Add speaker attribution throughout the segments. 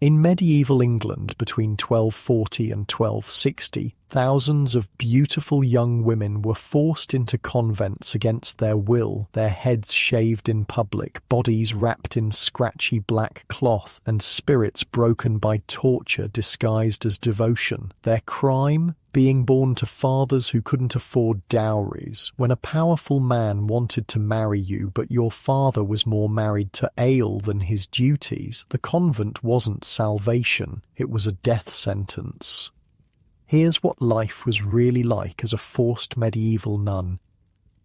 Speaker 1: In medieval England between 1240 and 1260, thousands of beautiful young women were forced into convents against their will, their heads shaved in public, bodies wrapped in scratchy black cloth, and spirits broken by torture disguised as devotion. Their crime? Being born to fathers who couldn't afford dowries. When a powerful man wanted to marry you, but your father was more married to ale than his duties, the convent wasn't salvation, it was a death sentence. Here's what life was really like as a forced medieval nun.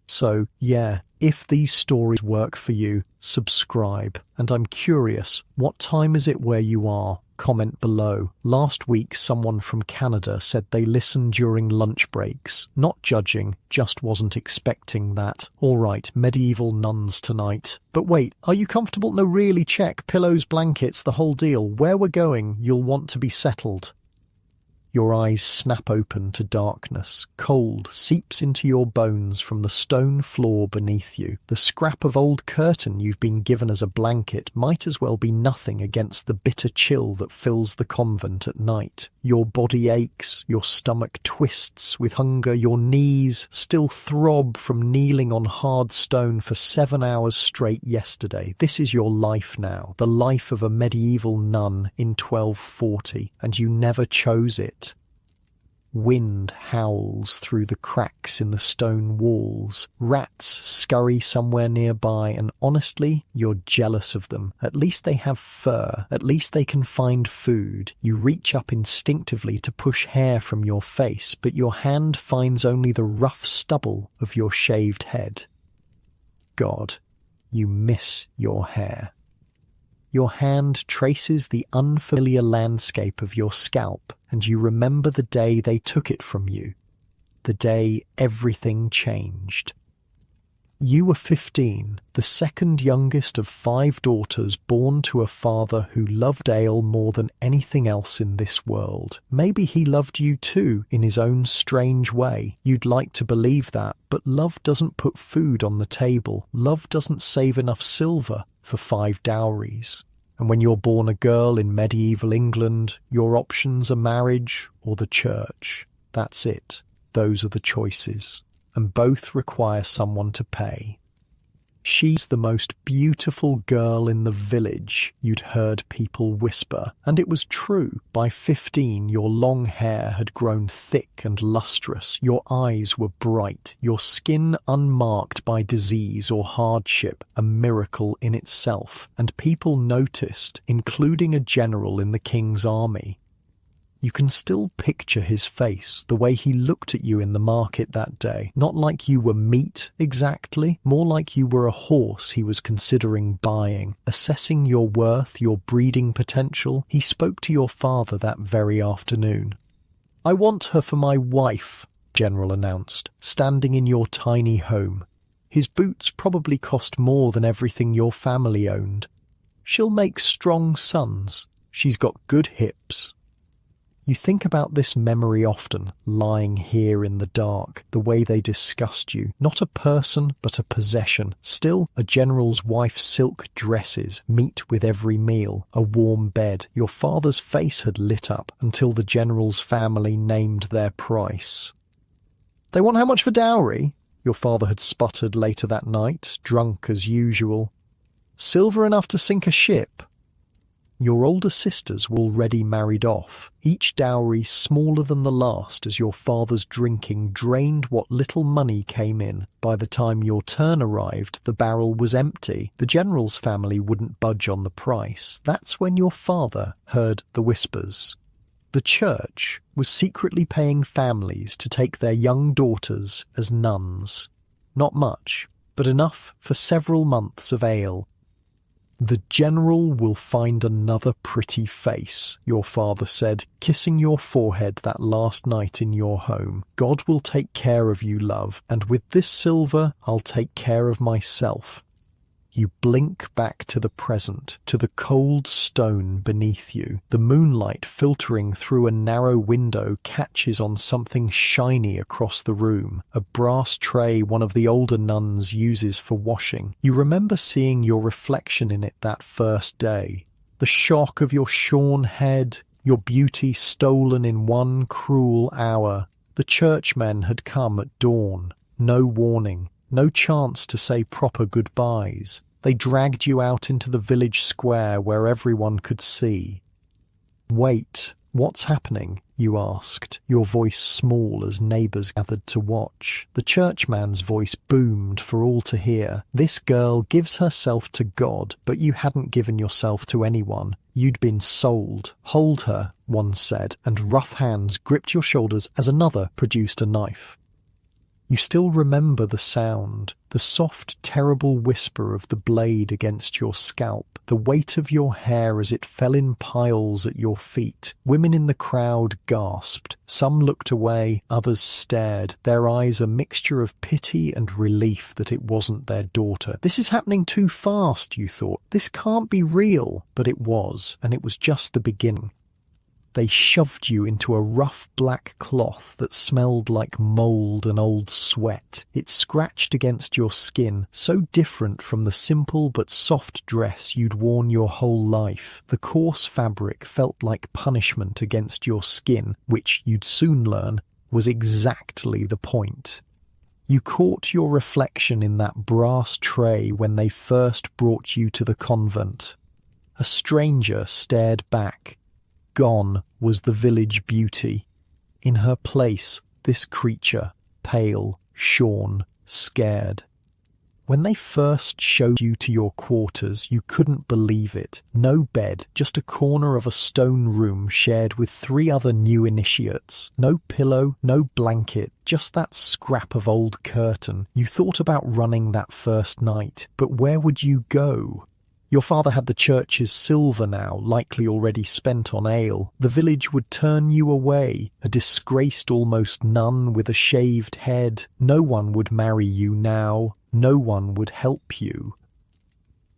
Speaker 1: So, yeah, if these stories work for you, subscribe. And I'm curious, what time is it where you are? Comment below. Last week, someone from Canada said they listen during lunch breaks. Not judging, just wasn't expecting that. All right, medieval nuns tonight. But wait, are you comfortable? No, really, check. Pillows, blankets, the whole deal. Where we're going, you'll want to be settled. Your eyes snap open to darkness. Cold seeps into your bones from the stone floor beneath you. The scrap of old curtain you've been given as a blanket might as well be nothing against the bitter chill that fills the convent at night. Your body aches, your stomach twists with hunger, your knees still throb from kneeling on hard stone for 7 hours straight yesterday. This is your life now, the life of a medieval nun in 1240, and you never chose it. Wind howls through the cracks in the stone walls. Rats scurry somewhere nearby, and honestly, you're jealous of them. At least they have fur. At least they can find food. You reach up instinctively to push hair from your face, but your hand finds only the rough stubble of your shaved head. God, you miss your hair. Your hand traces the unfamiliar landscape of your scalp, and you remember the day they took it from you, the day everything changed. You were 15, the second youngest of 5 daughters born to a father who loved ale more than anything else in this world. Maybe he loved you too, in his own strange way. You'd like to believe that, but love doesn't put food on the table. Love doesn't save enough silver for 5 dowries. And when you're born a girl in medieval England, your options are marriage or the church. That's it. Those are the choices. And both require someone to pay. She's the most beautiful girl in the village, you'd heard people whisper. And it was true. By 15, your long hair had grown thick and lustrous. Your eyes were bright, your skin unmarked by disease or hardship, a miracle in itself. And people noticed, including a general in the king's army. You can still picture his face, the way he looked at you in the market that day. Not like you were meat, exactly. More like you were a horse he was considering buying. Assessing your worth, your breeding potential, he spoke to your father that very afternoon. "I want her for my wife," General announced, standing in your tiny home. His boots probably cost more than everything your family owned. "She'll make strong sons. She's got good hips." You think about this memory often, lying here in the dark, the way they discussed you. Not a person, but a possession. Still, a general's wife's silk dresses, meat with every meal, a warm bed. Your father's face had lit up until the general's family named their price. "They want how much for dowry?" Your father had sputtered later that night, drunk as usual. "Silver enough to sink a ship." Your older sisters were already married off, each dowry smaller than the last as your father's drinking drained what little money came in. By the time your turn arrived, the barrel was empty. The general's family wouldn't budge on the price. That's when your father heard the whispers. The church was secretly paying families to take their young daughters as nuns. Not much, but enough for several months of ale. "The general will find another pretty face," your father said, kissing your forehead that last night in your home. "God will take care of you, love, and with this silver, I'll take care of myself." You blink back to the present, to the cold stone beneath you. The moonlight filtering through a narrow window catches on something shiny across the room, a brass tray one of the older nuns uses for washing. You remember seeing your reflection in it that first day. The shock of your shorn head, your beauty stolen in one cruel hour. The churchmen had come at dawn. No warning, no chance to say proper goodbyes. They dragged you out into the village square where everyone could see. "Wait, what's happening?" you asked, your voice small as neighbours gathered to watch. The churchman's voice boomed for all to hear. "This girl gives herself to God, but you hadn't given yourself to anyone. You'd been sold. Hold her," one said, and rough hands gripped your shoulders as another produced a knife. You still remember the sound, the soft, terrible whisper of the blade against your scalp, the weight of your hair as it fell in piles at your feet. Women in the crowd gasped. Some looked away, others stared, their eyes a mixture of pity and relief that it wasn't their daughter. This is happening too fast, you thought. This can't be real. But it was, and it was just the beginning. They shoved you into a rough black cloth that smelled like mould and old sweat. It scratched against your skin, so different from the simple but soft dress you'd worn your whole life. The coarse fabric felt like punishment against your skin, which you'd soon learn was exactly the point. You caught your reflection in that brass tray when they first brought you to the convent. A stranger stared back. Gone was the village beauty. In her place, this creature, pale, shorn, scared. When they first showed you to your quarters, you couldn't believe it. No bed, just a corner of a stone room shared with 3 other new initiates. No pillow, no blanket, just that scrap of old curtain. You thought about running that first night, but where would you go? Your father had the church's silver now, likely already spent on ale. The village would turn you away, a disgraced almost nun with a shaved head. No one would marry you now. No one would help you.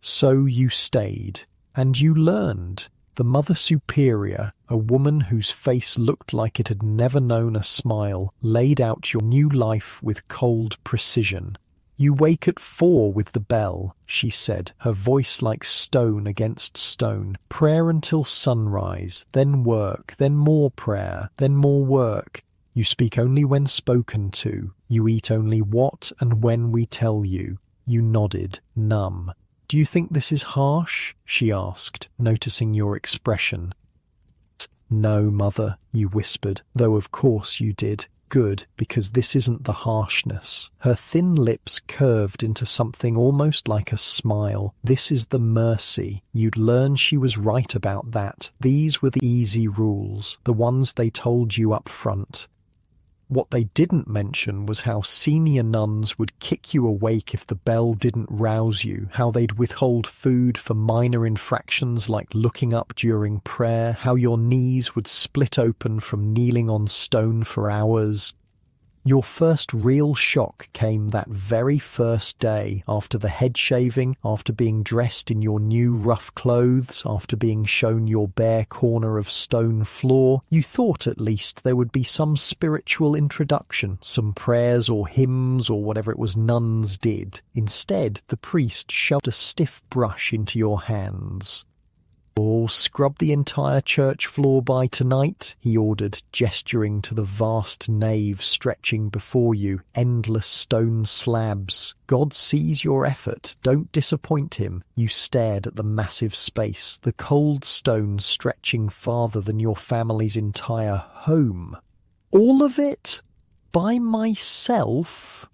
Speaker 1: So you stayed, and you learned. The Mother Superior, a woman whose face looked like it had never known a smile, laid out your new life with cold precision. "You wake at 4 with the bell," she said, her voice like stone against stone. "Prayer until sunrise, then work, then more prayer, then more work. You speak only when spoken to. You eat only what and when we tell you." You nodded, numb. "Do you think this is harsh?" she asked, noticing your expression. "No, Mother," you whispered, though of course you did. "Good, because this isn't the harshness." Her thin lips curved into something almost like a smile. "This is the mercy." You'd learn she was right about that. These were the easy rules, the ones they told you up front. What they didn't mention was how senior nuns would kick you awake if the bell didn't rouse you, how they'd withhold food for minor infractions like looking up during prayer, how your knees would split open from kneeling on stone for hours. Your first real shock came that very first day, after the head shaving, after being dressed in your new rough clothes, after being shown your bare corner of stone floor. You thought at least there would be some spiritual introduction, some prayers or hymns or whatever it was nuns did. Instead, the priest shoved a stiff brush into your hands. "Oh, scrub the entire church floor by tonight," he ordered, gesturing to the vast nave stretching before you, endless stone slabs. "God sees your effort. Don't disappoint him." You stared at the massive space, the cold stone stretching farther than your family's entire home. "All of it? By myself?"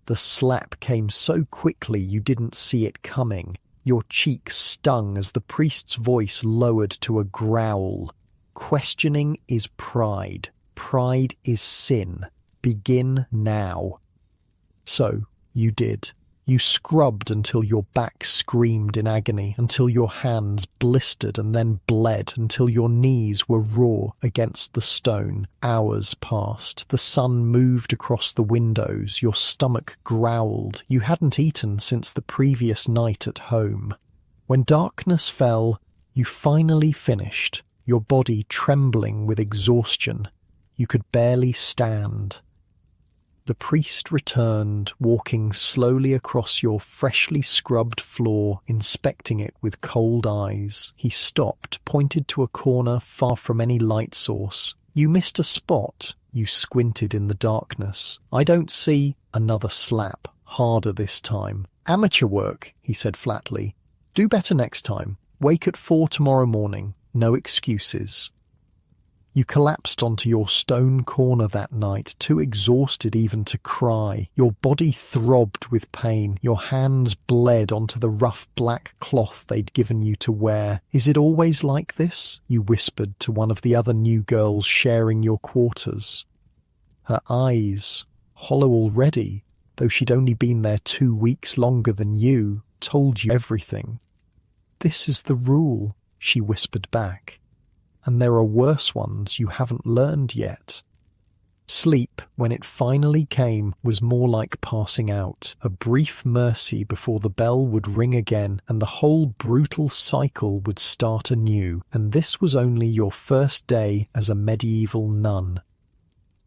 Speaker 1: The slap came so quickly you didn't see it coming. Your cheeks stung as the priest's voice lowered to a growl. "Questioning is pride. Pride is sin. Begin now." So you did. You scrubbed until your back screamed in agony, until your hands blistered and then bled, until your knees were raw against the stone. Hours passed. The sun moved across the windows. Your stomach growled. You hadn't eaten since the previous night at home. When darkness fell, you finally finished, your body trembling with exhaustion. You could barely stand. The priest returned, walking slowly across your freshly scrubbed floor, inspecting it with cold eyes. He stopped, pointed to a corner far from any light source. "You missed a spot." You squinted in the darkness. "I don't see." Another slap, harder this time. "Amateur work," he said flatly. "Do better next time. Wake at 4 tomorrow morning. No excuses." You collapsed onto your stone corner that night, too exhausted even to cry. Your body throbbed with pain. Your hands bled onto the rough black cloth they'd given you to wear. "Is it always like this?" you whispered to one of the other new girls sharing your quarters. Her eyes, hollow already, though she'd only been there 2 weeks longer than you, told you everything. "This is the rule," she whispered back. "And there are worse ones you haven't learned yet." Sleep, when it finally came, was more like passing out, a brief mercy before the bell would ring again and the whole brutal cycle would start anew. And this was only your first day as a medieval nun.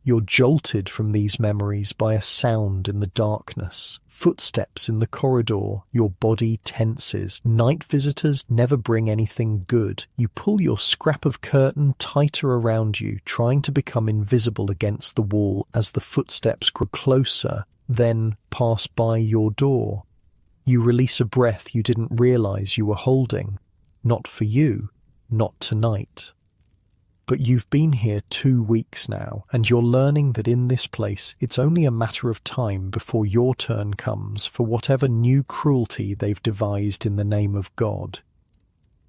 Speaker 1: You're jolted from these memories by a sound in the darkness. Footsteps in the corridor. Your body tenses. Night visitors never bring anything good. You pull your scrap of curtain tighter around you, trying to become invisible against the wall as the footsteps grow closer, then pass by your door. You release a breath you didn't realize you were holding. Not for you. Not tonight. But you've been here 2 weeks now, and you're learning that in this place it's only a matter of time before your turn comes for whatever new cruelty they've devised in the name of God.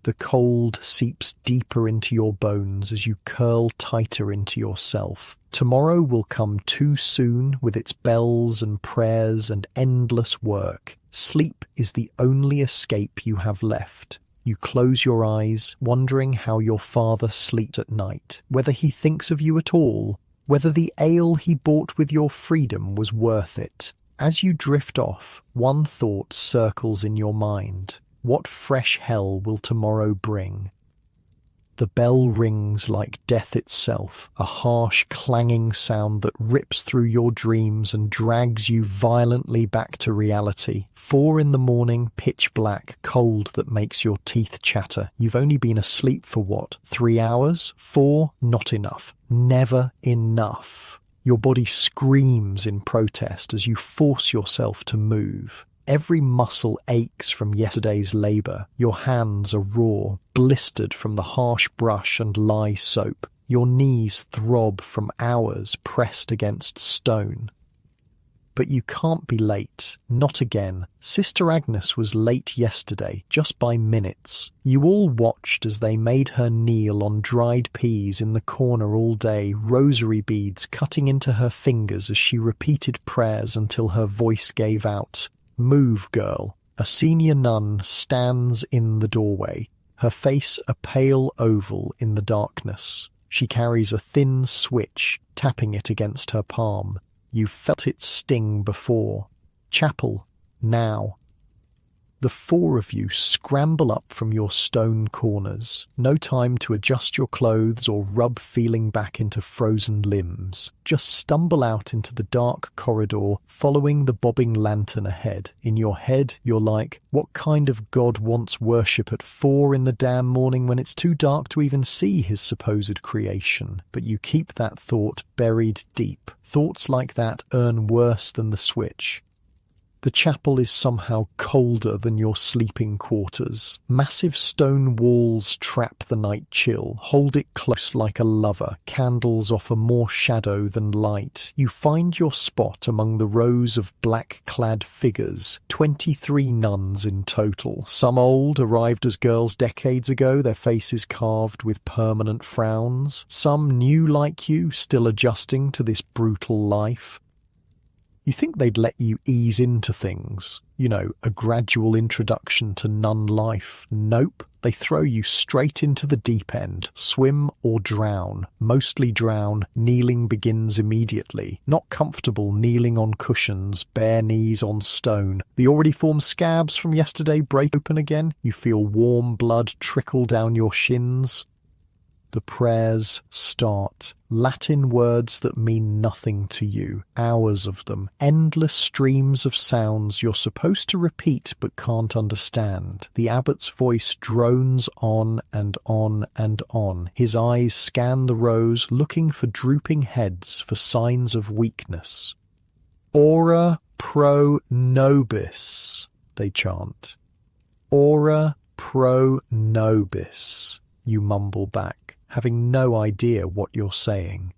Speaker 1: The cold seeps deeper into your bones as you curl tighter into yourself. Tomorrow will come too soon with its bells and prayers and endless work. Sleep is the only escape you have left. You close your eyes, wondering how your father sleeps at night, whether he thinks of you at all, whether the ale he bought with your freedom was worth it. As you drift off, one thought circles in your mind. What fresh hell will tomorrow bring? The bell rings like death itself, a harsh clanging sound that rips through your dreams and drags you violently back to reality. 4 a.m, pitch black, cold that makes your teeth chatter. You've only been asleep for what, 3 hours? 4? Not enough. Never enough. Your body screams in protest as you force yourself to move. Every muscle aches from yesterday's labour. Your hands are raw, blistered from the harsh brush and lye soap. Your knees throb from hours pressed against stone. But you can't be late. Not again. Sister Agnes was late yesterday, just by minutes. You all watched as they made her kneel on dried peas in the corner all day, rosary beads cutting into her fingers as she repeated prayers until her voice gave out. "Move, girl." A senior nun stands in the doorway, her face a pale oval in the darkness. She carries a thin switch, tapping it against her palm. You've felt its sting before. Chapel, now. The 4 of you scramble up from your stone corners. No time to adjust your clothes or rub feeling back into frozen limbs. Just stumble out into the dark corridor, following the bobbing lantern ahead. In your head, you're like, what kind of god wants worship at 4 in the damn morning when it's too dark to even see his supposed creation? But you keep that thought buried deep. Thoughts like that earn worse than the switch. The chapel is somehow colder than your sleeping quarters. Massive stone walls trap the night chill, hold it close like a lover. Candles offer more shadow than light. You find your spot among the rows of black-clad figures. 23 nuns in total. Some old, arrived as girls decades ago, their faces carved with permanent frowns. Some new like you, still adjusting to this brutal life. You think they'd let you ease into things, a gradual introduction to nun life. Nope, they throw you straight into the deep end. Swim or drown. Mostly drown, kneeling begins immediately. Not comfortable kneeling on cushions, bare knees on stone. The already formed scabs from yesterday break open again. You feel warm blood trickle down your shins. The prayers start. Latin words that mean nothing to you. Hours of them. Endless streams of sounds you're supposed to repeat but can't understand. The abbot's voice drones on and on and on. His eyes scan the rows, looking for drooping heads, for signs of weakness. Ora pro nobis, they chant. Ora pro nobis, you mumble back, having no idea what you're saying.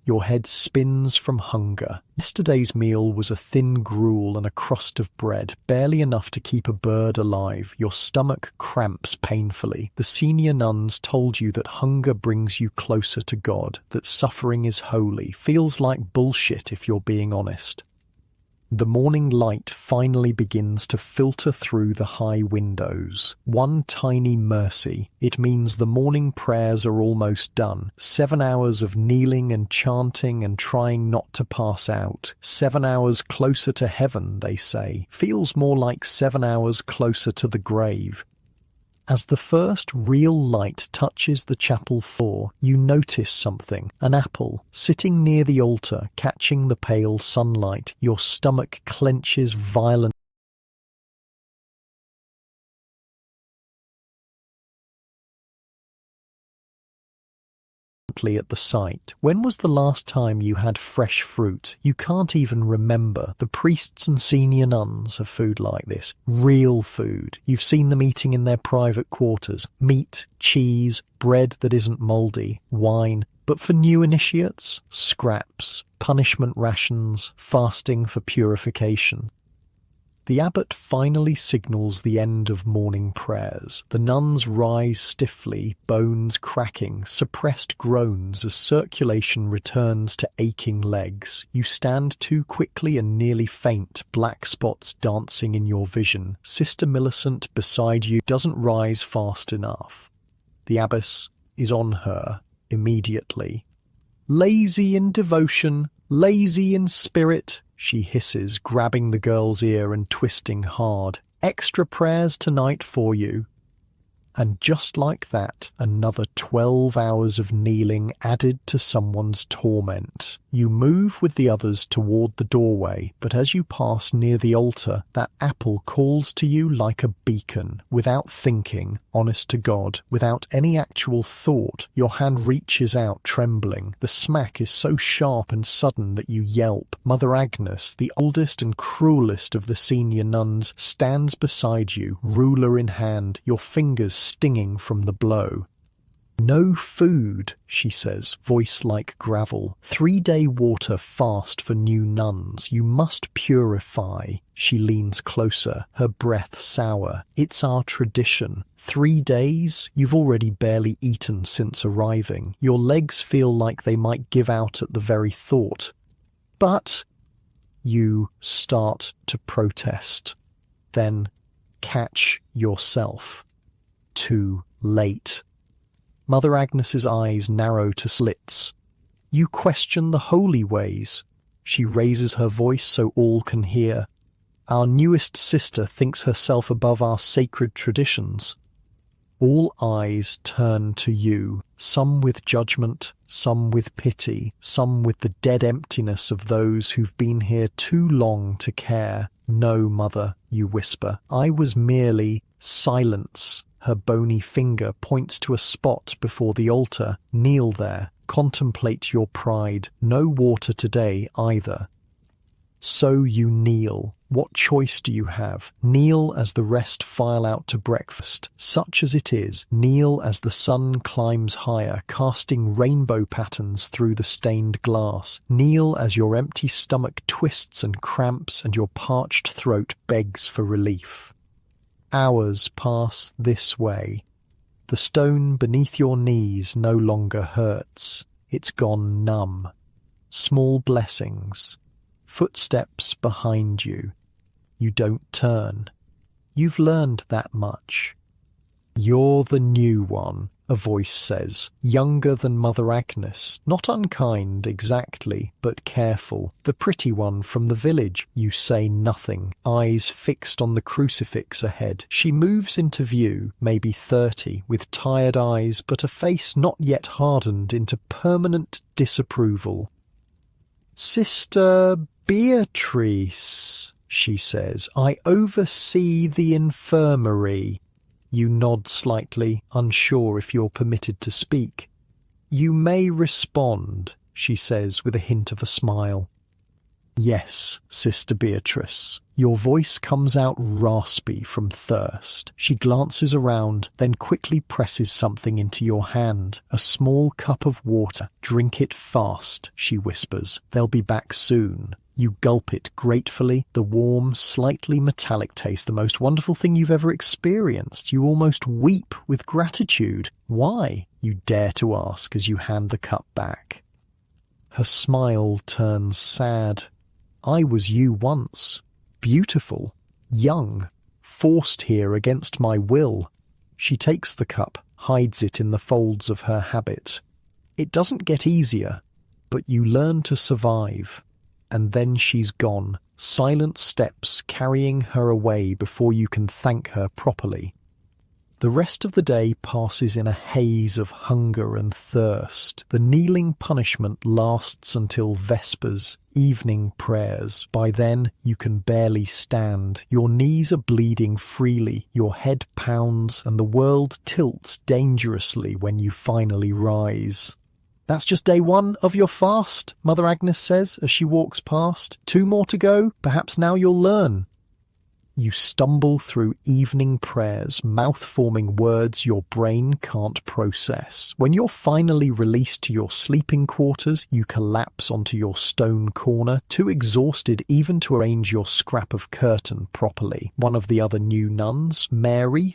Speaker 1: Your head spins from hunger. Yesterday's meal was a thin gruel and a crust of bread, barely enough to keep a bird alive. Your stomach cramps painfully. The senior nuns told you that hunger brings you closer to God, that suffering is holy. Feels like bullshit if you're being honest. The morning light finally begins to filter through the high windows. One tiny mercy. It means the morning prayers are almost done. 7 hours of kneeling and chanting and trying not to pass out. 7 hours closer to heaven, they say. Feels more like 7 hours closer to the grave. As the first real light touches the chapel floor, you notice something. An apple, sitting near the altar, catching the pale sunlight. Your stomach clenches violently at the sight. When was the last time you had fresh fruit? You can't even remember. The priests and senior nuns have food like this. Real food. You've seen them eating in their private quarters. Meat, cheese, bread that isn't mouldy, wine. But for new initiates, scraps, punishment rations, fasting for purification. The abbot finally signals the end of morning prayers. The nuns rise stiffly, bones cracking, suppressed groans as circulation returns to aching legs. You stand too quickly and nearly faint, black spots dancing in your vision. Sister Millicent beside you doesn't rise fast enough. The abbess is on her immediately. Lazy in devotion, lazy in spirit, she hisses, grabbing the girl's ear and twisting hard. Extra prayers tonight for you. And just like that, another 12 hours of kneeling added to someone's torment. You move with the others toward the doorway, but as you pass near the altar, that apple calls to you like a beacon. Without thinking, honest to God, without any actual thought, your hand reaches out trembling. The smack is so sharp and sudden that you yelp. Mother Agnes, the oldest and cruelest of the senior nuns, stands beside you, ruler in hand, your fingers stinging from the blow. No food, she says, voice like gravel. 3-day water fast for new nuns. You must purify. She leans closer, her breath sour. It's our tradition. 3 days? You've already barely eaten since arriving. Your legs feel like they might give out at the very thought. But you start to protest. Then catch yourself. Too late. Mother Agnes's eyes narrow to slits. You question the holy ways. She raises her voice so all can hear. Our newest sister thinks herself above our sacred traditions. All eyes turn to you, some with judgment, some with pity, some with the dead emptiness of those who've been here too long to care. No, mother, you whisper. I was merely silence. Her bony finger points to a spot before the altar. Kneel there. Contemplate your pride. No water today either. So you kneel. What choice do you have? Kneel as the rest file out to breakfast. Such as it is, kneel as the sun climbs higher, casting rainbow patterns through the stained glass. Kneel as your empty stomach twists and cramps and your parched throat begs for relief. Hours pass this way. The stone beneath your knees no longer hurts. It's gone numb. Small blessings. Footsteps behind you. You don't turn. You've learned that much. You're the new one, a voice says, younger than Mother Agnes, not unkind exactly, but careful. The pretty one from the village. You say nothing, eyes fixed on the crucifix ahead. She moves into view, maybe 30, with tired eyes, but a face not yet hardened into permanent disapproval. Sister Beatrice, she says, I oversee the infirmary. You nod slightly, unsure if you're permitted to speak. You may respond, she says with a hint of a smile. Yes, Sister Beatrice. Your voice comes out raspy from thirst. She glances around, then quickly presses something into your hand. A small cup of water. Drink it fast, she whispers. They'll be back soon. You gulp it gratefully, the warm, slightly metallic taste, the most wonderful thing you've ever experienced. You almost weep with gratitude. Why? You dare to ask as you hand the cup back. Her smile turns sad. I was you once. Beautiful, young, forced here against my will. She takes the cup, hides it in the folds of her habit. It doesn't get easier, but you learn to survive. And then she's gone, silent steps carrying her away before you can thank her properly. The rest of the day passes in a haze of hunger and thirst. The kneeling punishment lasts until Vespers, evening prayers. By then, you can barely stand. Your knees are bleeding freely, your head pounds, and the world tilts dangerously when you finally rise. That's just day one of your fast, Mother Agnes says as she walks past. 2 more to go, perhaps now you'll learn. You stumble through evening prayers, mouth-forming words your brain can't process. When you're finally released to your sleeping quarters, you collapse onto your stone corner, too exhausted even to arrange your scrap of curtain properly. One of the other new nuns, Mary,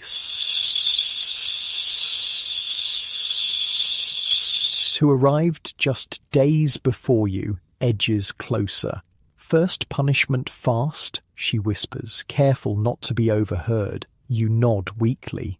Speaker 1: who arrived just days before you, edges closer. First punishment fast, she whispers, careful not to be overheard. You nod weakly.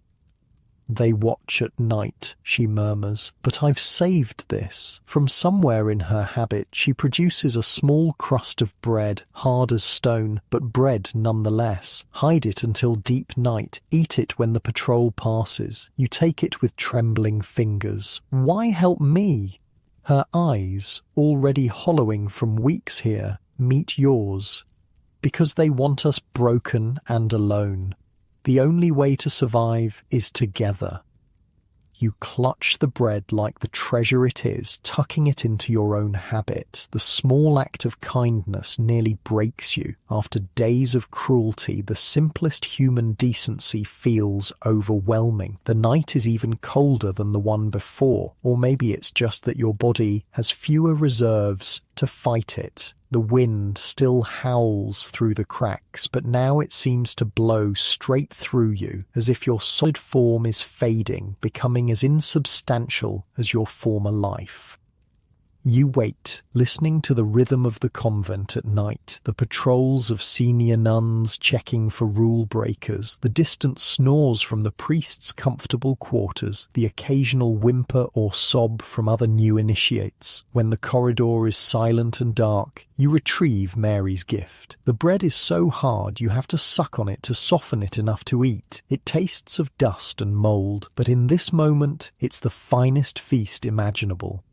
Speaker 1: They watch at night, she murmurs, but I've saved this. From somewhere in her habit, she produces a small crust of bread, hard as stone, but bread nonetheless. Hide it until deep night. Eat it when the patrol passes. You take it with trembling fingers. Why help me? Her eyes, already hollowing from weeks here, meet yours. Because they want us broken and alone. The only way to survive is together. You clutch the bread like the treasure it is, tucking it into your own habit. The small act of kindness nearly breaks you. After days of cruelty, the simplest human decency feels overwhelming. The night is even colder than the one before, or maybe it's just that your body has fewer reserves to fight it. The wind still howls through the cracks, but now it seems to blow straight through you, as if your solid form is fading, becoming as insubstantial as your former life. You wait, listening to the rhythm of the convent at night, the patrols of senior nuns checking for rule breakers, the distant snores from the priest's comfortable quarters, the occasional whimper or sob from other new initiates. When the corridor is silent and dark, you retrieve Mary's gift. The bread is so hard you have to suck on it to soften it enough to eat. It tastes of dust and mould, but in this moment it's the finest feast imaginable.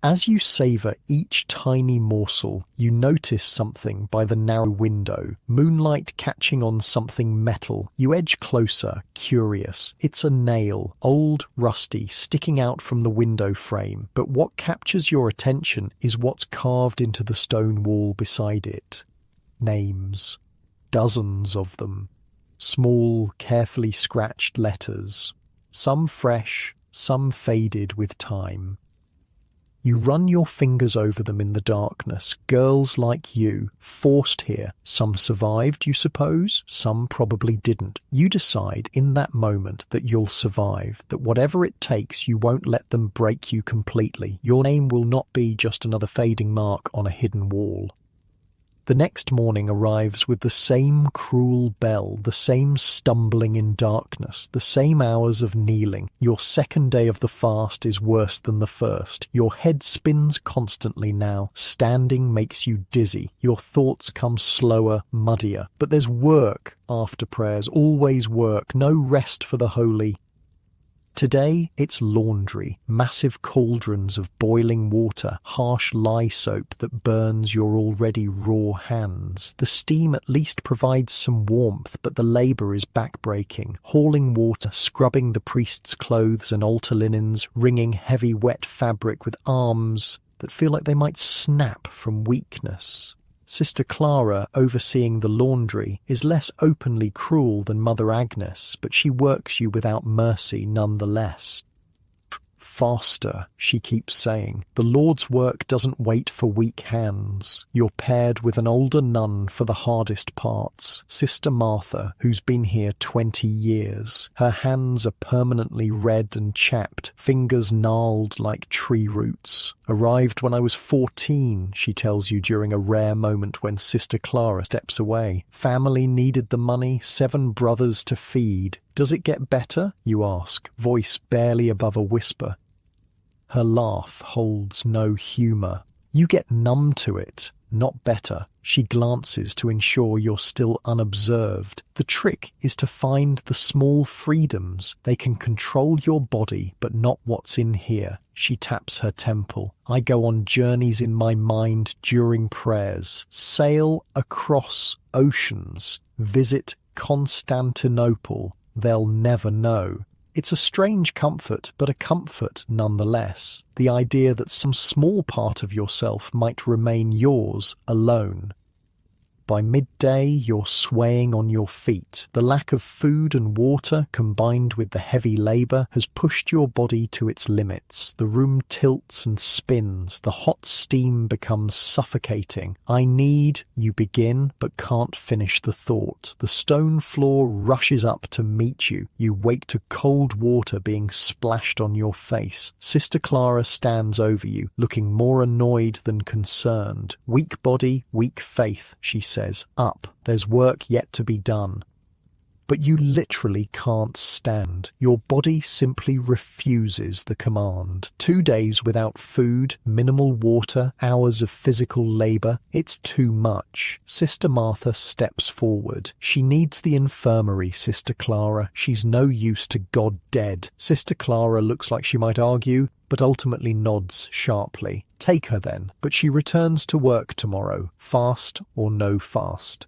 Speaker 1: As you savour each tiny morsel, you notice something by the narrow window, moonlight catching on something metal. You edge closer, curious. It's a nail, old, rusty, sticking out from the window frame. But what captures your attention is what's carved into the stone wall beside it. Names. Dozens of them. Small, carefully scratched letters. Some fresh, some faded with time. You run your fingers over them in the darkness. Girls like you, forced here. Some survived, you suppose? Some probably didn't. You decide in that moment that you'll survive, that whatever it takes, you won't let them break you completely. Your name will not be just another fading mark on a hidden wall. The next morning arrives with the same cruel bell, the same stumbling in darkness, the same hours of kneeling. Your second day of the fast is worse than the first. Your head spins constantly now. Standing makes you dizzy. Your thoughts come slower, muddier. But there's work after prayers, always work, no rest for the holy. Today, it's laundry, massive cauldrons of boiling water, harsh lye soap that burns your already raw hands. The steam at least provides some warmth, but the labour is backbreaking. Hauling water, scrubbing the priest's clothes and altar linens, wringing heavy wet fabric with arms that feel like they might snap from weakness. Sister Clara, overseeing the laundry, is less openly cruel than Mother Agnes, but she works you without mercy nonetheless. Faster, she keeps saying. The Lord's work doesn't wait for weak hands. You're paired with an older nun for the hardest parts, Sister Martha, who's been here 20 years. Her hands are permanently red and chapped, fingers gnarled like tree roots. Arrived when I was 14, she tells you during a rare moment when Sister Clara steps away. Family needed the money, 7 brothers to feed. Does it get better? You ask, voice barely above a whisper. Her laugh holds no humour. You get numb to it, not better. She glances to ensure you're still unobserved. The trick is to find the small freedoms. They can control your body, but not what's in here. She taps her temple. I go on journeys in my mind during prayers. Sail across oceans. Visit Constantinople. They'll never know. It's a strange comfort, but a comfort nonetheless. The idea that some small part of yourself might remain yours alone. By midday, you're swaying on your feet. The lack of food and water, combined with the heavy labour, has pushed your body to its limits. The room tilts and spins. The hot steam becomes suffocating. You begin, but can't finish the thought. The stone floor rushes up to meet you. You wake to cold water being splashed on your face. Sister Clara stands over you, looking more annoyed than concerned. Weak body, weak faith, she says. Up. There's work yet to be done. But you literally can't stand. Your body simply refuses the command. 2 days without food, minimal water, hours of physical labour. It's too much. Sister Martha steps forward. She needs the infirmary, Sister Clara. She's no use to God dead. Sister Clara looks like she might argue, but ultimately nods sharply. Take her then, but she returns to work tomorrow, fast or no fast.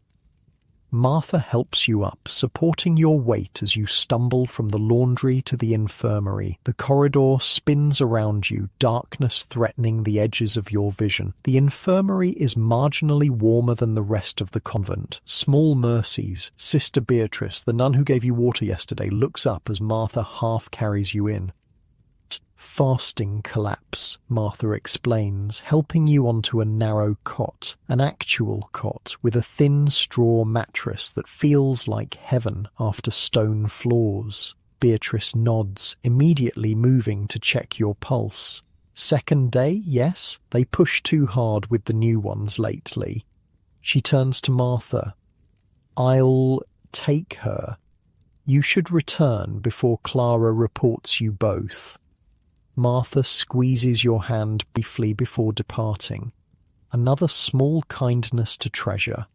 Speaker 1: Martha helps you up, supporting your weight as you stumble from the laundry to the infirmary. The corridor spins around you, darkness threatening the edges of your vision. The infirmary is marginally warmer than the rest of the convent. Small mercies. Sister Beatrice, the nun who gave you water yesterday, looks up as Martha half carries you in. Fasting collapse, Martha explains, helping you onto a narrow cot, an actual cot with a thin straw mattress that feels like heaven after stone floors. Beatrice nods, immediately moving to check your pulse. Second day, yes? They push too hard with the new ones lately. She turns to Martha. I'll take her. You should return before Clara reports you both. Martha squeezes your hand briefly before departing. Another small kindness to treasure.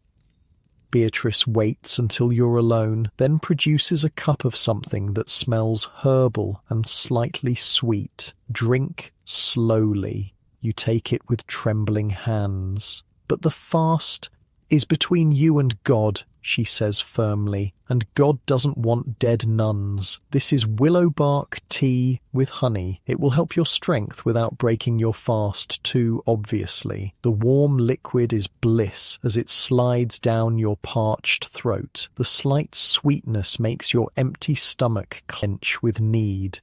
Speaker 1: Beatrice waits until you're alone, then produces a cup of something that smells herbal and slightly sweet. Drink slowly. You take it with trembling hands. But the fast is between you and God, she says firmly, and God doesn't want dead nuns. This is willow bark tea with honey. It will help your strength without breaking your fast too obviously. The warm liquid is bliss as it slides down your parched throat. The slight sweetness makes your empty stomach clench with need.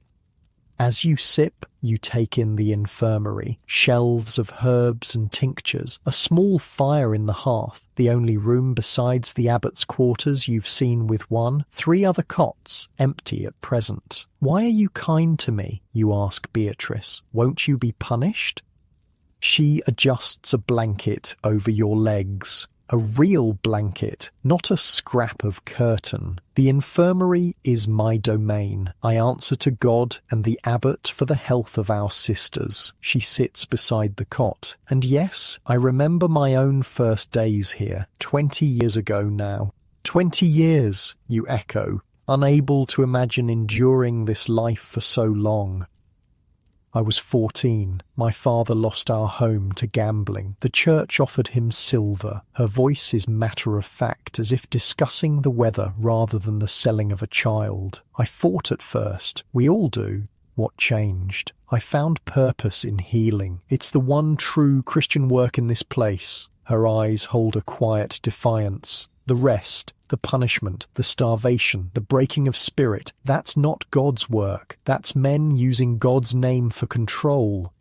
Speaker 1: As you sip, you take in the infirmary, shelves of herbs and tinctures, a small fire in the hearth, the only room besides the abbot's quarters you've seen with one, 3 other cots, empty at present. Why are you kind to me? You ask Beatrice. Won't you be punished? She adjusts a blanket over your legs. A real blanket, not a scrap of curtain. The infirmary is my domain. I answer to God and the abbot for the health of our sisters. She sits beside the cot. And yes, I remember my own first days here, 20 years ago now. 20 years, you echo, unable to imagine enduring this life for so long. I was 14. My father lost our home to gambling. The church offered him silver. Her voice is matter-of-fact, as if discussing the weather rather than the selling of a child. I fought at first. We all do. What changed? I found purpose in healing. It's the one true Christian work in this place. Her eyes hold a quiet defiance. The rest, the punishment, the starvation, the breaking of spirit, that's not God's work. That's men using God's name for control.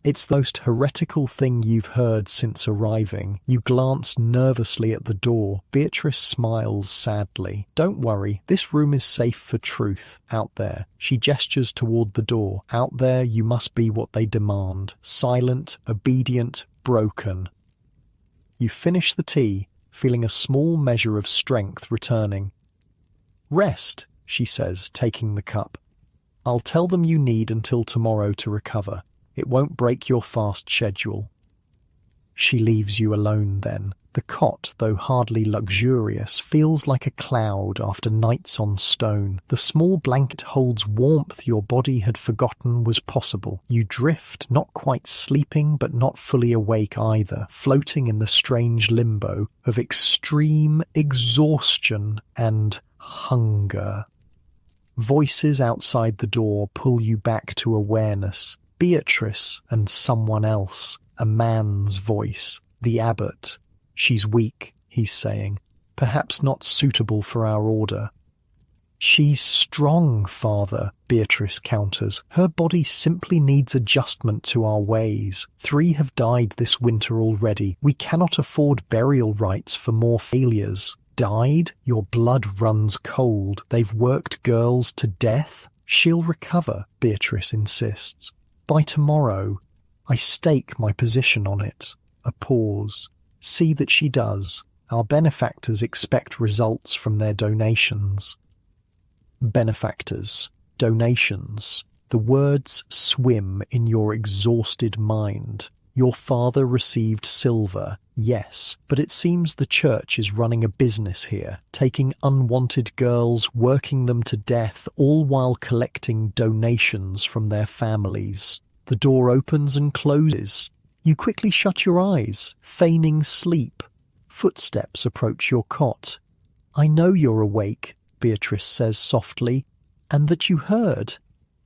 Speaker 1: It's the most heretical thing you've heard since arriving. You glance nervously at the door. Beatrice smiles sadly. Don't worry, this room is safe for truth. Out there. She gestures toward the door. Out there you must be what they demand. Silent, obedient, broken. You finish the tea, feeling a small measure of strength returning. Rest, she says, taking the cup. I'll tell them you need until tomorrow to recover. It won't break your fast schedule. She leaves you alone then. The cot, though hardly luxurious, feels like a cloud after nights on stone. The small blanket holds warmth your body had forgotten was possible. You drift, not quite sleeping but not fully awake either, floating in the strange limbo of extreme exhaustion and hunger. Voices outside the door pull you back to awareness. Beatrice and someone else, a man's voice, the abbot. She's weak, he's saying, perhaps not suitable for our order. She's strong, Father, Beatrice counters. Her body simply needs adjustment to our ways. 3 have died this winter already. We cannot afford burial rites for more failures. Died? Your blood runs cold. They've worked girls to death? She'll recover, Beatrice insists. By tomorrow, I stake my position on it. A pause. See that she does. Our benefactors expect results from their donations. Benefactors. Donations. The words swim in your exhausted mind. Your father received silver, yes, but it seems the church is running a business here, taking unwanted girls, working them to death, all while collecting donations from their families. The door opens and closes. You quickly shut your eyes, feigning sleep. Footsteps approach your cot. I know you're awake, Beatrice says softly, and that you heard.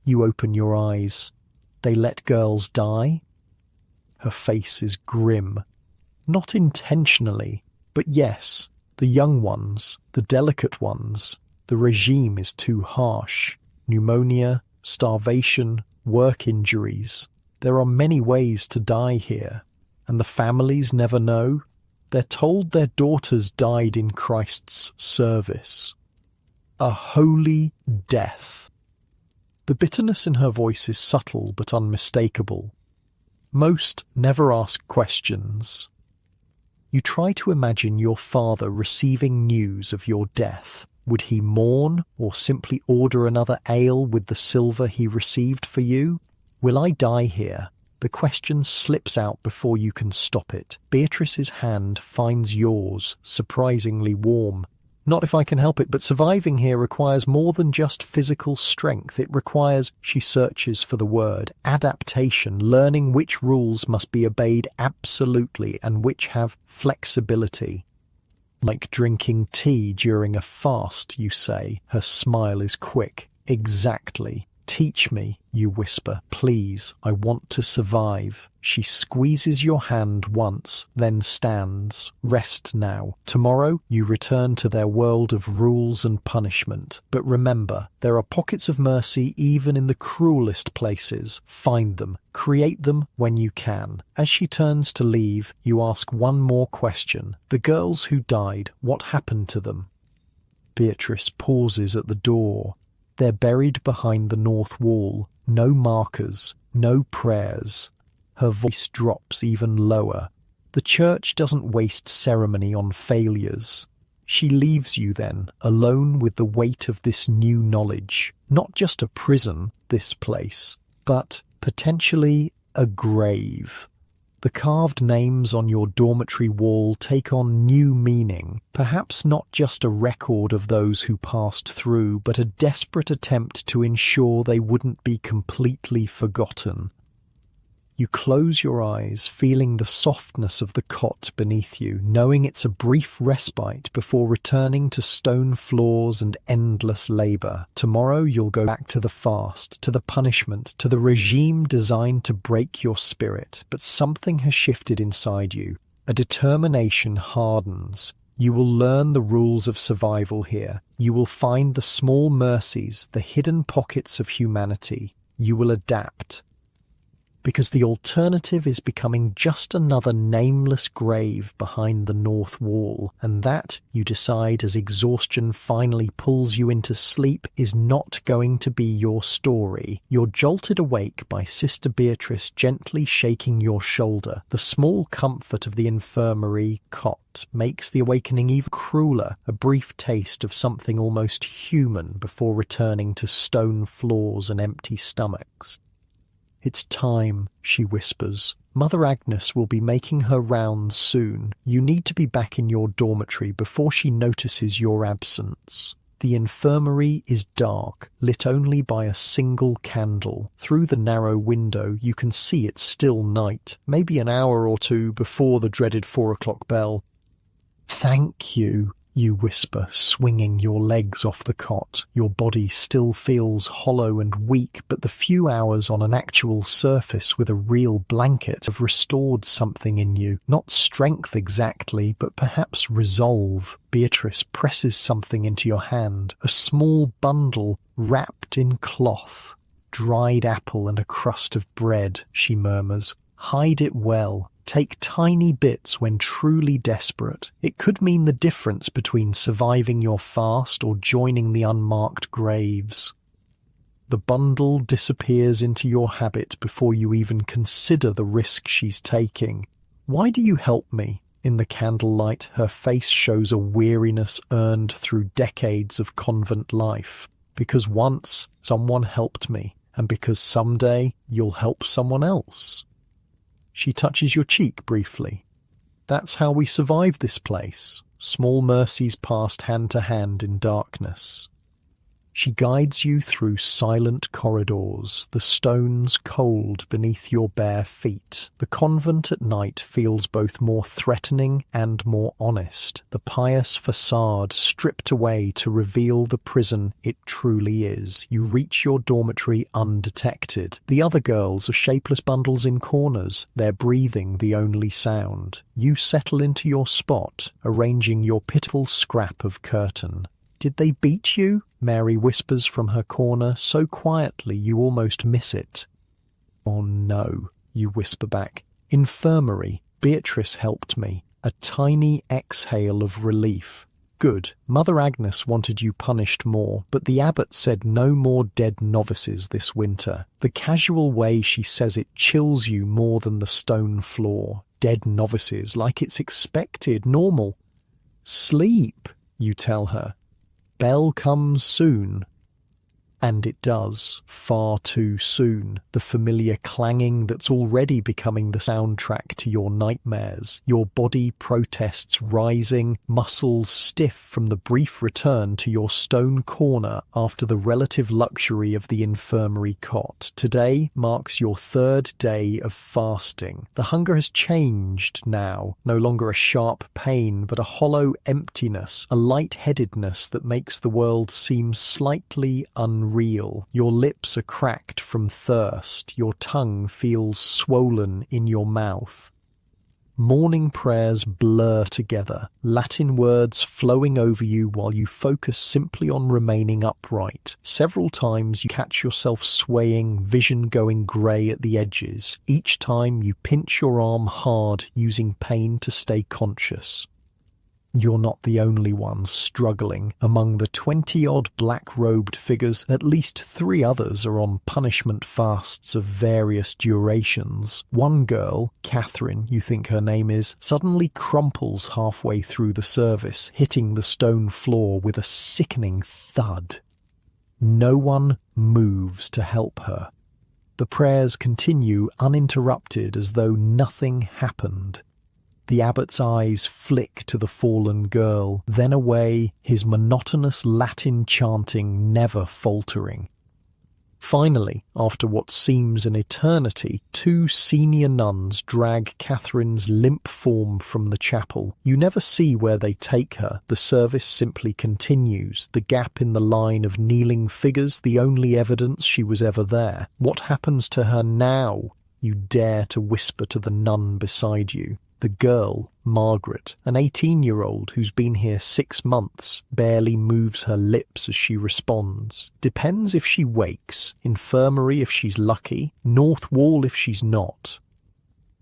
Speaker 1: You open your eyes. They let girls die? Her face is grim. Not intentionally, but yes, the young ones, the delicate ones. The regime is too harsh. Pneumonia, starvation, work injuries. There are many ways to die here, and the families never know. They're told their daughters died in Christ's service. A holy death. The bitterness in her voice is subtle but unmistakable. Most never ask questions. You try to imagine your father receiving news of your death. Would he mourn or simply order another ale with the silver he received for you? Will I die here? The question slips out before you can stop it. Beatrice's hand finds yours, surprisingly warm. Not if I can help it, but surviving here requires more than just physical strength. It requires, she searches for the word, adaptation, learning which rules must be obeyed absolutely and which have flexibility. Like drinking tea during a fast, you say. Her smile is quick. Exactly. Teach me, you whisper. Please, I want to survive. She squeezes your hand once, then stands. Rest now. Tomorrow, you return to their world of rules and punishment. But remember, there are pockets of mercy even in the cruelest places. Find them. Create them when you can. As she turns to leave, you ask one more question. The girls who died, what happened to them? Beatrice pauses at the door. They're buried behind the north wall. No markers, no prayers. Her voice drops even lower. The church doesn't waste ceremony on failures. She leaves you then, alone with the weight of this new knowledge. Not just a prison, this place, but potentially a grave. The carved names on your dormitory wall take on new meaning, perhaps not just a record of those who passed through, but a desperate attempt to ensure they wouldn't be completely forgotten. You close your eyes, feeling the softness of the cot beneath you, knowing it's a brief respite before returning to stone floors and endless labour. Tomorrow you'll go back to the fast, to the punishment, to the regime designed to break your spirit. But something has shifted inside you. A determination hardens. You will learn the rules of survival here. You will find the small mercies, the hidden pockets of humanity. You will adapt. Because the alternative is becoming just another nameless grave behind the north wall, and that, you decide as exhaustion finally pulls you into sleep, is not going to be your story. You're jolted awake by Sister Beatrice gently shaking your shoulder. The small comfort of the infirmary cot makes the awakening even crueler, a brief taste of something almost human before returning to stone floors and empty stomachs. "It's time," she whispers. "Mother Agnes will be making her rounds soon. You need to be back in your dormitory before she notices your absence." The infirmary is dark, lit only by a single candle. Through the narrow window you can see it's still night, maybe an hour or two before the dreaded 4 o'clock bell. "Thank you," you whisper, swinging your legs off the cot. Your body still feels hollow and weak, but the few hours on an actual surface with a real blanket have restored something in you. Not strength exactly, but perhaps resolve. Beatrice presses something into your hand, a small bundle wrapped in cloth. "Dried apple and a crust of bread," she murmurs. "Hide it well. Take tiny bits when truly desperate. It could mean the difference between surviving your fast or joining the unmarked graves." The bundle disappears into your habit before you even consider the risk she's taking. "Why do you help me?" In the candlelight, her face shows a weariness earned through decades of convent life. "Because once someone helped me, and because someday you'll help someone else." She touches your cheek briefly. "That's how we survive this place." Small mercies passed hand to hand in darkness. She guides you through silent corridors, the stones cold beneath your bare feet. The convent at night feels both more threatening and more honest, the pious facade stripped away to reveal the prison it truly is. You reach your dormitory undetected. The other girls are shapeless bundles in corners, their breathing the only sound. You settle into your spot, arranging your pitiful scrap of curtain. "Did they beat you?" Mary whispers from her corner, so quietly you almost miss it. "Oh no," you whisper back. "Infirmary. Beatrice helped me." A tiny exhale of relief. "Good. Mother Agnes wanted you punished more, but the abbot said no more dead novices this winter." The casual way she says it chills you more than the stone floor. Dead novices, like it's expected, normal. "Sleep," you tell her. "Bell comes soon." And it does, far too soon. The familiar clanging that's already becoming the soundtrack to your nightmares. Your body protests rising, muscles stiff from the brief return to your stone corner after the relative luxury of the infirmary cot. Today marks your 3rd day of fasting. The hunger has changed now, no longer a sharp pain, but a hollow emptiness, a lightheadedness that makes the world seem slightly unreal. Your lips are cracked from thirst. Your tongue feels swollen in your mouth. Morning prayers blur together, Latin words flowing over you while you focus simply on remaining upright. Several times you catch yourself swaying, vision going grey at the edges. Each time you pinch your arm hard, using pain to stay conscious. You're not the only one struggling. Among the 20-odd black-robed figures, at least 3 others are on punishment fasts of various durations. One girl, Catherine, you think her name is, suddenly crumples halfway through the service, hitting the stone floor with a sickening thud. No one moves to help her. The prayers continue uninterrupted as though nothing happened. The abbot's eyes flick to the fallen girl, then away, his monotonous Latin chanting never faltering. Finally, after what seems an eternity, 2 senior nuns drag Catherine's limp form from the chapel. You never see where they take her. The service simply continues, the gap in the line of kneeling figures the only evidence she was ever there. What happens to her now? You dare to whisper to the nun beside you. The girl, Margaret, an 18-year-old who's been here 6 months, barely moves her lips as she responds. Depends if she wakes, infirmary if she's lucky, north wall if she's not.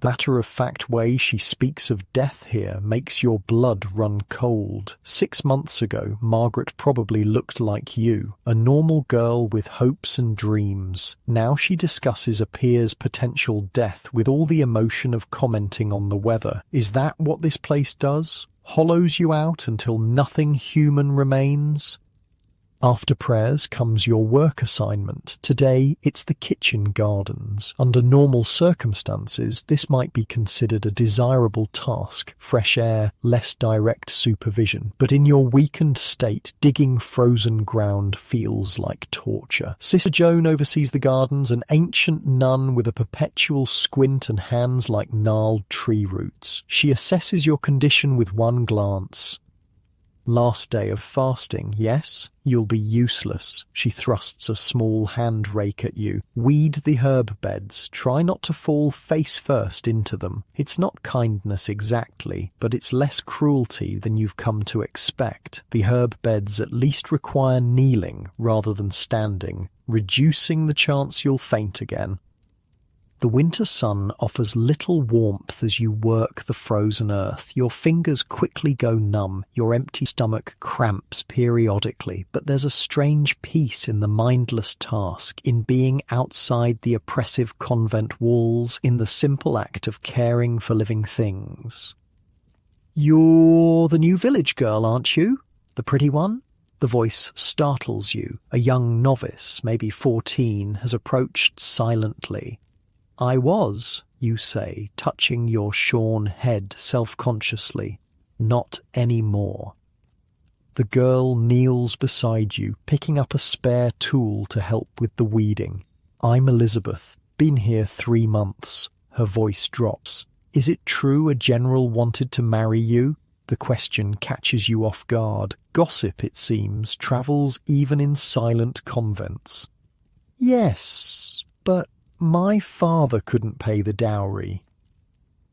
Speaker 1: The matter-of-fact way she speaks of death here makes your blood run cold. 6 months ago, Margaret probably looked like you, a normal girl with hopes and dreams. Now she discusses a peer's potential death with all the emotion of commenting on the weather. Is that what this place does? Hollows you out until nothing human remains? After prayers comes your work assignment. Today, it's the kitchen gardens. Under normal circumstances, this might be considered a desirable task, fresh air, less direct supervision. But in your weakened state, digging frozen ground feels like torture. Sister Joan oversees the gardens, an ancient nun with a perpetual squint and hands like gnarled tree roots. She assesses your condition with one glance. Last day of fasting, yes? You'll be useless. She thrusts a small hand rake at you. Weed the herb beds. Try not to fall face first into them. It's not kindness exactly, but it's less cruelty than you've come to expect. The herb beds at least require kneeling rather than standing, reducing the chance you'll faint again. The winter sun offers little warmth as you work the frozen earth. Your fingers quickly go numb, your empty stomach cramps periodically, but there's a strange peace in the mindless task, in being outside the oppressive convent walls, in the simple act of caring for living things. You're the new village girl, aren't you? The pretty one? The voice startles you. A young novice, maybe 14, has approached silently. I was, you say, touching your shorn head self-consciously. Not anymore. The girl kneels beside you, picking up a spare tool to help with the weeding. I'm Elizabeth. Been here 3 months. Her voice drops. Is it true a general wanted to marry you? The question catches you off guard. Gossip, it seems, travels even in silent convents. Yes, but my father couldn't pay the dowry.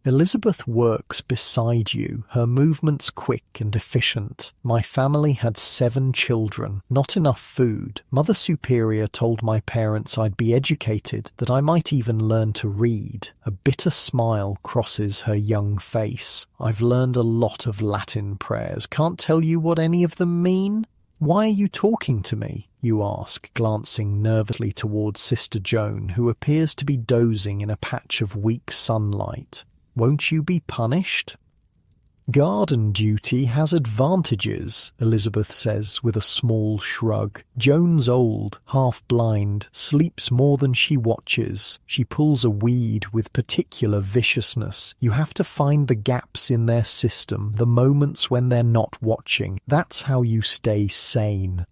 Speaker 1: Elizabeth works beside you, her movements quick and efficient. My family had 7 children, not enough food. Mother Superior told my parents I'd be educated, that I might even learn to read. A bitter smile crosses her young face. I've learned a lot of Latin prayers. Can't tell you what any of them mean. Why are you talking to me? You ask, glancing nervously towards Sister Joan, who appears to be dozing in a patch of weak sunlight. Won't you be punished? Garden duty has advantages, Elizabeth says with a small shrug. Joan's old, half-blind, sleeps more than she watches. She pulls a weed with particular viciousness. You have to find the gaps in their system, the moments when they're not watching. That's how you stay sane.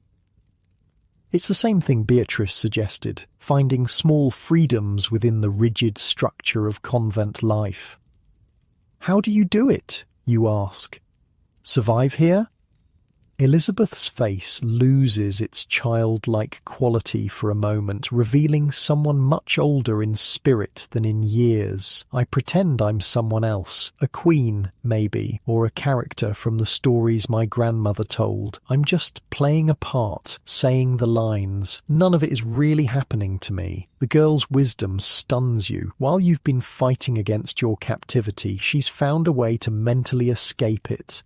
Speaker 1: It's the same thing Beatrice suggested, finding small freedoms within the rigid structure of convent life. How do you do it? You ask. Survive here? Elizabeth's face loses its childlike quality for a moment, revealing someone much older in spirit than in years. I pretend I'm someone else, a queen, maybe, or a character from the stories my grandmother told. I'm just playing a part, saying the lines. None of it is really happening to me. The girl's wisdom stuns you. While you've been fighting against your captivity, she's found a way to mentally escape it.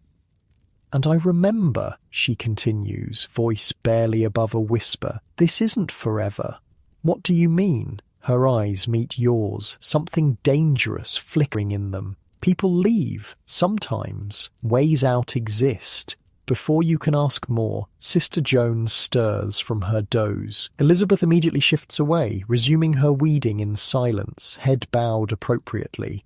Speaker 1: And I remember, she continues, voice barely above a whisper, this isn't forever. What do you mean? Her eyes meet yours, something dangerous flickering in them. People leave, sometimes. Ways out exist. Before you can ask more, Sister Joan stirs from her doze. Elizabeth immediately shifts away, resuming her weeding in silence, head bowed appropriately.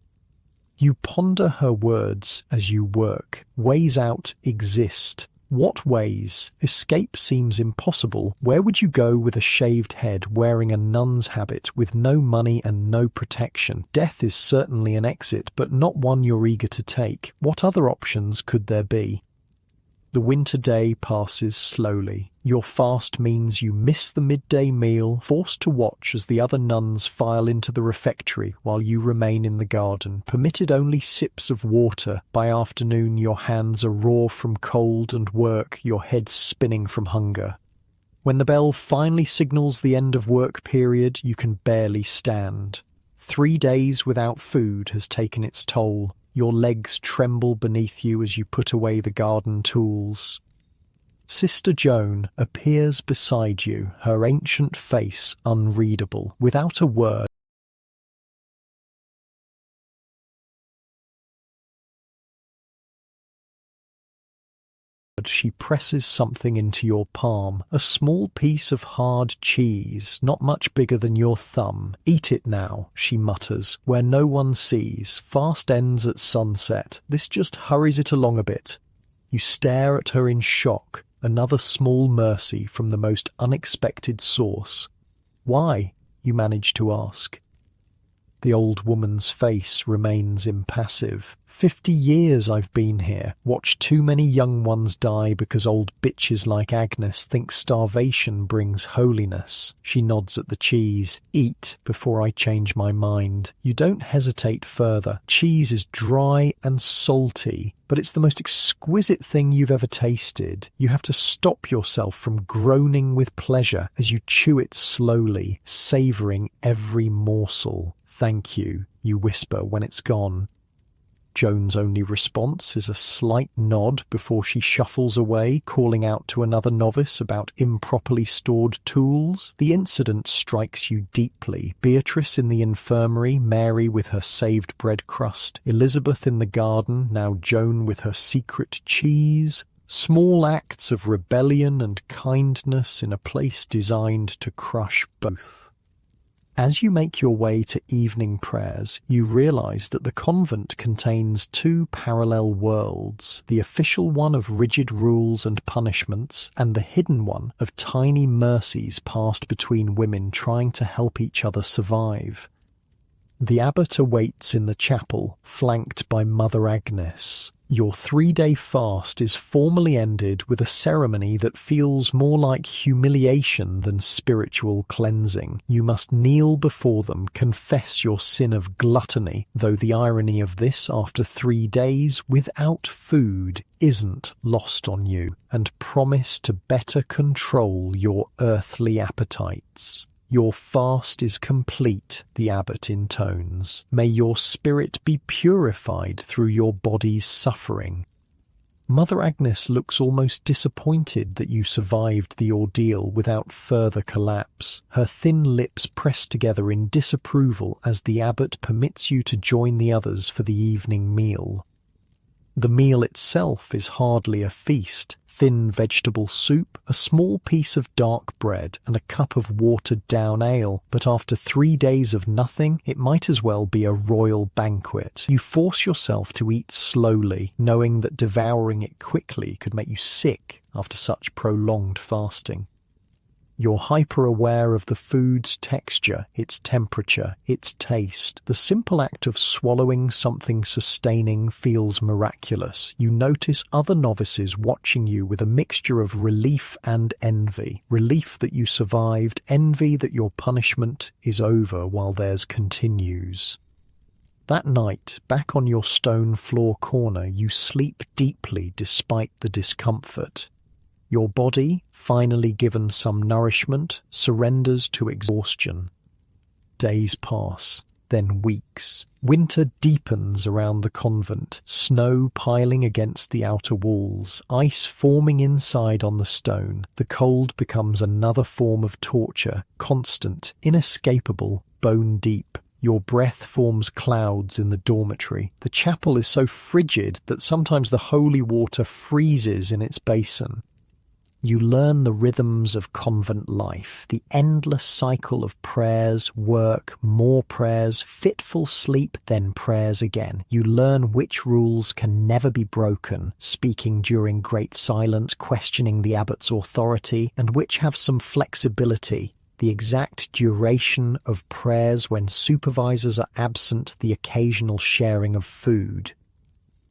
Speaker 1: You ponder her words as you work. Ways out exist. What ways? Escape seems impossible. Where would you go with a shaved head, wearing a nun's habit, with no money and no protection? Death is certainly an exit, but not one you're eager to take. What other options could there be? The winter day passes slowly. Your fast means you miss the midday meal, forced to watch as the other nuns file into the refectory while you remain in the garden, permitted only sips of water. By afternoon your hands are raw from cold and work, your head spinning from hunger. When the bell finally signals the end of work period, you can barely stand. 3 days without food has taken its toll. Your legs tremble beneath you as you put away the garden tools. Sister Joan appears beside you, her ancient face unreadable. Without a word, she presses something into your palm, a small piece of hard cheese, not much bigger than your thumb. Eat it now, she mutters, where no one sees. Fast ends at sunset. This just hurries it along a bit. You stare at her in shock, another small mercy from the most unexpected source. Why? You manage to ask. The old woman's face remains impassive. 50 years I've been here, watched too many young ones die because old bitches like Agnes think starvation brings holiness. She nods at the cheese. Eat before I change my mind. You don't hesitate further. Cheese is dry and salty, but it's the most exquisite thing you've ever tasted. You have to stop yourself from groaning with pleasure as you chew it slowly, savouring every morsel. Thank you, you whisper when it's gone. Joan's only response is a slight nod before she shuffles away, calling out to another novice about improperly stored tools. The incident strikes you deeply. Beatrice in the infirmary, Mary with her saved bread crust, Elizabeth in the garden, now Joan with her secret cheese. Small acts of rebellion and kindness in a place designed to crush both. As you make your way to evening prayers, you realize that the convent contains 2 parallel worlds, the official one of rigid rules and punishments, and the hidden one of tiny mercies passed between women trying to help each other survive. The abbot awaits in the chapel, flanked by Mother Agnes. Your 3-day fast is formally ended with a ceremony that feels more like humiliation than spiritual cleansing. You must kneel before them, confess your sin of gluttony, though the irony of this after 3 days without food isn't lost on you, and promise to better control your earthly appetites. Your fast is complete, the abbot intones. May your spirit be purified through your body's suffering. Mother Agnes looks almost disappointed that you survived the ordeal without further collapse, her thin lips pressed together in disapproval as the abbot permits you to join the others for the evening meal. The meal itself is hardly a feast. Thin vegetable soup, a small piece of dark bread, and a cup of watered-down ale. But after 3 days of nothing, it might as well be a royal banquet. You force yourself to eat slowly, knowing that devouring it quickly could make you sick after such prolonged fasting. You're hyper-aware of the food's texture, its temperature, its taste. The simple act of swallowing something sustaining feels miraculous. You notice other novices watching you with a mixture of relief and envy. Relief that you survived, envy that your punishment is over while theirs continues. That night, back on your stone floor corner, you sleep deeply despite the discomfort. Your body, finally given some nourishment, surrenders to exhaustion. Days pass, then weeks. Winter deepens around the convent, snow piling against the outer walls, ice forming inside on the stone. The cold becomes another form of torture, constant, inescapable, bone deep. Your breath forms clouds in the dormitory. The chapel is so frigid that sometimes the holy water freezes in its basin. You learn the rhythms of convent life, the endless cycle of prayers, work, more prayers, fitful sleep, then prayers again. You learn which rules can never be broken, speaking during great silence, questioning the abbot's authority, and which have some flexibility. The exact duration of prayers when supervisors are absent, the occasional sharing of food.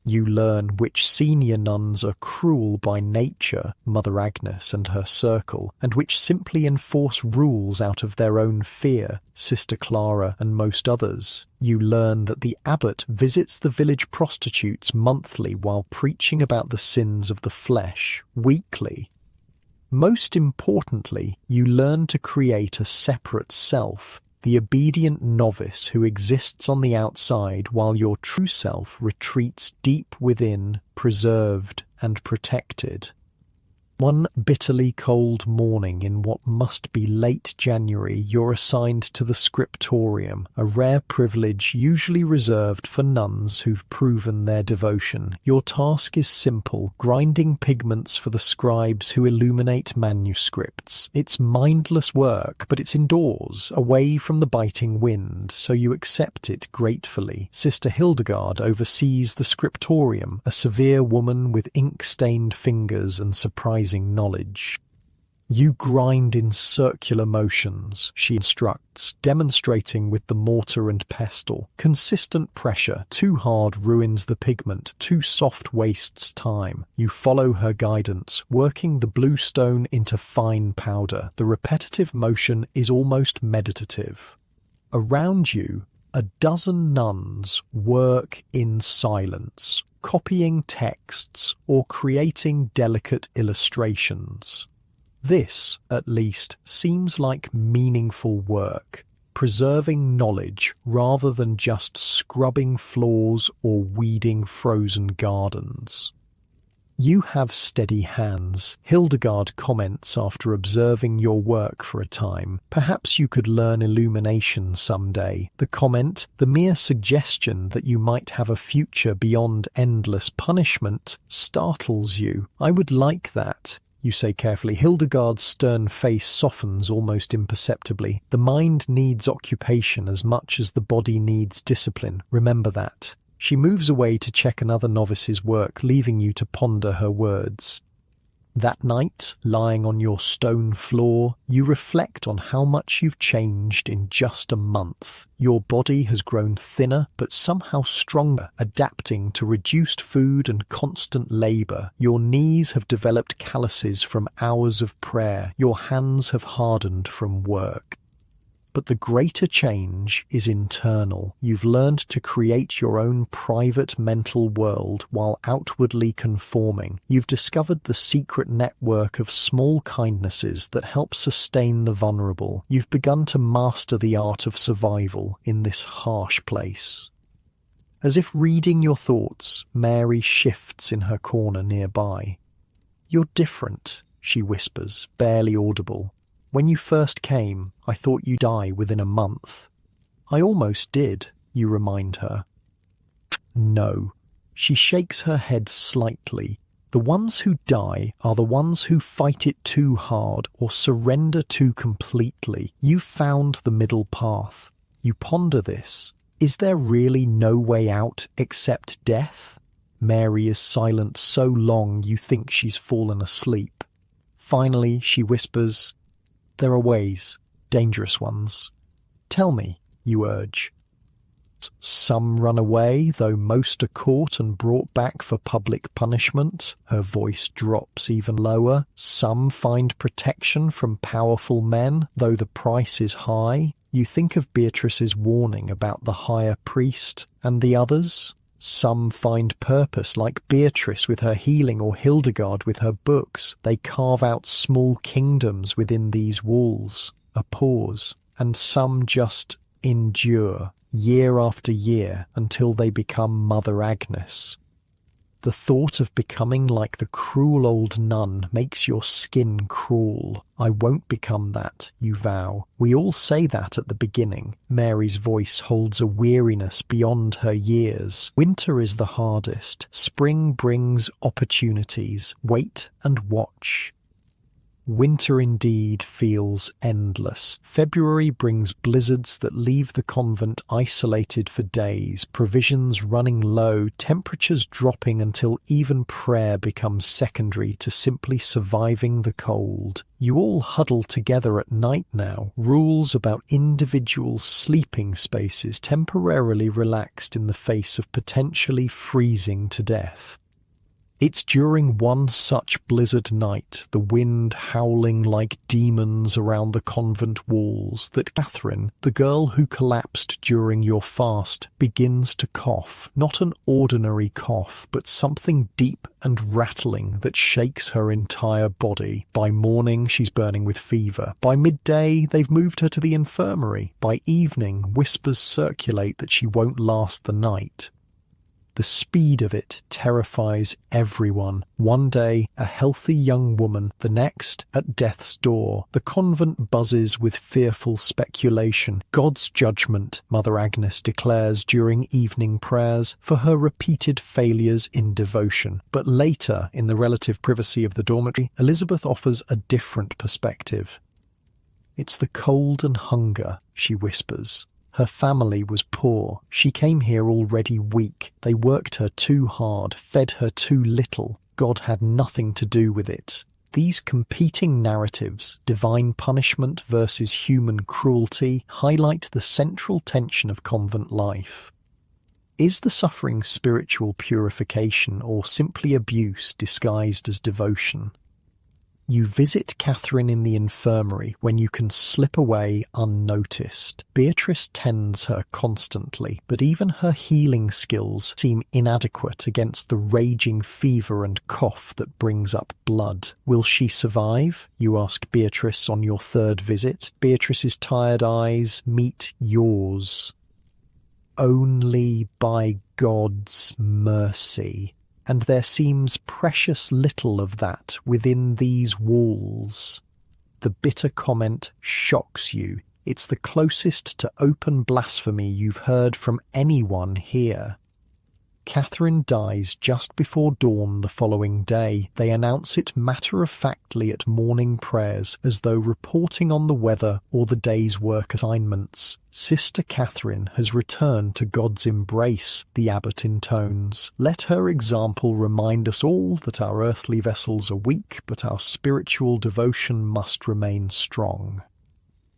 Speaker 1: You learn which senior nuns are cruel by nature, Mother Agnes and her circle, and which simply enforce rules out of their own fear, Sister Clara and most others. You learn that the abbot visits the village prostitutes monthly while preaching about the sins of the flesh, weekly. Most importantly, you learn to create a separate self, the obedient novice who exists on the outside while your true self retreats deep within, preserved and protected. One bitterly cold morning in what must be late January, you're assigned to the scriptorium, a rare privilege usually reserved for nuns who've proven their devotion. Your task is simple, grinding pigments for the scribes who illuminate manuscripts. It's mindless work, but it's indoors, away from the biting wind, so you accept it gratefully. Sister Hildegard oversees the scriptorium, a severe woman with ink-stained fingers and surprising knowledge. You grind in circular motions, she instructs, demonstrating with the mortar and pestle. Consistent pressure, too hard ruins the pigment, too soft wastes time. You follow her guidance, working the blue stone into fine powder. The repetitive motion is almost meditative. Around you, a dozen nuns work in silence, copying texts or creating delicate illustrations. This, at least, seems like meaningful work, preserving knowledge rather than just scrubbing floors or weeding frozen gardens. You have steady hands, Hildegard comments after observing your work for a time. Perhaps you could learn illumination someday. The comment, the mere suggestion that you might have a future beyond endless punishment, startles you. I would like that, you say carefully. Hildegard's stern face softens almost imperceptibly. The mind needs occupation as much as the body needs discipline. Remember that. She moves away to check another novice's work, leaving you to ponder her words. That night, lying on your stone floor, you reflect on how much you've changed in just a month. Your body has grown thinner, but somehow stronger, adapting to reduced food and constant labor. Your knees have developed calluses from hours of prayer. Your hands have hardened from work. But the greater change is internal. You've learned to create your own private mental world while outwardly conforming. You've discovered the secret network of small kindnesses that help sustain the vulnerable. You've begun to master the art of survival in this harsh place. As if reading your thoughts, Mary shifts in her corner nearby. "You're different," she whispers, barely audible. "When you first came, I thought you'd die within a month." "I almost did," you remind her. "No." She shakes her head slightly. "The ones who die are the ones who fight it too hard or surrender too completely. You found the middle path." You ponder this. Is there really no way out except death? Mary is silent so long you think she's fallen asleep. Finally, she whispers, "There are ways, dangerous ones." "Tell me," you urge. "Some run away, though most are caught and brought back for public punishment." Her voice drops even lower. "Some find protection from powerful men, though the price is high." You think of Beatrice's warning about the higher priest, and the others? Some find purpose, like Beatrice with her healing or Hildegard with her books. They carve out small kingdoms within these walls. A pause. And some just endure. year after year, until they become Mother Agnes. The thought of becoming like the cruel old nun makes your skin crawl. I won't become that, you vow. We all say that at the beginning. Mary's voice holds a weariness beyond her years. Winter is the hardest. Spring brings opportunities. Wait and watch. Winter indeed feels endless. February brings blizzards that leave the convent isolated for days, provisions running low, temperatures dropping until even prayer becomes secondary to simply surviving the cold. You all huddle together at night now, rules about individual sleeping spaces temporarily relaxed in the face of potentially freezing to death. It's during one such blizzard night, the wind howling like demons around the convent walls, that Catherine, the girl who collapsed during your fast, begins to cough. Not an ordinary cough, but something deep and rattling that shakes her entire body. By morning, she's burning with fever. By midday, they've moved her to the infirmary. By evening, whispers circulate that she won't last the night. The speed of it terrifies everyone. One day, a healthy young woman, the next, at death's door. The convent buzzes with fearful speculation. God's judgment, Mother Agnes declares during evening prayers, for her repeated failures in devotion. But later, in the relative privacy of the dormitory, Elizabeth offers a different perspective. "It's the cold and hunger," she whispers. Her family was poor. She came here already weak. They worked her too hard, fed her too little. God had nothing to do with it. These competing narratives, divine punishment versus human cruelty, highlight the central tension of convent life. Is the suffering spiritual purification or simply abuse disguised as devotion? You visit Catherine in the infirmary when you can slip away unnoticed. Beatrice tends her constantly, but even her healing skills seem inadequate against the raging fever and cough that brings up blood. Will she survive? You ask Beatrice on your third visit. Beatrice's tired eyes meet yours. Only by God's mercy. And there seems precious little of that within these walls. The bitter comment shocks you. It's the closest to open blasphemy you've heard from anyone here. Catherine dies just before dawn the following day. They announce it matter-of-factly at morning prayers, as though reporting on the weather or the day's work assignments. Sister Catherine has returned to God's embrace, the abbot intones. Let her example remind us all that our earthly vessels are weak, but our spiritual devotion must remain strong.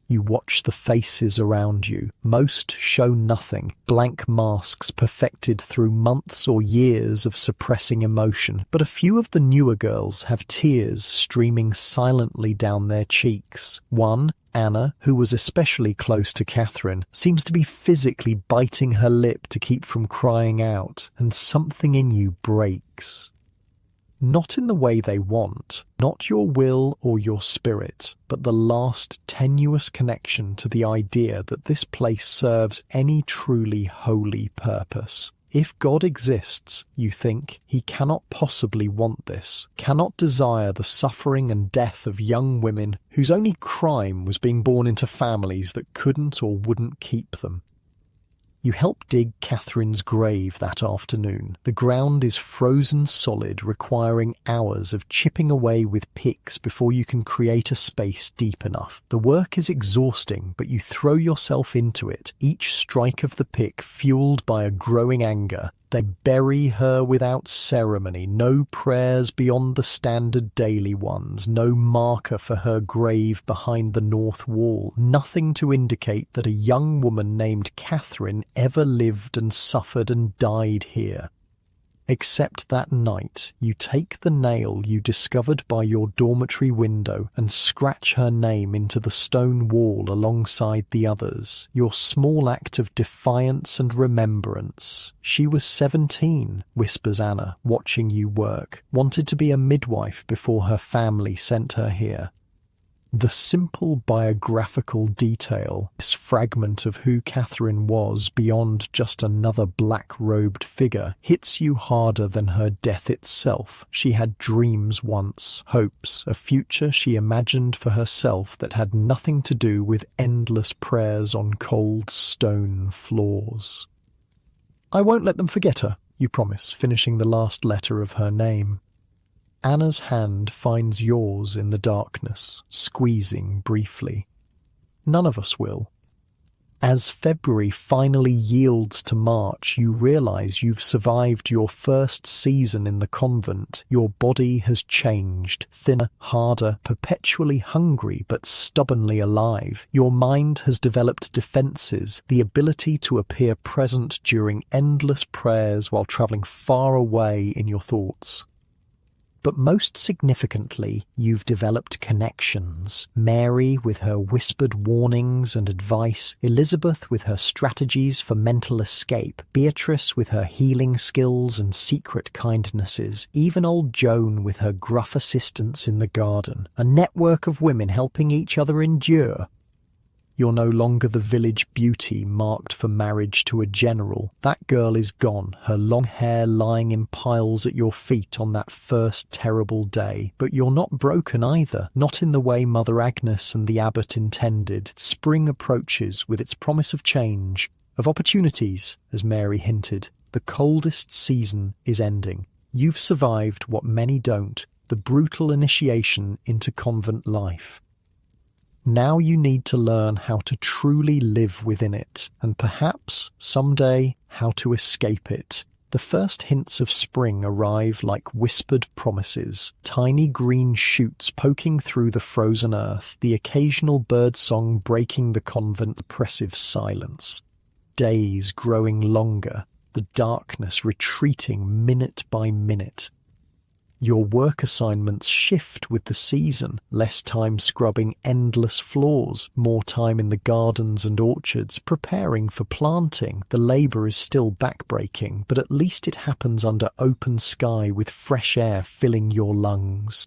Speaker 1: You watch the faces around you. Most show nothing, blank masks perfected through months or years of suppressing emotion. But a few of the newer girls have tears streaming silently down their cheeks. One, Anna, who was especially close to Catherine, seems to be physically biting her lip to keep from crying out, and something in you breaks. Not in the way they want, not your will or your spirit, but the last tenuous connection to the idea that this place serves any truly holy purpose. If God exists, you think, he cannot possibly want this, cannot desire the suffering and death of young women whose only crime was being born into families that couldn't or wouldn't keep them. You help dig Catherine's grave that afternoon. The ground is frozen solid, requiring hours of chipping away with picks before you can create a space deep enough. The work is exhausting, but you throw yourself into it, each strike of the pick fueled by a growing anger. They bury her without ceremony, no prayers beyond the standard daily ones, no marker for her grave behind the north wall, nothing to indicate that a young woman named Catherine ever lived and suffered and died here. Except that night, you take the nail you discovered by your dormitory window and scratch her name into the stone wall alongside the others, your small act of defiance and remembrance. She was 17, whispers Anna, watching you work, wanted to be a midwife before her family sent her here. The simple biographical detail, this fragment of who Catherine was beyond just another black-robed figure, hits you harder than her death itself. She had dreams once, hopes, a future she imagined for herself that had nothing to do with endless prayers on cold stone floors. "I won't let them forget her," you promise, finishing the last letter of her name. Anna's hand finds yours in the darkness, squeezing briefly. None of us will. As February finally yields to March, you realize you've survived your first season in the convent. Your body has changed, thinner, harder, perpetually hungry but stubbornly alive. Your mind has developed defenses, the ability to appear present during endless prayers while traveling far away in your thoughts. But most significantly, you've developed connections. Mary with her whispered warnings and advice, Elizabeth with her strategies for mental escape, Beatrice with her healing skills and secret kindnesses, even old Joan with her gruff assistance in the garden. A network of women helping each other endure. You're no longer the village beauty marked for marriage to a general. That girl is gone, her long hair lying in piles at your feet on that first terrible day. But you're not broken either, not in the way Mother Agnes and the abbot intended. Spring approaches with its promise of change, of opportunities, as Mary hinted. The coldest season is ending. You've survived what many don't, the brutal initiation into convent life. Now you need to learn how to truly live within it, and perhaps, someday, how to escape it. The first hints of spring arrive like whispered promises, tiny green shoots poking through the frozen earth, the occasional birdsong breaking the convent's oppressive silence. Days growing longer, the darkness retreating minute by minute. Your work assignments shift with the season, less time scrubbing endless floors, more time in the gardens and orchards, preparing for planting. The labour is still backbreaking, but at least it happens under open sky with fresh air filling your lungs.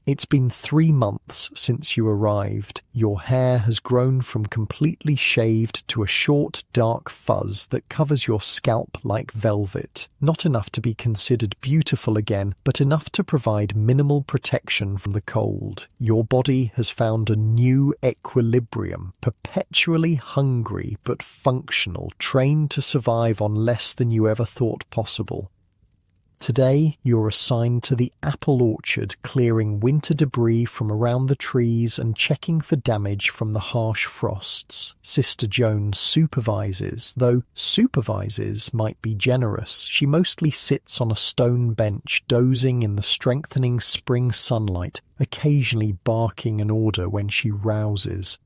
Speaker 1: It's been 3 months since you arrived. Your hair has grown from completely shaved to a short, dark fuzz that covers your scalp like velvet. Not enough to be considered beautiful again, but enough to provide minimal protection from the cold. Your body has found a new equilibrium, perpetually hungry but functional, trained to survive on less than you ever thought possible. Today, you're assigned to the apple orchard, clearing winter debris from around the trees and checking for damage from the harsh frosts. Sister Joan supervises, though supervises might be generous. She mostly sits on a stone bench, dozing in the strengthening spring sunlight, occasionally barking an order when she rouses.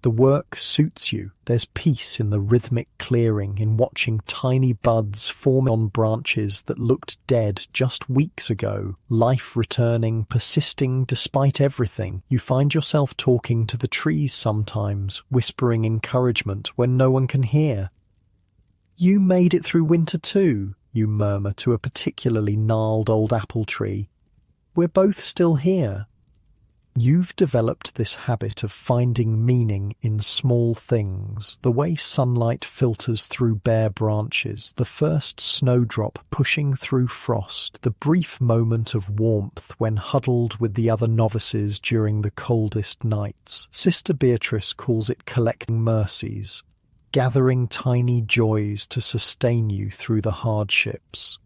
Speaker 1: The work suits you. There's peace in the rhythmic clearing, in watching tiny buds form on branches that looked dead just weeks ago. Life returning, persisting despite everything. You find yourself talking to the trees sometimes, whispering encouragement when no one can hear. "You made it through winter too," you murmur to a particularly gnarled old apple tree. "We're both still here." You've developed this habit of finding meaning in small things, the way sunlight filters through bare branches, the first snowdrop pushing through frost, the brief moment of warmth when huddled with the other novices during the coldest nights. Sister Beatrice calls it collecting mercies, gathering tiny joys to sustain you through the hardships.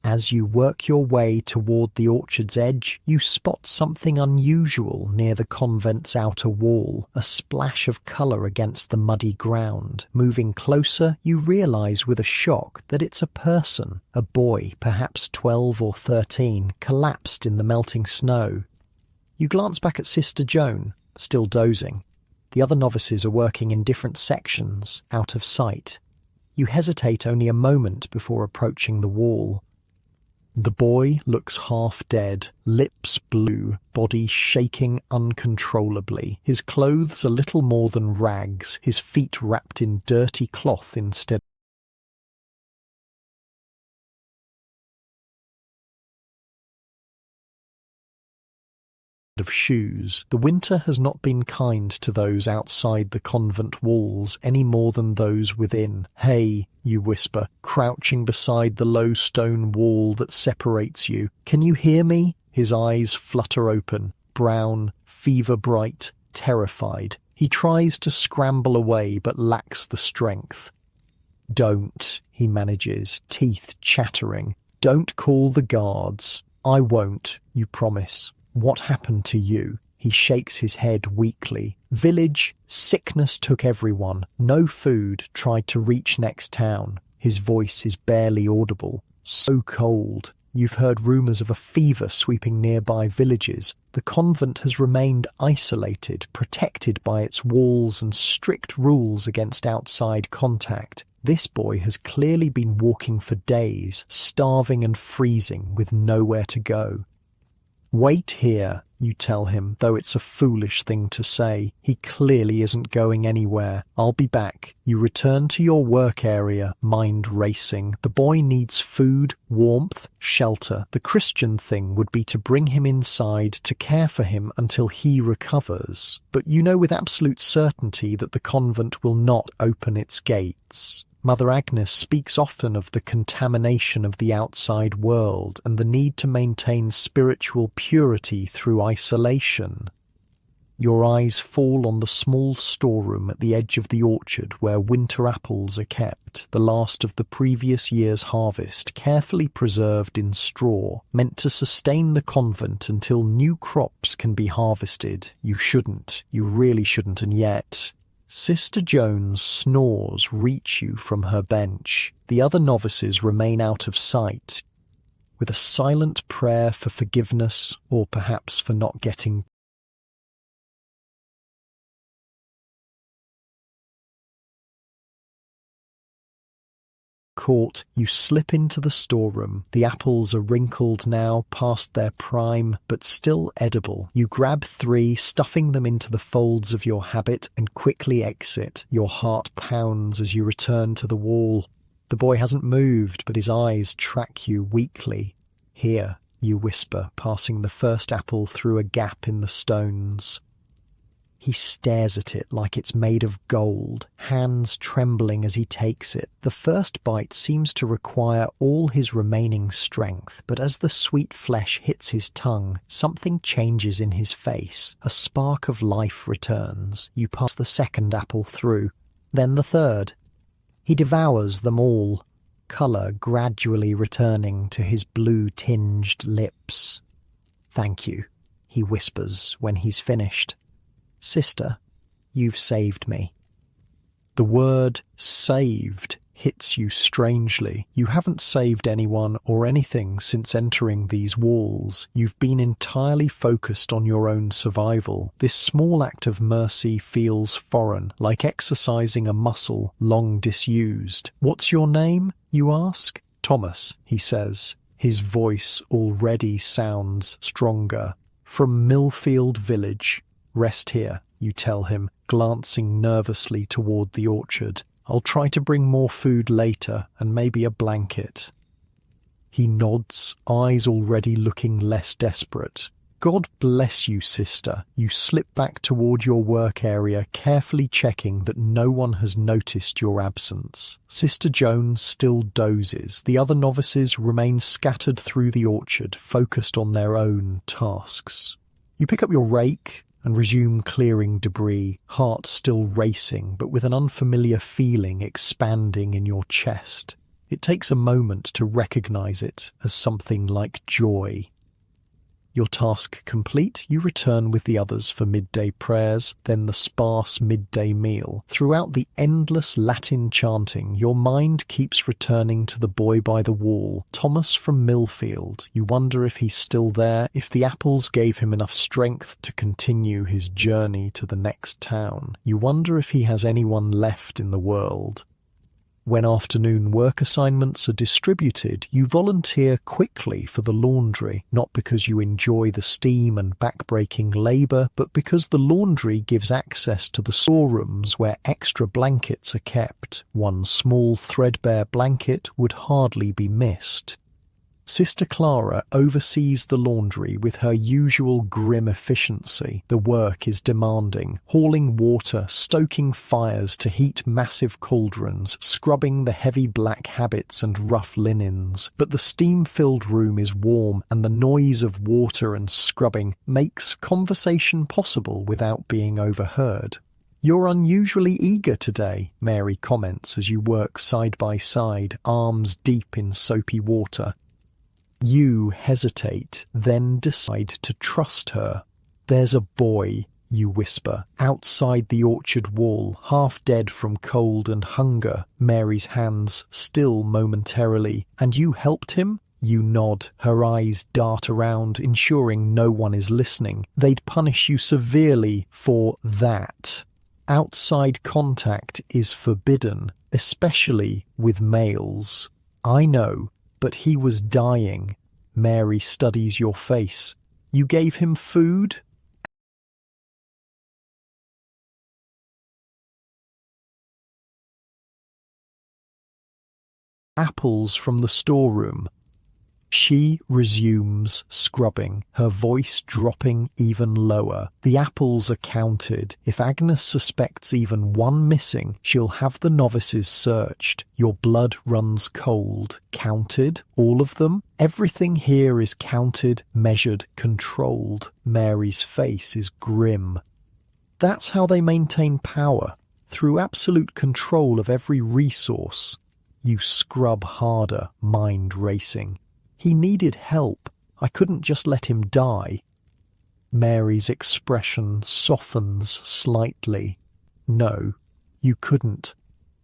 Speaker 1: As you work your way toward the orchard's edge, you spot something unusual near the convent's outer wall, a splash of colour against the muddy ground. Moving closer, you realise with a shock that it's a person, a boy, perhaps 12 or 13, collapsed in the melting snow. You glance back at Sister Joan, still dozing. The other novices are working in different sections, out of sight. You hesitate only a moment before approaching the wall. The boy looks half dead, lips blue, body shaking uncontrollably. His clothes are little more than rags, his feet wrapped in dirty cloth instead. of shoes. The winter has not been kind to those outside the convent walls any more than those within. "Hey," you whisper, crouching beside the low stone wall that separates you. "Can you hear me?" His eyes flutter open, brown, fever-bright, terrified. He tries to scramble away but lacks the strength. "Don't," he manages, teeth chattering. "Don't call the guards." "I won't, you promise." "What happened to you?" He shakes his head weakly. "Village, sickness took everyone. No food, tried to reach next town." His voice is barely audible. "So cold. You've heard rumours of a fever sweeping nearby villages. The convent has remained isolated, protected by its walls and strict rules against outside contact. This boy has clearly been walking for days, starving and freezing, with nowhere to go." "Wait here," you tell him, though it's a foolish thing to say. He clearly isn't going anywhere. "I'll be back." You return to your work area, mind racing. The boy needs food, warmth, shelter. The Christian thing would be to bring him inside, to care for him until he recovers. But you know with absolute certainty that the convent will not open its gates. Mother Agnes speaks often of the contamination of the outside world and the need to maintain spiritual purity through isolation. Your eyes fall on the small storeroom at the edge of the orchard where winter apples are kept, the last of the previous year's harvest, carefully preserved in straw, meant to sustain the convent until new crops can be harvested. You really shouldn't, and yet... Sister Joan's snores reach you from her bench. The other novices remain out of sight, with a silent prayer for forgiveness, or perhaps for not getting caught. You slip into the storeroom. The apples are wrinkled now, past their prime, but still edible. You grab 3, stuffing them into the folds of your habit, and quickly exit. Your heart pounds as you return to the wall. The boy hasn't moved, but his eyes track you weakly. "Here," you whisper, passing the first apple through a gap in the stones. He stares at it like it's made of gold, hands trembling as he takes it. The first bite seems to require all his remaining strength, but as the sweet flesh hits his tongue, something changes in his face. A spark of life returns. You pass the second apple through, then the third. He devours them all, colour gradually returning to his blue-tinged lips. "Thank you," he whispers when he's finished. "Sister, you've saved me." The word "saved" hits you strangely. You haven't saved anyone or anything since entering these walls. You've been entirely focused on your own survival. This small act of mercy feels foreign, like exercising a muscle long disused. "What's your name?" you ask. "Thomas," he says. His voice already sounds stronger. "From Millfield Village. Rest here," you tell him, glancing nervously toward the orchard. "I'll try to bring more food later, and maybe a blanket." He nods, eyes already looking less desperate. "God bless you, sister." You slip back toward your work area, carefully checking that no one has noticed your absence. Sister Joan still dozes. The other novices remain scattered through the orchard, focused on their own tasks. You pick up your rake and resume clearing debris, heart still racing, but with an unfamiliar feeling expanding in your chest. It takes a moment to recognize it as something like joy. Your task complete, you return with the others for midday prayers, then the sparse midday meal. Throughout the endless Latin chanting, your mind keeps returning to the boy by the wall, Thomas from Millfield. You wonder if he's still there, if the apples gave him enough strength to continue his journey to the next town. You wonder if he has anyone left in the world. When afternoon work assignments are distributed, you volunteer quickly for the laundry, not because you enjoy the steam and back-breaking labour, but because the laundry gives access to the storerooms where extra blankets are kept. One small threadbare blanket would hardly be missed. Sister Clara oversees the laundry with her usual grim efficiency. The work is demanding, hauling water, stoking fires to heat massive cauldrons, scrubbing the heavy black habits and rough linens. But the steam-filled room is warm, and the noise of water and scrubbing makes conversation possible without being overheard. "You're unusually eager today," Mary comments as you work side by side, arms deep in soapy water. You hesitate, then decide to trust her. "There's a boy," you whisper, "outside the orchard wall, half dead from cold and hunger." Mary's hands still momentarily. "And you helped him?" You nod. Her eyes dart around, ensuring no one is listening. "They'd punish you severely for that. Outside contact is forbidden, especially with males." "I know. But he was dying." Mary studies your face. "You gave him food?" "Apples from the storeroom." She resumes scrubbing, her voice dropping even lower. "The apples are counted. If Agnes suspects even one missing, she'll have the novices searched. Your blood runs cold. Counted? All of them? Everything here is counted, measured, controlled." Mary's face is grim. "That's how they maintain power, through absolute control of every resource." You scrub harder, mind racing. "He needed help. I couldn't just let him die." Mary's expression softens slightly. "No, you couldn't.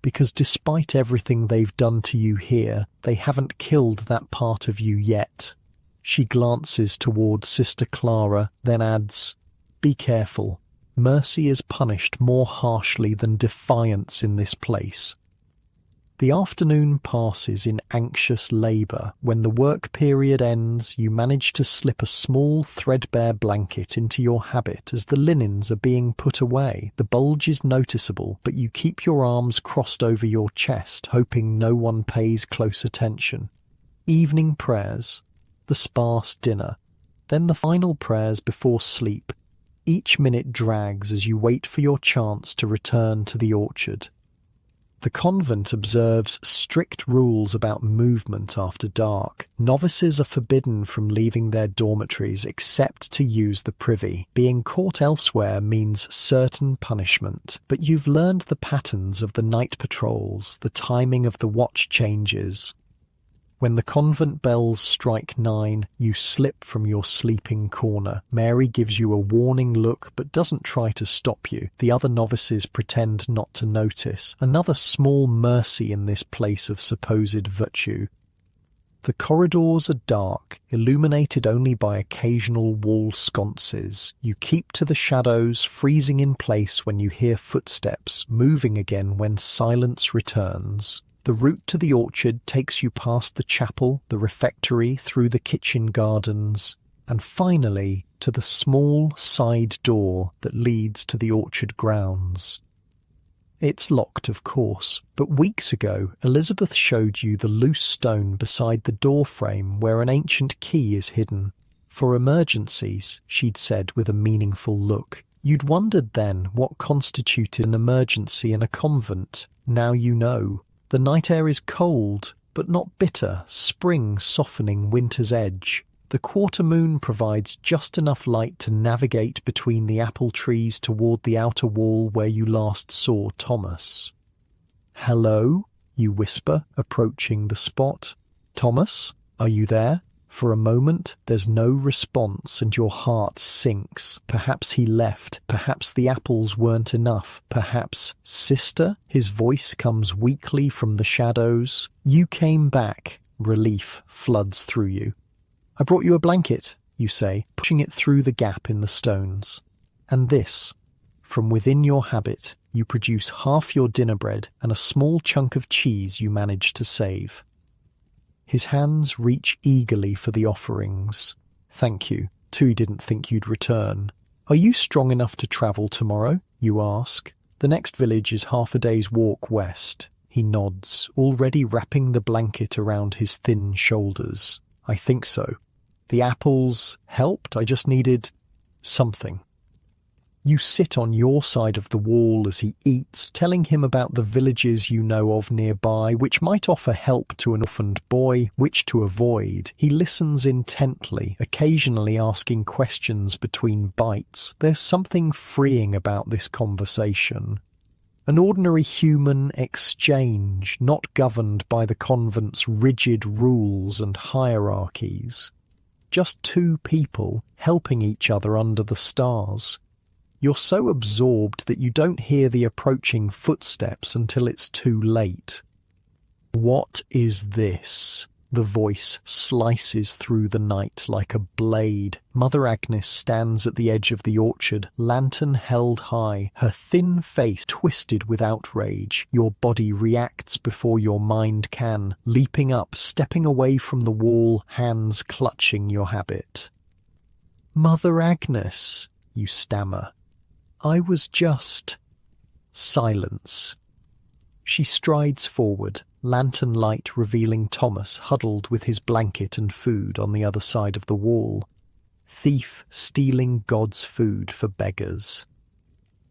Speaker 1: Because despite everything they've done to you here, they haven't killed that part of you yet." She glances toward Sister Clara, then adds, "Be careful. Mercy is punished more harshly than defiance in this place." The afternoon passes in anxious labour. When the work period ends, you manage to slip a small threadbare blanket into your habit as the linens are being put away. The bulge is noticeable, but you keep your arms crossed over your chest, hoping no one pays close attention. Evening prayers, the sparse dinner, then the final prayers before sleep. Each minute drags as you wait for your chance to return to the orchard. The convent observes strict rules about movement after dark. Novices are forbidden from leaving their dormitories except to use the privy. Being caught elsewhere means certain punishment, but you've learned the patterns of the night patrols, the timing of the watch changes. When the convent bells strike 9, you slip from your sleeping corner. Mary gives you a warning look but doesn't try to stop you. The other novices pretend not to notice. Another small mercy in this place of supposed virtue. The corridors are dark, illuminated only by occasional wall sconces. You keep to the shadows, freezing in place when you hear footsteps, moving again when silence returns. The route to the orchard takes you past the chapel, the refectory, through the kitchen gardens, and finally to the small side door that leads to the orchard grounds. It's locked, of course, but weeks ago Elizabeth showed you the loose stone beside the door frame where an ancient key is hidden. "For emergencies," she'd said with a meaningful look. You'd wondered then what constituted an emergency in a convent. Now you know. The night air is cold, but not bitter, spring softening winter's edge. The quarter moon provides just enough light to navigate between the apple trees toward the outer wall where you last saw Thomas. "Hello?" you whisper, approaching the spot. "Thomas, are you there?" For a moment, there's no response and your heart sinks. Perhaps he left. Perhaps the apples weren't enough. Perhaps, "Sister?" His voice comes weakly from the shadows. "You came back." Relief floods through you. "I brought you a blanket," you say, pushing it through the gap in the stones. "And this." From within your habit, you produce half your dinner bread and a small chunk of cheese you manage to save. His hands reach eagerly for the offerings. "Thank you. Too didn't think you'd return." "Are you strong enough to travel tomorrow?" you ask. "The next village is half a day's walk west." He nods, already wrapping the blanket around his thin shoulders. I think so. The apples helped. I just needed something. You sit on your side of the wall as he eats, telling him about the villages you know of nearby, which might offer help to an orphaned boy, which to avoid. He listens intently, occasionally asking questions between bites. There's something freeing about this conversation. An ordinary human exchange, not governed by the convent's rigid rules and hierarchies. Just two people helping each other under the stars. You're so absorbed that you don't hear the approaching footsteps until it's too late. What is this? The voice slices through the night like a blade. Mother Agnes stands at the edge of the orchard, lantern held high, her thin face twisted with outrage. Your body reacts before your mind can, leaping up, stepping away from the wall, hands clutching your habit. Mother Agnes, you stammer. I was just... Silence. She strides forward, lantern light revealing Thomas huddled with his blanket and food on the other side of the wall. Thief stealing God's food for beggars.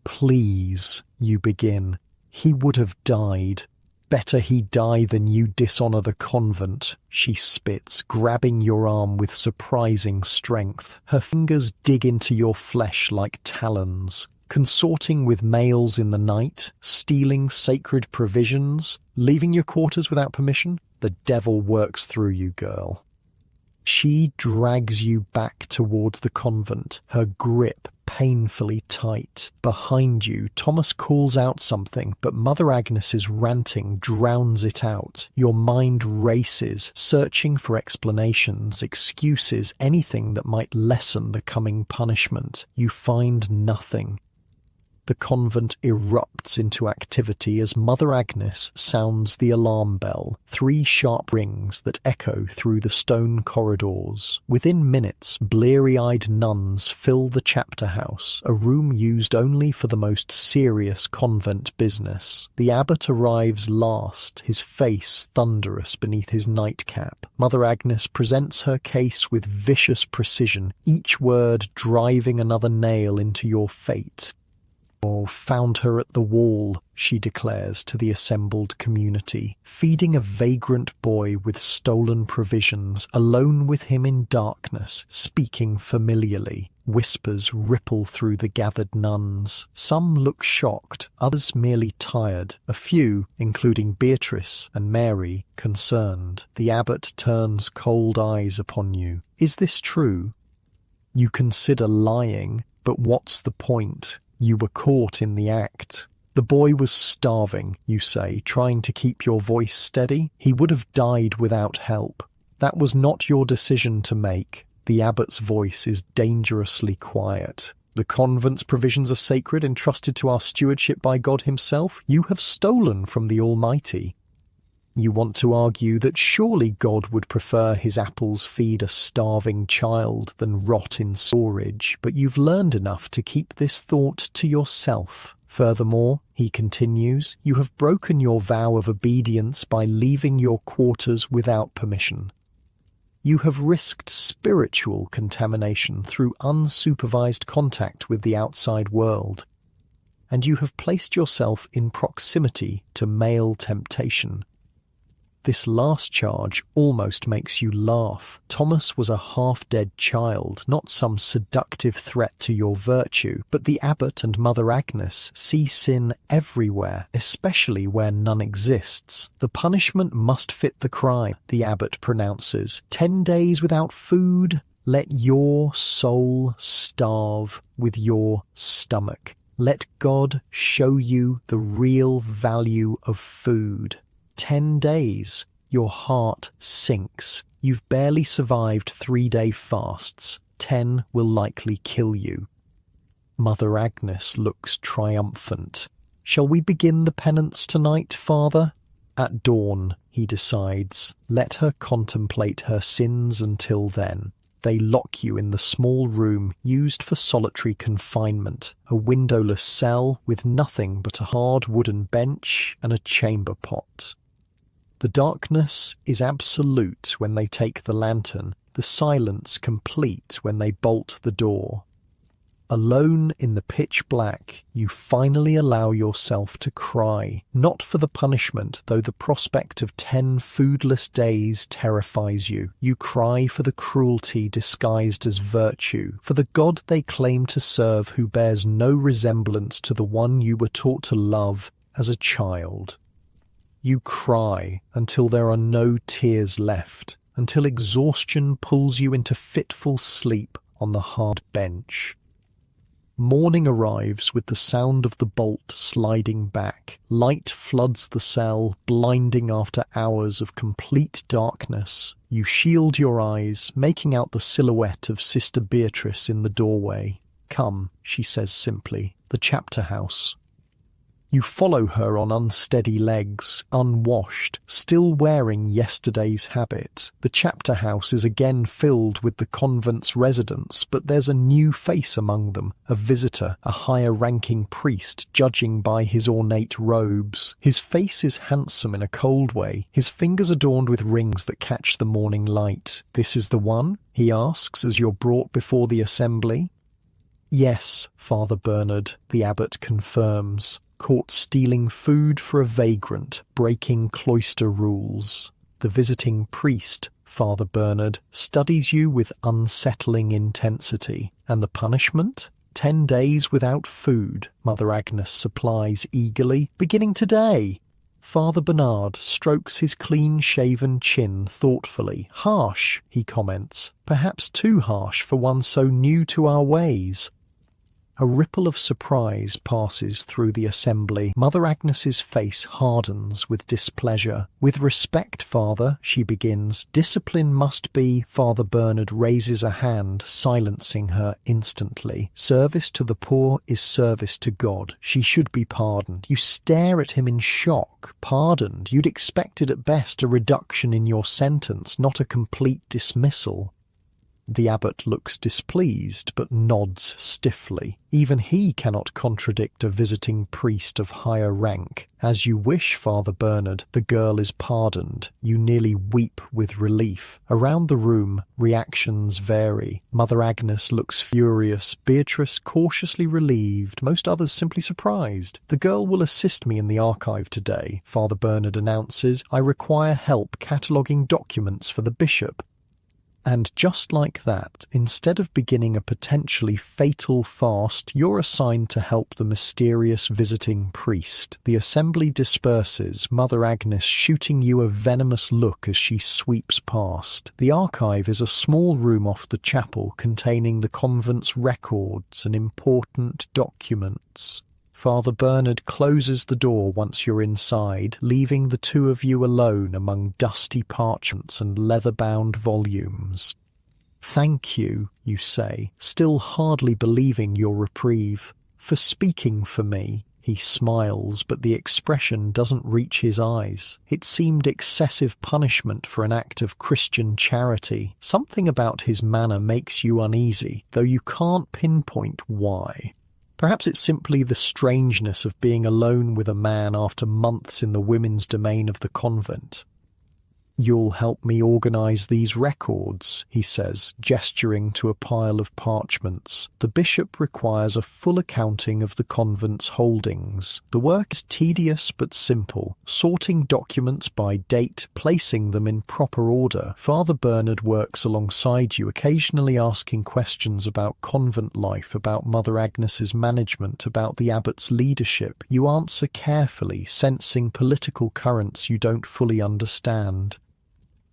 Speaker 1: Please, you begin. He would have died. Better he die than you dishonor the convent, she spits, grabbing your arm with surprising strength. Her fingers dig into your flesh like talons. Consorting with males in the night, stealing sacred provisions, leaving your quarters without permission? The devil works through you, girl. She drags you back towards the convent, her grip painfully tight. Behind you, Thomas calls out something, but Mother Agnes's ranting drowns it out. Your mind races, searching for explanations, excuses, anything that might lessen the coming punishment. You find nothing. The convent erupts into activity as Mother Agnes sounds the alarm bell, 3 sharp rings that echo through the stone corridors. Within minutes, bleary-eyed nuns fill the chapter house, a room used only for the most serious convent business. The abbot arrives last, his face thunderous beneath his nightcap. Mother Agnes presents her case with vicious precision, each word driving another nail into your fate. "Oh, found her at the wall," she declares to the assembled community, feeding a vagrant boy with stolen provisions, alone with him in darkness, speaking familiarly. Whispers ripple through the gathered nuns. Some look shocked, others merely tired, a few, including Beatrice and Mary, concerned. The abbot turns cold eyes upon you. Is this true? You consider lying, but what's the point? You were caught in the act. The boy was starving, you say, trying to keep your voice steady. He would have died without help. That was not your decision to make. The abbot's voice is dangerously quiet. The convent's provisions are sacred, entrusted to our stewardship by God himself. You have stolen from the Almighty. You want to argue that surely God would prefer his apples feed a starving child than rot in storage, but you've learned enough to keep this thought to yourself. Furthermore, he continues, you have broken your vow of obedience by leaving your quarters without permission. You have risked spiritual contamination through unsupervised contact with the outside world, and you have placed yourself in proximity to male temptation. This last charge almost makes you laugh. Thomas was a half-dead child, not some seductive threat to your virtue, but the abbot and Mother Agnes see sin everywhere, especially where none exists. The punishment must fit the crime, the abbot pronounces. 10 days without food, let your soul starve with your stomach. Let God show you the real value of food. 10 days, your heart sinks. You've barely survived 3-day fasts. 10 will likely kill you. Mother Agnes looks triumphant. Shall we begin the penance tonight, Father? At dawn, he decides. Let her contemplate her sins until then. They lock you in the small room used for solitary confinement, a windowless cell with nothing but a hard wooden bench and a chamber pot. The darkness is absolute when they take the lantern, the silence complete when they bolt the door. Alone in the pitch black, you finally allow yourself to cry, not for the punishment, though the prospect of 10 foodless days terrifies you. You cry for the cruelty disguised as virtue, for the God they claim to serve who bears no resemblance to the one you were taught to love as a child. You cry until there are no tears left, until exhaustion pulls you into fitful sleep on the hard bench. Morning arrives with the sound of the bolt sliding back. Light floods the cell, blinding after hours of complete darkness. You shield your eyes, making out the silhouette of Sister Beatrice in the doorway. "Come," she says simply, "the chapter house." You follow her on unsteady legs, unwashed, still wearing yesterday's habit. The chapter house is again filled with the convent's residents, but there's a new face among them, a visitor, a higher-ranking priest, judging by his ornate robes. His face is handsome in a cold way, his fingers adorned with rings that catch the morning light. "This is the one?" he asks as you're brought before the assembly. "Yes, Father Bernard," the abbot confirms. "Caught stealing food for a vagrant, breaking cloister rules." The visiting priest, Father Bernard, studies you with unsettling intensity. "And the punishment? 10 days without food," Mother Agnes supplies eagerly, "beginning today." Father Bernard strokes his clean-shaven chin thoughtfully. "Harsh," he comments, "perhaps too harsh for one so new to our ways." A ripple of surprise passes through the assembly. Mother Agnes's face hardens with displeasure. "With respect, Father," she begins. "Discipline must be—" Father Bernard raises a hand, silencing her instantly. "Service to the poor is service to God. She should be pardoned." You stare at him in shock. "Pardoned? You'd expected at best a reduction in your sentence, not a complete dismissal." The abbot looks displeased, but nods stiffly. Even he cannot contradict a visiting priest of higher rank. "As you wish, Father Bernard. The girl is pardoned." You nearly weep with relief. Around the room, reactions vary. Mother Agnes looks furious, Beatrice cautiously relieved, most others simply surprised. "The girl will assist me in the archive today," Father Bernard announces. "I require help cataloguing documents for the bishop." And just like that, instead of beginning a potentially fatal fast, you're assigned to help the mysterious visiting priest. The assembly disperses, Mother Agnes shooting you a venomous look as she sweeps past. The archive is a small room off the chapel containing the convent's records and important documents. Father Bernard closes the door once you're inside, leaving the two of you alone among dusty parchments and leather-bound volumes. "Thank you," you say, still hardly believing your reprieve, "for speaking for me." He smiles, but the expression doesn't reach his eyes. It seemed excessive punishment for an act of Christian charity. Something about his manner makes you uneasy, though you can't pinpoint why. Perhaps it's simply the strangeness of being alone with a man after months in the women's domain of the convent. "You'll help me organise these records," he says, gesturing to a pile of parchments. "The bishop requires a full accounting of the convent's holdings. The work is tedious but simple, sorting documents by date, placing them in proper order. Father Bernard works alongside you, occasionally asking questions about convent life, about Mother Agnes's management, about the abbot's leadership. You answer carefully, sensing political currents you don't fully understand.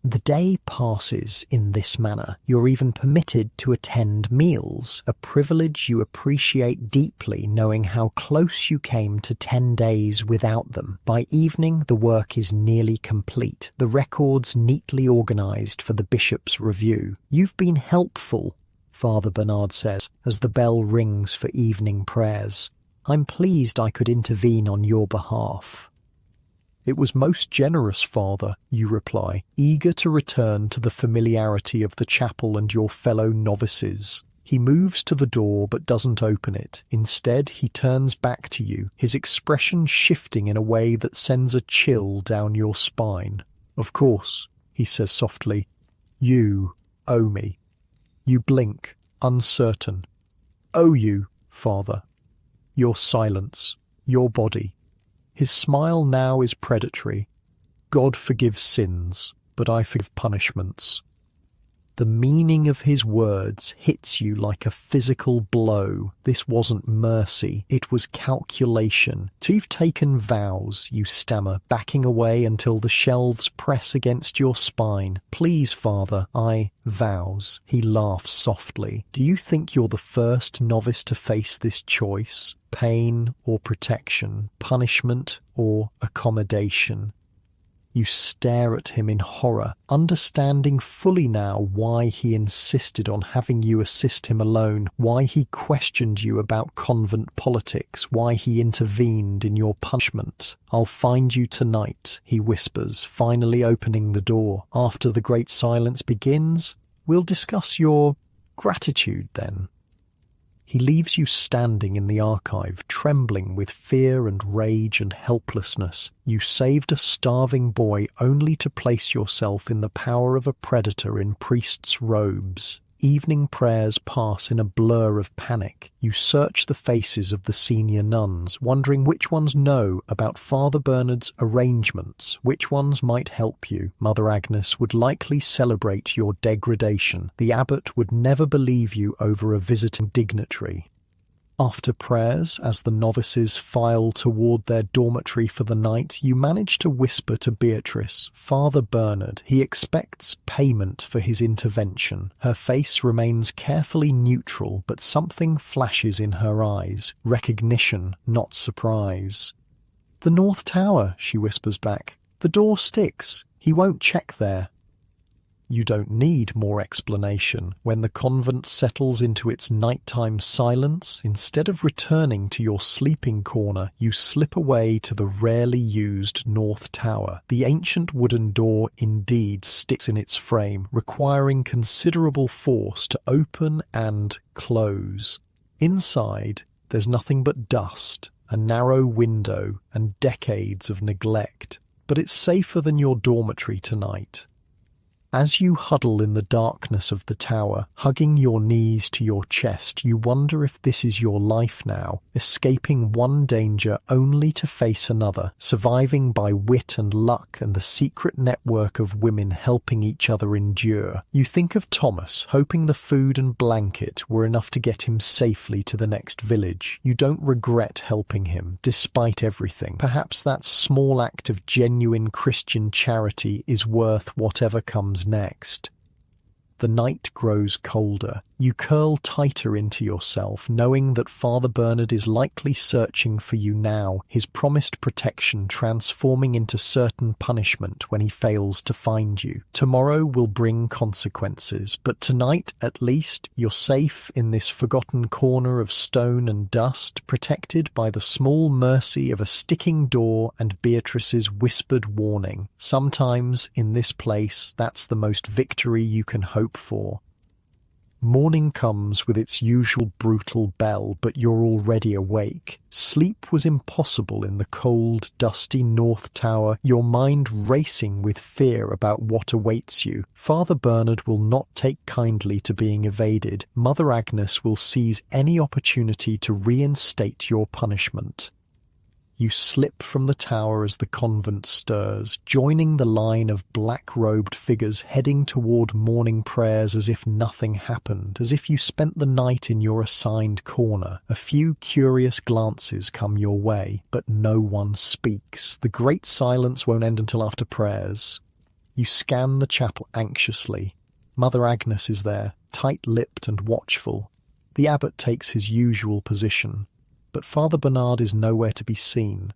Speaker 1: The day passes in this manner. You're even permitted to attend meals, a privilege you appreciate deeply, knowing how close you came to 10 days without them. By evening, the work is nearly complete, the records neatly organised for the bishop's review. "You've been helpful," Father Bernard says, as the bell rings for evening prayers. "I'm pleased I could intervene on your behalf." "It was most generous, Father," you reply, eager to return to the familiarity of the chapel and your fellow novices. He moves to the door but doesn't open it. Instead, he turns back to you, his expression shifting in a way that sends a chill down your spine. "Of course," he says softly. "You owe me." You blink, uncertain. "Owe you, Father?" Your silence, your body. His smile now is predatory. "God forgives sins, but I forgive punishments." The meaning of his words hits you like a physical blow. This wasn't mercy, it was calculation. "So you've taken vows," you stammer, backing away until the shelves press against your spine. "Please, Father, vows." He laughs softly. "Do you think you're the first novice to face this choice? Pain or protection? Punishment or accommodation?" You stare at him in horror, understanding fully now why he insisted on having you assist him alone, why he questioned you about convent politics, why he intervened in your punishment. "I'll find you tonight," he whispers, finally opening the door. "After the great silence begins, we'll discuss your gratitude then." He leaves you standing in the archive, trembling with fear and rage and helplessness. You saved a starving boy only to place yourself in the power of a predator in priest's robes. Evening prayers pass in a blur of panic. You search the faces of the senior nuns, wondering which ones know about Father Bernard's arrangements, which ones might help you. Mother Agnes would likely celebrate your degradation. The abbot would never believe you over a visiting dignitary. After prayers, as the novices file toward their dormitory for the night, you manage to whisper to Beatrice, "Father Bernard, he expects payment for his intervention." Her face remains carefully neutral, but something flashes in her eyes. Recognition, not surprise. "The North Tower," she whispers back. "The door sticks. He won't check there." You don't need more explanation. When the convent settles into its nighttime silence, instead of returning to your sleeping corner, you slip away to the rarely used North Tower. The ancient wooden door indeed sticks in its frame, requiring considerable force to open and close. Inside, there's nothing but dust, a narrow window, and decades of neglect. But it's safer than your dormitory tonight. As you huddle in the darkness of the tower, hugging your knees to your chest, you wonder if this is your life now, escaping one danger only to face another, surviving by wit and luck and the secret network of women helping each other endure. You think of Thomas, hoping the food and blanket were enough to get him safely to the next village. You don't regret helping him, despite everything. Perhaps that small act of genuine Christian charity is worth whatever comes next. The night grows colder. You curl tighter into yourself, knowing that Father Bernard is likely searching for you now, his promised protection transforming into certain punishment when he fails to find you. Tomorrow will bring consequences, but tonight, at least, you're safe in this forgotten corner of stone and dust, protected by the small mercy of a sticking door and Beatrice's whispered warning. Sometimes, in this place, that's the most victory you can hope for. Morning comes with its usual brutal bell, but you're already awake. Sleep was impossible in the cold, dusty North Tower, your mind racing with fear about what awaits you. Father Bernard will not take kindly to being evaded. Mother Agnes will seize any opportunity to reinstate your punishment. You slip from the tower as the convent stirs, joining the line of black-robed figures heading toward morning prayers as if nothing happened, as if you spent the night in your assigned corner. A few curious glances come your way, but no one speaks. The great silence won't end until after prayers. You scan the chapel anxiously. Mother Agnes is there, tight-lipped and watchful. The abbot takes his usual position, but Father Bernard is nowhere to be seen.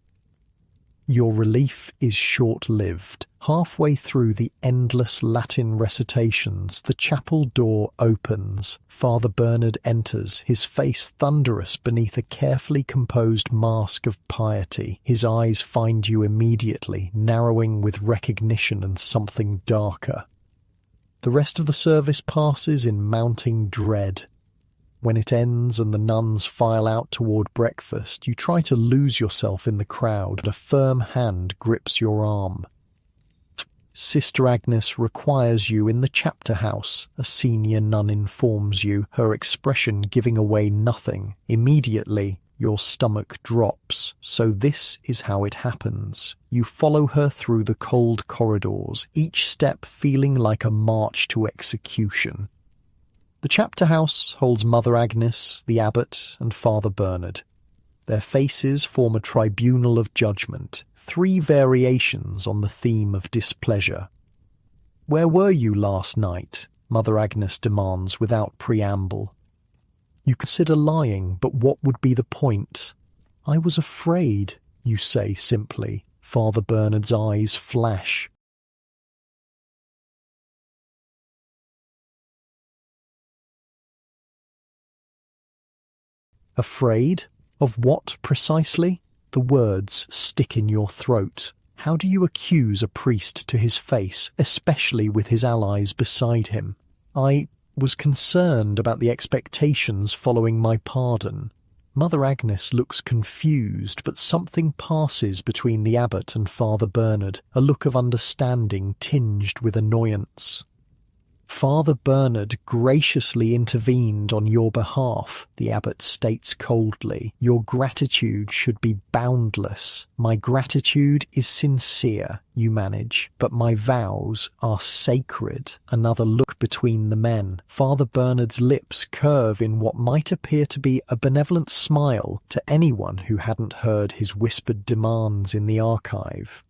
Speaker 1: Your relief is short-lived. Halfway through the endless Latin recitations, the chapel door opens. Father Bernard enters, his face thunderous beneath a carefully composed mask of piety. His eyes find you immediately, narrowing with recognition and something darker. The rest of the service passes in mounting dread. When it ends and the nuns file out toward breakfast, you try to lose yourself in the crowd, but a firm hand grips your arm. Sister Agnes requires you in the chapter house, a senior nun informs you, her expression giving away nothing. Immediately, your stomach drops. So this is how it happens. You follow her through the cold corridors, each step feeling like a march to execution. The chapter house holds Mother Agnes, the abbot, and Father Bernard. Their faces form a tribunal of judgment, 3 variations on the theme of displeasure. "Where were you last night?" Mother Agnes demands without preamble. You consider lying, but what would be the point? "I was afraid," you say simply. Father Bernard's eyes flash. Afraid? Of what, precisely? The words stick in your throat. How do you accuse a priest to his face, especially with his allies beside him? "I was concerned about the expectations following my pardon." Mother Agnes looks confused, but something passes between the abbot and Father Bernard, a look of understanding tinged with annoyance. "Father Bernard graciously intervened on your behalf," the abbot states coldly. "Your gratitude should be boundless." "My gratitude is sincere," you manage, "but my vows are sacred." Another look between the men. Father Bernard's lips curve in what might appear to be a benevolent smile to anyone who hadn't heard his whispered demands in the archive.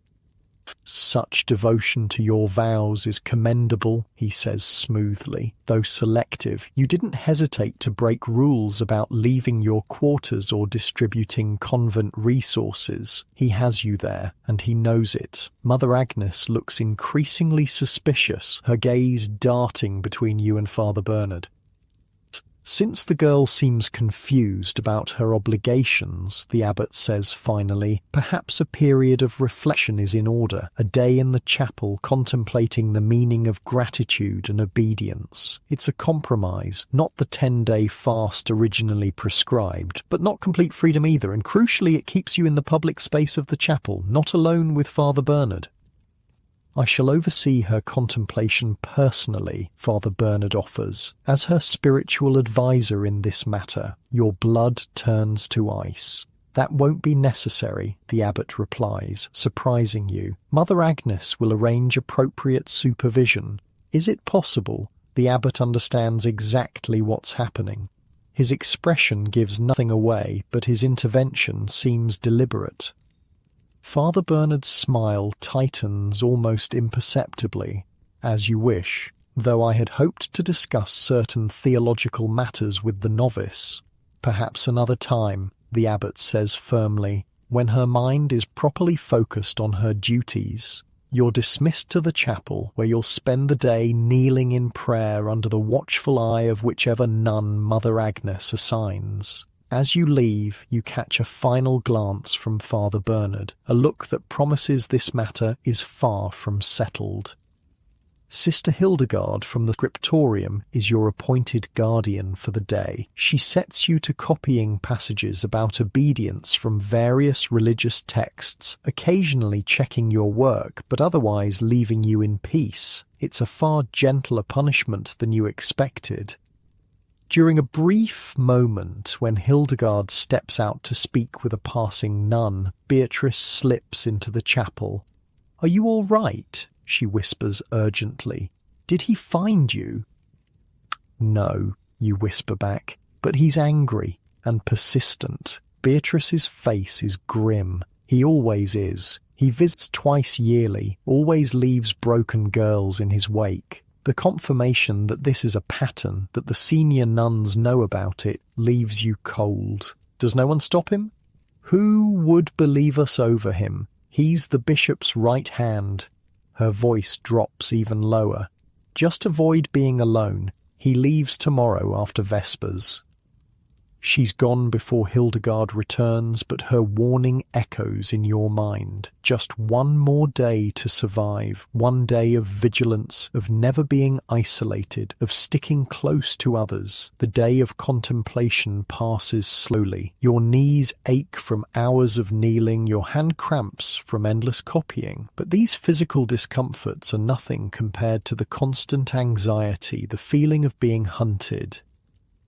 Speaker 1: "Such devotion to your vows is commendable," he says smoothly, though selective. "You didn't hesitate to break rules about leaving your quarters or distributing convent resources. He has you there, and he knows it." Mother Agnes looks increasingly suspicious, her gaze darting between you and Father Bernard. "Since the girl seems confused about her obligations," the abbot says finally, "perhaps a period of reflection is in order, a day in the chapel contemplating the meaning of gratitude and obedience. It's a compromise, not the 10-day fast originally prescribed, but not complete freedom either, and crucially it keeps you in the public space of the chapel, not alone with Father Bernard." "I shall oversee her contemplation personally," Father Bernard offers. "As her spiritual advisor in this matter, your blood turns to ice." "That won't be necessary," the abbot replies, surprising you. "Mother Agnes will arrange appropriate supervision." Is it possible the abbot understands exactly what's happening? His expression gives nothing away, but his intervention seems deliberate. Father Bernard's smile tightens almost imperceptibly. "As you wish, though I had hoped to discuss certain theological matters with the novice." "Perhaps another time," the abbot says firmly, "when her mind is properly focused on her duties. You're dismissed to the chapel, where you'll spend the day kneeling in prayer under the watchful eye of whichever nun Mother Agnes assigns." As you leave, you catch a final glance from Father Bernard, a look that promises this matter is far from settled. Sister Hildegard from the scriptorium is your appointed guardian for the day. She sets you to copying passages about obedience from various religious texts, occasionally checking your work, but otherwise leaving you in peace. It's a far gentler punishment than you expected. During a brief moment when Hildegard steps out to speak with a passing nun, Beatrice slips into the chapel. "Are you all right?" she whispers urgently. "Did he find you?" "No," you whisper back, "but he's angry and persistent." Beatrice's face is grim. "He always is. He visits twice yearly, always leaves broken girls in his wake." The confirmation that this is a pattern, that the senior nuns know about it, leaves you cold. Does no one stop him? "Who would believe us over him? He's the bishop's right hand." Her voice drops even lower. "Just avoid being alone. He leaves tomorrow after Vespers." She's gone before Hildegard returns, but her warning echoes in your mind. Just one more day to survive, one day of vigilance, of never being isolated, of sticking close to others. The day of contemplation passes slowly. Your knees ache from hours of kneeling, your hand cramps from endless copying. But these physical discomforts are nothing compared to the constant anxiety, the feeling of being hunted.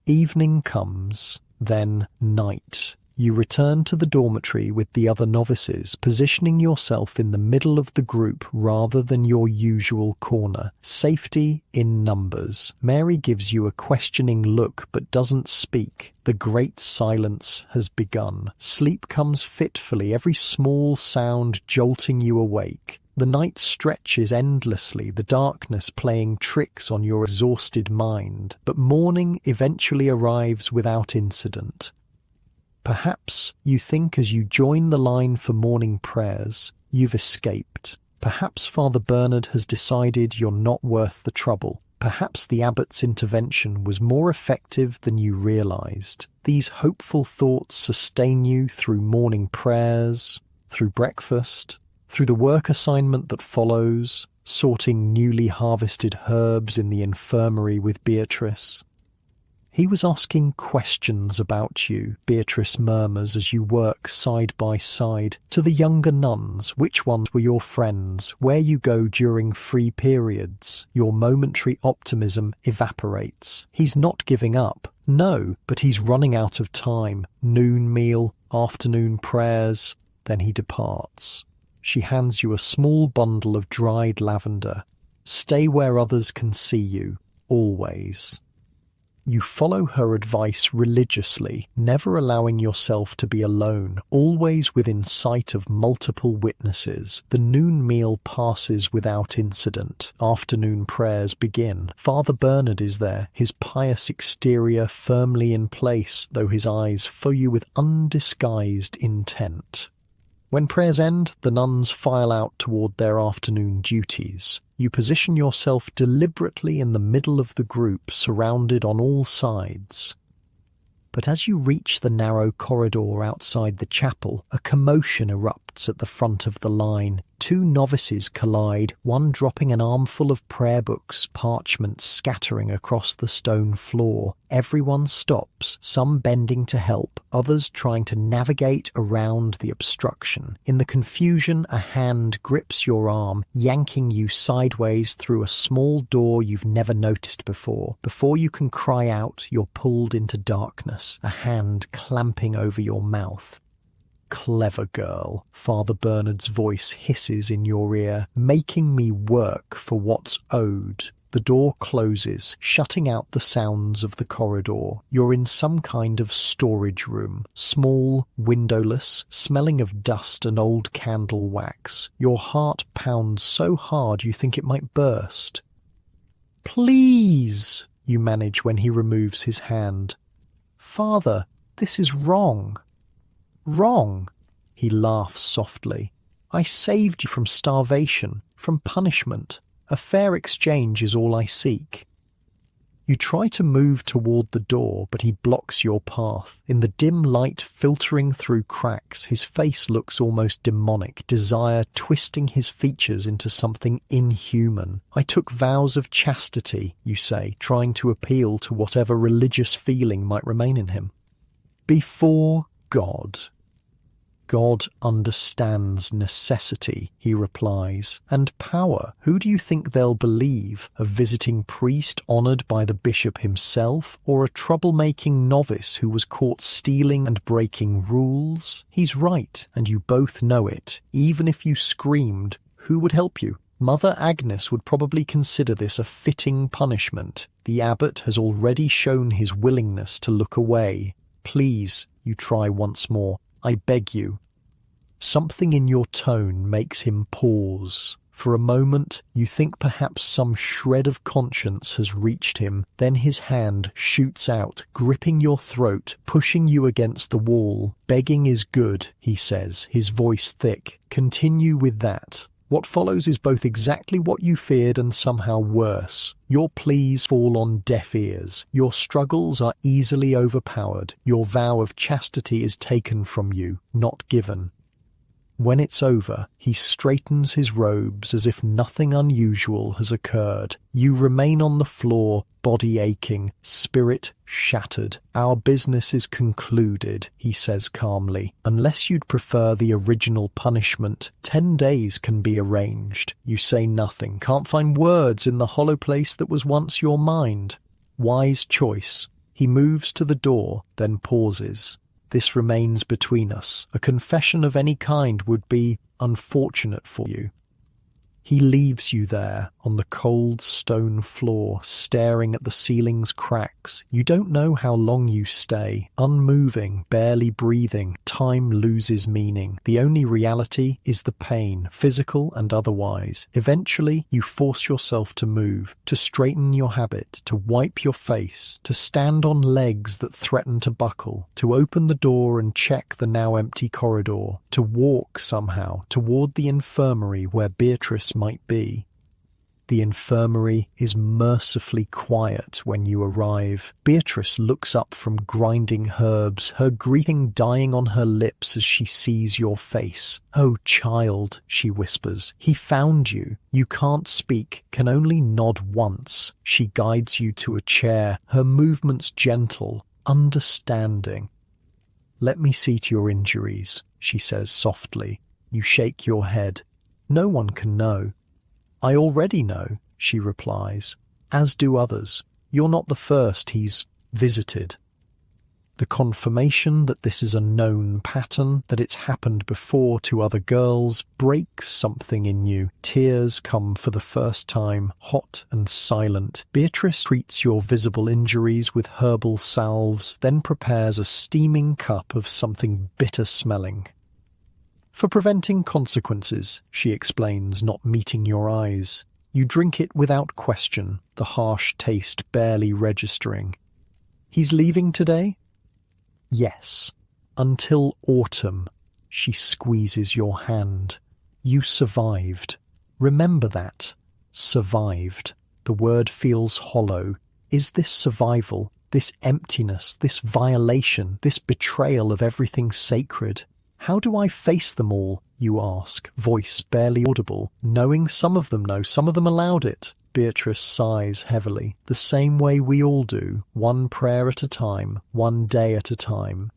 Speaker 1: Evening comes. Then night. You return to the dormitory with the other novices, positioning yourself in the middle of the group rather than your usual corner. Safety in numbers. Mary gives you a questioning look but doesn't speak. The great silence has begun. Sleep comes fitfully, every small sound jolting you awake. The night stretches endlessly, the darkness playing tricks on your exhausted mind, but morning eventually arrives without incident. Perhaps you think as you join the line for morning prayers, you've escaped. Perhaps Father Bernard has decided you're not worth the trouble. Perhaps the abbot's intervention was more effective than you realized. These hopeful thoughts sustain you through morning prayers, through breakfast, through the work assignment that follows, sorting newly harvested herbs in the infirmary with Beatrice. He was asking questions about you, Beatrice murmurs as you work side by side. To the younger nuns, which ones were your friends, where you go during free periods. Your momentary optimism evaporates. He's not giving up. No, but he's running out of time. Noon meal, afternoon prayers, then he departs. She hands you a small bundle of dried lavender. Stay where others can see you, always. You follow her advice religiously, never allowing yourself to be alone, always within sight of multiple witnesses. The noon meal passes without incident. Afternoon prayers begin. Father Bernard is there, his pious exterior firmly in place, though his eyes follow you with undisguised intent. When prayers end, the nuns file out toward their afternoon duties. You position yourself deliberately in the middle of the group, surrounded on all sides. But as you reach the narrow corridor outside the chapel, a commotion erupts at the front of the line. Two novices collide, one dropping an armful of prayer books, parchments scattering across the stone floor. Everyone stops, some bending to help, others trying to navigate around the obstruction. In the confusion, a hand grips your arm, yanking you sideways through a small door you've never noticed before. Before you can cry out, you're pulled into darkness, a hand clamping over your mouth. Clever girl, Father Bernard's voice hisses in your ear, making me work for what's owed. The door closes, shutting out the sounds of the corridor. You're in some kind of storage room, small, windowless, smelling of dust and old candle wax. Your heart pounds so hard you think it might burst. "Please," you manage when he removes his hand. "Father, this is wrong." "Wrong?" He laughs softly. "I saved you from starvation, from punishment. A fair exchange is all I seek." You try to move toward the door, but he blocks your path. In the dim light filtering through cracks, his face looks almost demonic, desire twisting his features into something inhuman. "I took vows of chastity," you say, trying to appeal to whatever religious feeling might remain in him. "Before God." "God understands necessity," he replies, "and power. Who do you think they'll believe? A visiting priest honoured by the bishop himself, or a troublemaking novice who was caught stealing and breaking rules? He's right, and you both know it. Even if you screamed, who would help you? Mother Agnes would probably consider this a fitting punishment. The abbot has already shown his willingness to look away. Please," you try once more. "I beg you." Something in your tone makes him pause. For a moment, you think perhaps some shred of conscience has reached him. Then his hand shoots out, gripping your throat, pushing you against the wall. "Begging is good," he says, his voice thick. "Continue with that." What follows is both exactly what you feared and somehow worse. Your pleas fall on deaf ears. Your struggles are easily overpowered. Your vow of chastity is taken from you, not given. When it's over, he straightens his robes as if nothing unusual has occurred. You remain on the floor, body aching, spirit shattered. Our business is concluded, he says calmly. Unless you'd prefer the original punishment, 10 days can be arranged. You say nothing, can't find words in the hollow place that was once your mind. Wise choice. He moves to the door, then pauses. This remains between us. A confession of any kind would be unfortunate for you. He leaves you there on the cold stone floor, staring at the ceiling's cracks. You don't know how long you stay, unmoving, barely breathing. Time loses meaning. The only reality is the pain, physical and otherwise. Eventually, you force yourself to move, to straighten your habit, to wipe your face, to stand on legs that threaten to buckle, to open the door and check the now empty corridor, to walk somehow toward the infirmary where Beatrice might be. The infirmary is mercifully quiet when you arrive. Beatrice looks up from grinding herbs, her greeting dying on her lips as she sees your face. "Oh, child," she whispers, "he found you. You can't speak, can only nod once." She guides you to a chair, her movements gentle, understanding. "Let me see to your injuries," she says softly. You shake your head. "No one can know." "I already know," she replies, "as do others. You're not the first he's visited." The confirmation that this is a known pattern, that it's happened before to other girls, breaks something in you. Tears come for the first time, hot and silent. Beatrice treats your visible injuries with herbal salves, then prepares a steaming cup of something bitter-smelling. "For preventing consequences," she explains, not meeting your eyes. You drink it without question, the harsh taste barely registering. "He's leaving today?" "Yes. Until autumn." She squeezes your hand. "You survived. Remember that. Survived." The word feels hollow. Is this survival, this emptiness, this violation, this betrayal of everything sacred? "How do I face them all?" you ask, voice barely audible, knowing some of them know, some of them allowed it. Beatrice sighs heavily, the same way we all do, one prayer at a time, one day at a time.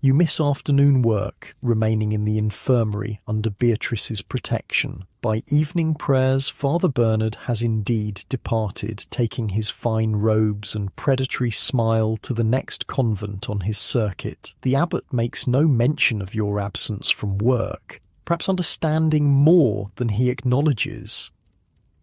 Speaker 1: You miss afternoon work, remaining in the infirmary under Beatrice's protection. By evening prayers, Father Bernard has indeed departed, taking his fine robes and predatory smile to the next convent on his circuit. The abbot makes no mention of your absence from work, perhaps understanding more than he acknowledges.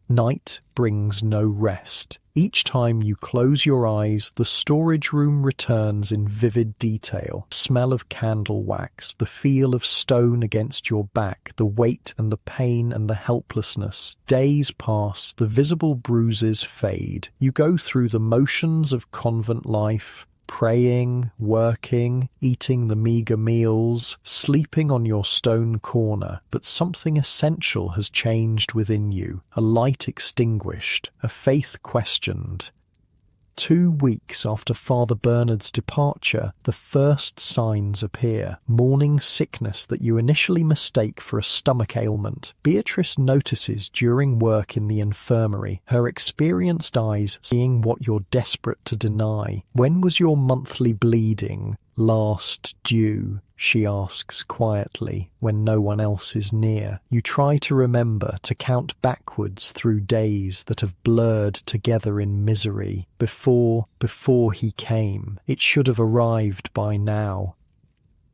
Speaker 1: Night brings no rest. Each time you close your eyes, the storage room returns in vivid detail. The smell of candle wax, the feel of stone against your back, the weight and the pain and the helplessness. Days pass, the visible bruises fade. You go through the motions of convent life, praying, working, eating the meagre meals, sleeping on your stone corner, but something essential has changed within you, a light extinguished, a faith questioned. 2 weeks after Father Bernard's departure, the first signs appear. Morning sickness that you initially mistake for a stomach ailment. Beatrice notices during work in the infirmary, her experienced eyes seeing what you're desperate to deny. "When was your monthly bleeding last due?" she asks quietly when no one else is near. You try to remember, to count backwards through days that have blurred together in misery. Before he came. It should have arrived by now.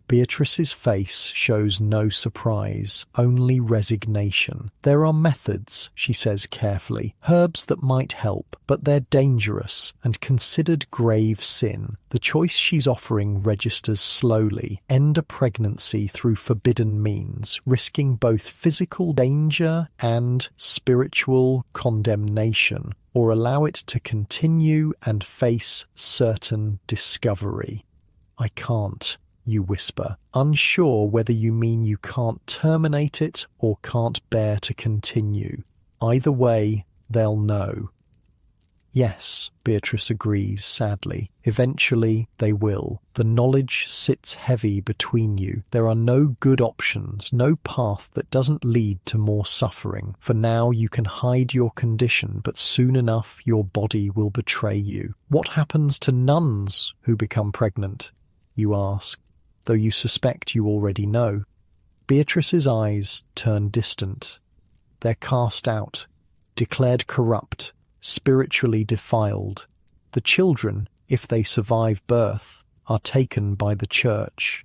Speaker 1: Beatrice's face shows no surprise, only resignation. "There are methods," she says carefully, "herbs that might help, but they're dangerous and considered grave sin." The choice she's offering registers slowly. End a pregnancy through forbidden means, risking both physical danger and spiritual condemnation, or allow it to continue and face certain discovery. "I can't," you whisper, unsure whether you mean you can't terminate it or can't bear to continue. Either way, they'll know. Yes, Beatrice agrees sadly. Eventually, they will. The knowledge sits heavy between you. There are no good options, no path that doesn't lead to more suffering. For now, you can hide your condition, but soon enough, your body will betray you. What happens to nuns who become pregnant? You ask, though you suspect you already know. Beatrice's eyes turn distant. They're cast out, declared corrupt, spiritually defiled. The children, if they survive birth, are taken by the church.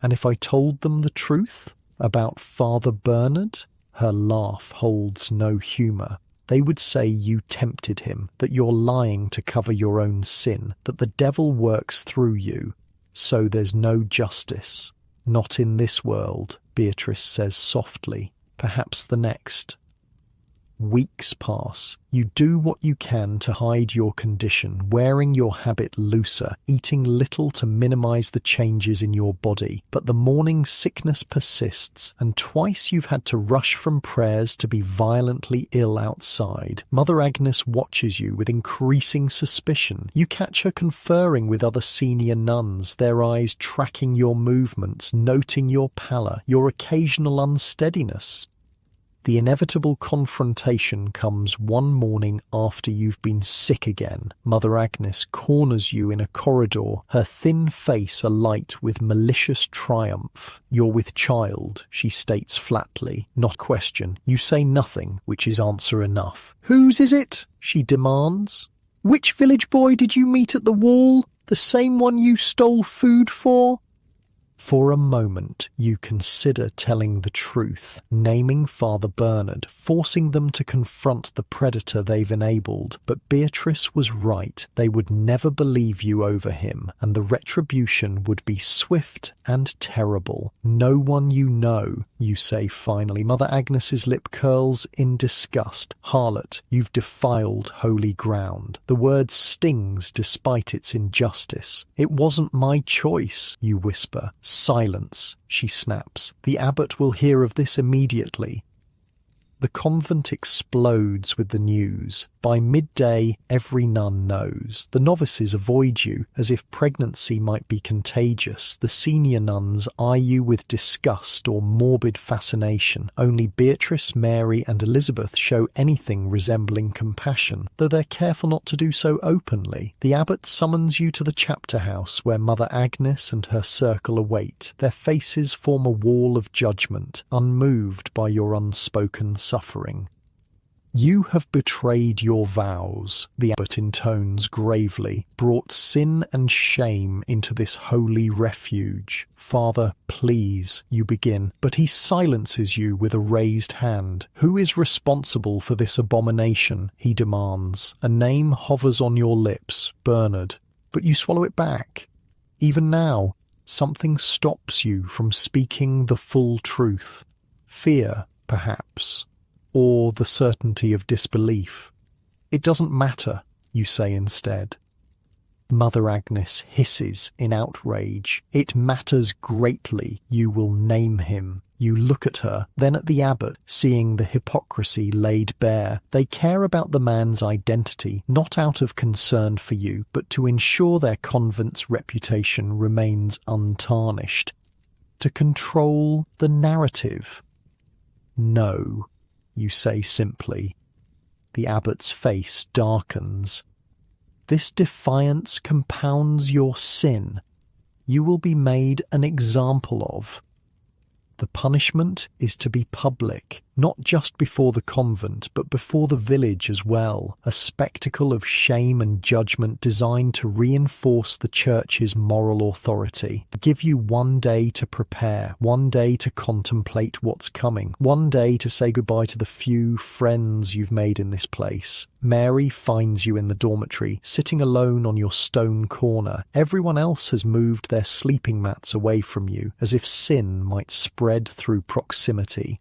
Speaker 1: And if I told them the truth about Father Bernard? Her laugh holds no humour. They would say you tempted him, that you're lying to cover your own sin, that the devil works through you. So there's no justice. Not in this world, Beatrice says softly. Perhaps the next. Weeks pass. You do what you can to hide your condition, wearing your habit looser, eating little to minimize the changes in your body. But the morning sickness persists, and twice you've had to rush from prayers to be violently ill outside. Mother Agnes watches you with increasing suspicion. You catch her conferring with other senior nuns, their eyes tracking your movements, noting your pallor, your occasional unsteadiness. The inevitable confrontation comes one morning after you've been sick again. Mother Agnes corners you in a corridor, her thin face alight with malicious triumph. You're with child, she states flatly. Not question. You say nothing, which is answer enough. Whose is it? She demands. Which village boy did you meet at the wall? The same one you stole food for? For a moment, you consider telling the truth, naming Father Bernard, forcing them to confront the predator they've enabled. But Beatrice was right. They would never believe you over him, and the retribution would be swift and terrible. No one you know, you say finally. Mother Agnes's lip curls in disgust. Harlot, you've defiled holy ground. The word stings despite its injustice. It wasn't my choice, you whisper. Silence, she snaps. The abbot will hear of this immediately. The convent explodes with the news. By midday, every nun knows. The novices avoid you, as if pregnancy might be contagious. The senior nuns eye you with disgust or morbid fascination. Only Beatrice, Mary, and Elizabeth show anything resembling compassion, though they're careful not to do so openly. The abbot summons you to the chapter house, where Mother Agnes and her circle await. Their faces form a wall of judgment, unmoved by your unspoken suffering. You have betrayed your vows, the abbot intones gravely, brought sin and shame into this holy refuge. Father, please, you begin, but he silences you with a raised hand. Who is responsible for this abomination? He demands. A name hovers on your lips, Bernard, but you swallow it back. Even now, something stops you from speaking the full truth. Fear, perhaps. Or the certainty of disbelief. It doesn't matter, you say instead. Mother Agnes hisses in outrage. It matters greatly. You will name him. You look at her, then at the abbot, seeing the hypocrisy laid bare. They care about the man's identity, not out of concern for you, but to ensure their convent's reputation remains untarnished. To control the narrative. No. You say simply. The abbot's face darkens. This defiance compounds your sin. You will be made an example of. The punishment is to be public, not just before the convent, but before the village as well, a spectacle of shame and judgment designed to reinforce the church's moral authority. Give you one day to prepare, one day to contemplate what's coming, one day to say goodbye to the few friends you've made in this place. Mary finds you in the dormitory, sitting alone on your stone corner. Everyone else has moved their sleeping mats away from you, as if sin might spread through proximity.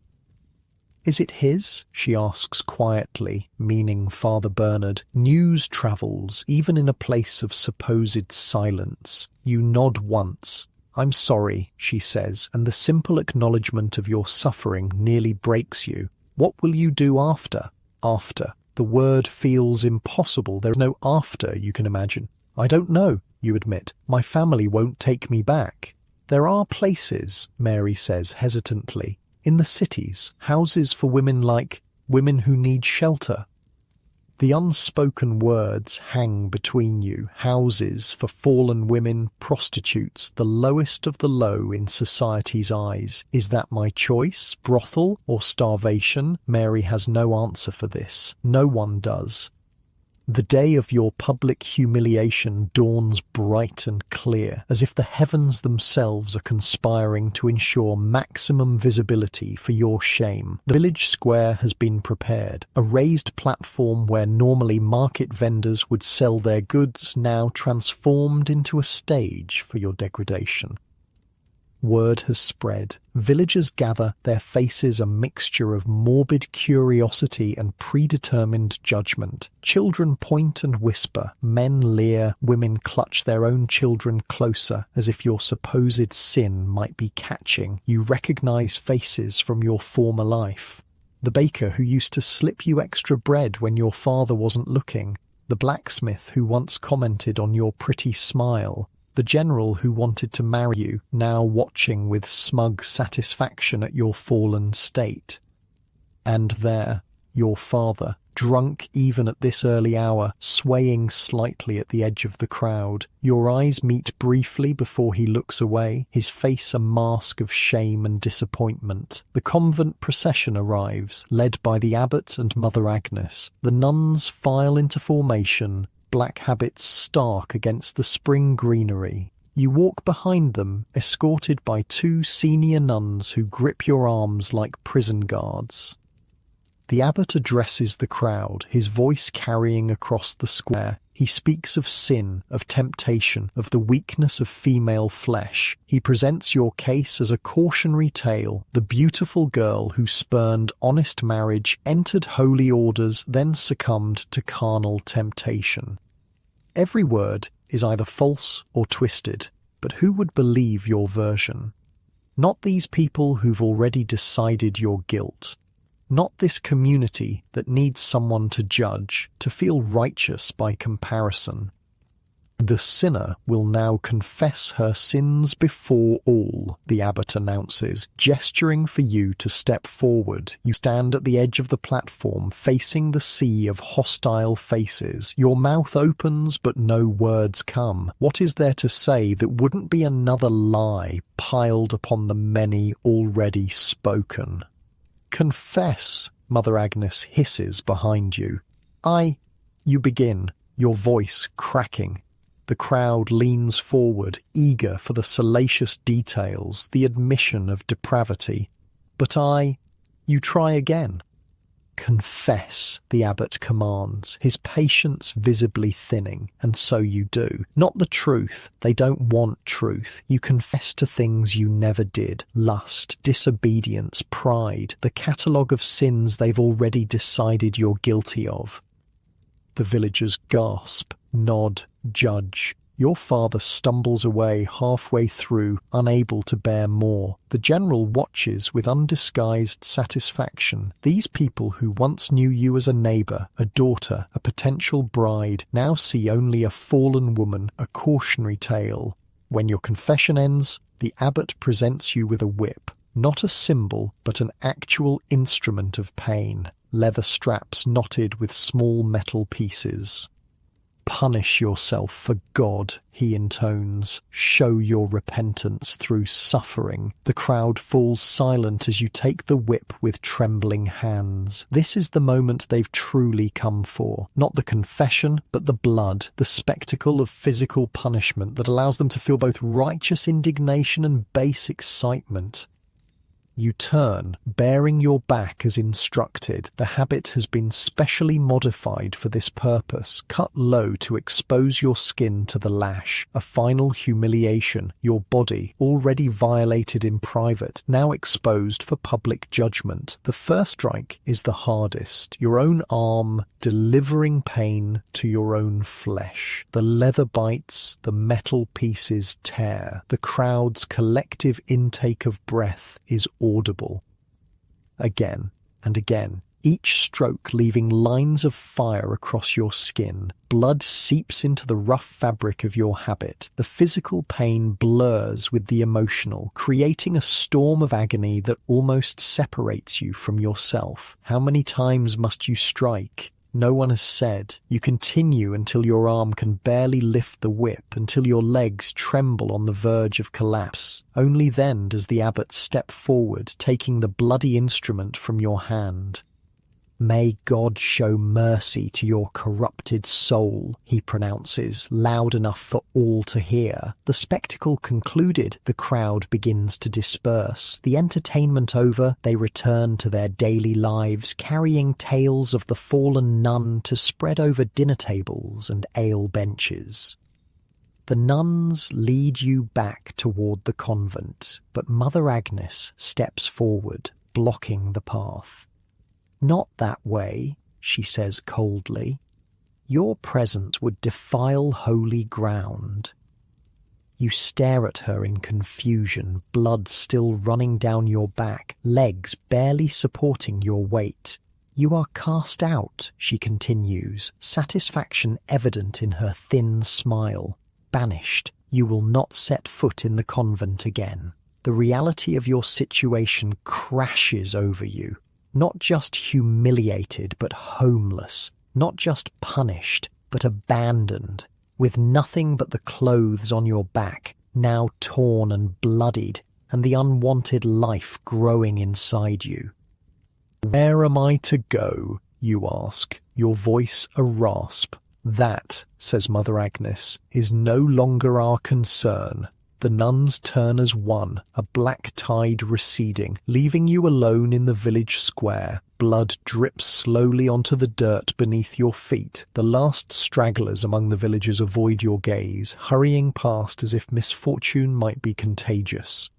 Speaker 1: Is it his? She asks quietly, meaning Father Bernard. News travels, even in a place of supposed silence. You nod once. "I'm sorry," she says, and the simple acknowledgement of your suffering nearly breaks you. "What will you do after?" After. The word feels impossible. There is no after you can imagine. "I don't know," you admit. "My family won't take me back." "There are places," Mary says hesitantly, "in the cities, houses for women like women who need shelter." The unspoken words hang between you. Houses for fallen women, prostitutes, the lowest of the low in society's eyes. Is that my choice? Brothel or starvation? Mary has no answer for this. No one does. The day of your public humiliation dawns bright and clear, as if the heavens themselves are conspiring to ensure maximum visibility for your shame. The village square has been prepared, a raised platform where normally market vendors would sell their goods, now transformed into a stage for your degradation. Word has spread. Villagers gather, their faces a mixture of morbid curiosity and predetermined judgment. Children point and whisper, men leer, women clutch their own children closer, as if your supposed sin might be catching. You recognize faces from your former life. The baker who used to slip you extra bread when your father wasn't looking. The blacksmith who once commented on your pretty smile. The general who wanted to marry you, now watching with smug satisfaction at your fallen state. And there, your father, drunk even at this early hour, swaying slightly at the edge of the crowd. Your eyes meet briefly before he looks away, his face a mask of shame and disappointment. The convent procession arrives, led by the abbot and Mother Agnes. The nuns file into formation, black habits stark against the spring greenery. You walk behind them, escorted by two senior nuns who grip your arms like prison guards. The abbot addresses the crowd, his voice carrying across the square. He speaks of sin, of temptation, of the weakness of female flesh. He presents your case as a cautionary tale, the beautiful girl who spurned honest marriage, entered holy orders, then succumbed to carnal temptation. Every word is either false or twisted, but who would believe your version? Not these people who've already decided your guilt. Not this community that needs someone to judge, to feel righteous by comparison. The sinner will now confess her sins before all, the abbot announces, gesturing for you to step forward. You stand at the edge of the platform, facing the sea of hostile faces. Your mouth opens, but no words come. What is there to say that wouldn't be another lie piled upon the many already spoken? Confess, Mother Agnes hisses behind you. You begin, your voice cracking. The crowd leans forward, eager for the salacious details, the admission of depravity. But you try again. Confess, the abbot commands, his patience visibly thinning, and so you do. Not the truth. They don't want truth. You confess to things you never did. Lust, disobedience, pride, the catalogue of sins they've already decided you're guilty of. The villagers gasp, nod, judge. Your father stumbles away halfway through, unable to bear more. The general watches with undisguised satisfaction. These people who once knew you as a neighbour, a daughter, a potential bride, now see only a fallen woman, a cautionary tale. When your confession ends, the abbot presents you with a whip. Not a symbol, but an actual instrument of pain. Leather straps knotted with small metal pieces. Punish yourself for God, he intones. Show your repentance through suffering. The crowd falls silent as you take the whip with trembling hands. This is the moment they've truly come for. Not the confession, but the blood, the spectacle of physical punishment that allows them to feel both righteous indignation and base excitement. You turn, bearing your back as instructed. The habit has been specially modified for this purpose, cut low to expose your skin to the lash. A final humiliation, your body, already violated in private, now exposed for public judgment. The first strike is the hardest, your own arm delivering pain to your own flesh. The leather bites, the metal pieces tear. The crowd's collective intake of breath is audible. Again and again, each stroke leaving lines of fire across your skin. Blood seeps into the rough fabric of your habit. The physical pain blurs with the emotional, creating a storm of agony that almost separates you from yourself. How many times must you strike? No one has said. You continue until your arm can barely lift the whip, until your legs tremble on the verge of collapse. Only then does the abbot step forward, taking the bloody instrument from your hand. "May God show mercy to your corrupted soul," he pronounces, loud enough for all to hear. The spectacle concluded, the crowd begins to disperse. The entertainment over, they return to their daily lives, carrying tales of the fallen nun to spread over dinner tables and ale benches. The nuns lead you back toward the convent, but Mother Agnes steps forward, blocking the path. "Not that way," she says coldly. "Your presence would defile holy ground." You stare at her in confusion, blood still running down your back, legs barely supporting your weight. "You are cast out," she continues, satisfaction evident in her thin smile. "Banished. You will not set foot in the convent again." The reality of your situation crashes over you. Not just humiliated, but homeless. Not just punished, but abandoned. With nothing but the clothes on your back, now torn and bloodied, and the unwanted life growing inside you. "Where am I to go?" you ask, your voice a rasp. "That," says Mother Agnes, "is no longer our concern." The nuns turn as one, a black tide receding, leaving you alone in the village square. Blood drips slowly onto the dirt beneath your feet. The last stragglers among the villagers avoid your gaze, hurrying past as if misfortune might be contagious.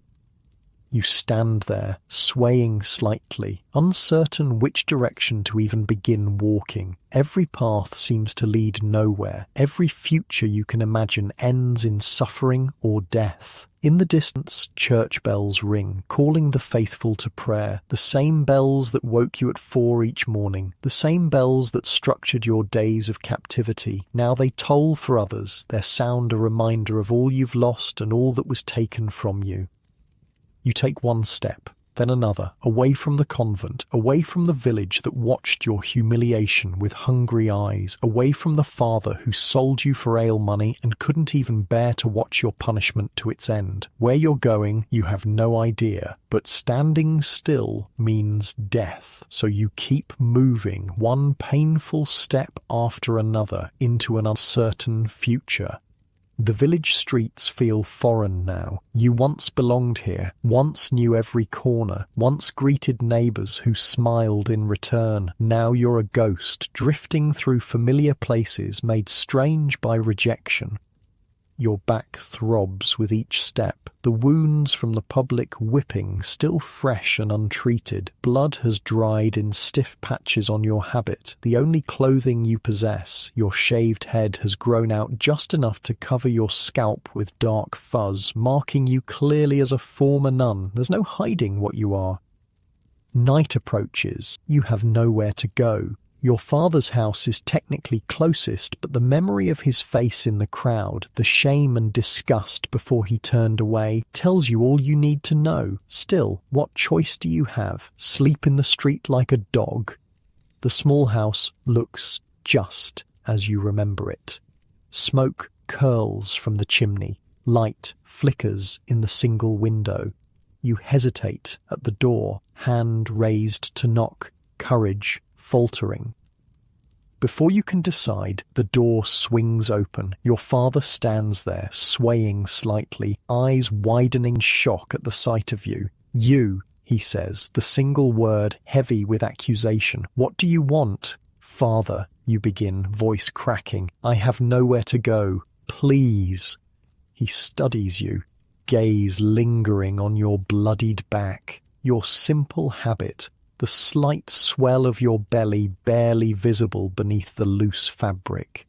Speaker 1: You stand there, swaying slightly, uncertain which direction to even begin walking. Every path seems to lead nowhere. Every future you can imagine ends in suffering or death. In the distance, church bells ring, calling the faithful to prayer. The same bells that woke you at 4 each morning. The same bells that structured your days of captivity. Now they toll for others, their sound a reminder of all you've lost and all that was taken from you. You take one step, then another, away from the convent, away from the village that watched your humiliation with hungry eyes, away from the father who sold you for ale money and couldn't even bear to watch your punishment to its end. Where you're going, you have no idea, but standing still means death. So you keep moving, one painful step after another, into an uncertain future. The village streets feel foreign now. You once belonged here, once knew every corner, once greeted neighbours who smiled in return. Now you're a ghost, drifting through familiar places made strange by rejection. Your back throbs with each step, the wounds from the public whipping still fresh and untreated. Blood has dried in stiff patches on your habit, the only clothing you possess. Your shaved head has grown out just enough to cover your scalp with dark fuzz, marking you clearly as a former nun. There's no hiding what you are. Night approaches. You have nowhere to go. Your father's house is technically closest, but the memory of his face in the crowd, the shame and disgust before he turned away, tells you all you need to know. Still, what choice do you have? Sleep in the street like a dog? The small house looks just as you remember it. Smoke curls from the chimney. Light flickers in the single window. You hesitate at the door, hand raised to knock, courage faltering. Before you can decide, the door swings open. Your father stands there, swaying slightly, eyes widening in shock at the sight of you. You, he says, the single word heavy with accusation. "What do you want?" "Father," you begin, voice cracking. "I have nowhere to go. Please." He studies you, gaze lingering on your bloodied back, your simple habit, the slight swell of your belly barely visible beneath the loose fabric.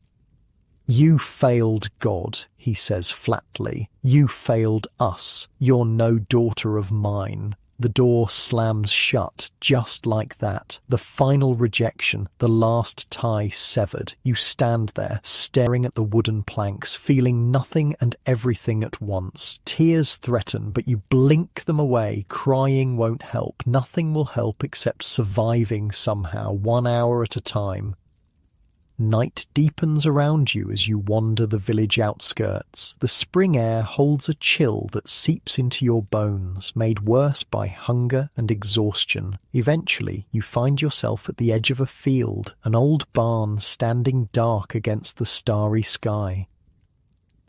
Speaker 1: "You failed God," he says flatly. "You failed us. You're no daughter of mine." The door slams shut, just like that. The final rejection, the last tie severed. You stand there, staring at the wooden planks, feeling nothing and everything at once. Tears threaten, but you blink them away. Crying won't help. Nothing will help except surviving somehow, 1 hour at a time. Night deepens around you as you wander the village outskirts. The spring air holds a chill that seeps into your bones, made worse by hunger and exhaustion. Eventually, you find yourself at the edge of a field, an old barn standing dark against the starry sky.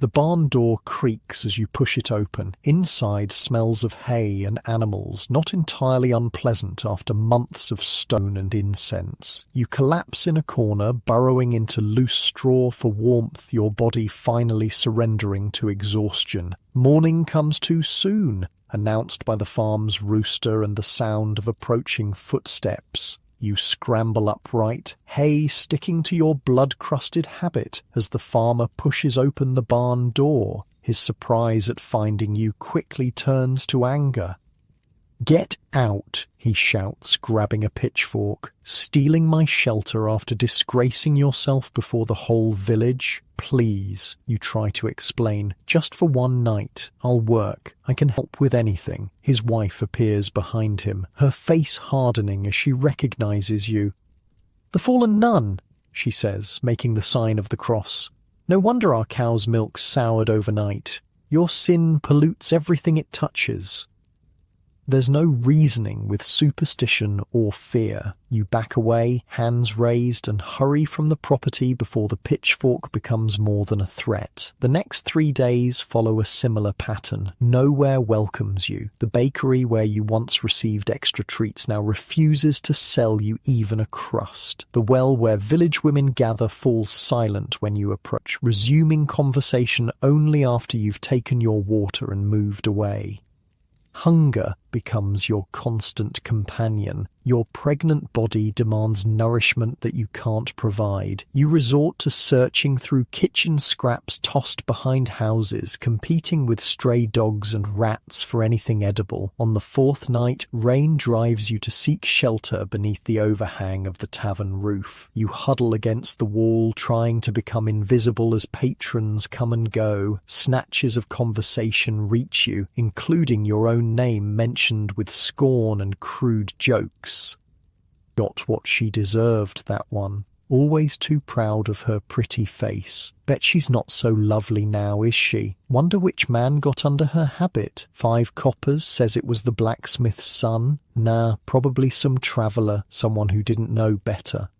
Speaker 1: The barn door creaks as you push it open. Inside smells of hay and animals, not entirely unpleasant after months of stone and incense. You collapse in a corner, burrowing into loose straw for warmth, your body finally surrendering to exhaustion. Morning comes too soon, announced by the farm's rooster and the sound of approaching footsteps. You scramble upright, hay sticking to your blood-crusted habit as the farmer pushes open the barn door. His surprise at finding you quickly turns to anger. "Get out," he shouts, grabbing a pitchfork. "Stealing my shelter after disgracing yourself before the whole village? Please," you try to explain. "Just for one night. I'll work. I can help with anything." His wife appears behind him, her face hardening as she recognizes you. "The fallen nun," she says, making the sign of the cross. "No wonder our cow's milk soured overnight. Your sin pollutes everything it touches." There's no reasoning with superstition or fear. You back away, hands raised, and hurry from the property before the pitchfork becomes more than a threat. The next 3 days follow a similar pattern. Nowhere welcomes you. The bakery where you once received extra treats now refuses to sell you even a crust. The well where village women gather falls silent when you approach, resuming conversation only after you've taken your water and moved away. Hunger becomes your constant companion. Your pregnant body demands nourishment that you can't provide. You resort to searching through kitchen scraps tossed behind houses, competing with stray dogs and rats for anything edible. On the 4th night, rain drives you to seek shelter beneath the overhang of the tavern roof. You huddle against the wall, trying to become invisible as patrons come and go. Snatches of conversation reach you, including your own name mentioned with scorn and crude jokes. Got what she deserved, that one. Always too proud of her pretty face. Bet she's not so lovely now, is she? Wonder which man got under her habit. 5 coppers, says it was the blacksmith's son. Nah, probably some traveller, someone who didn't know better.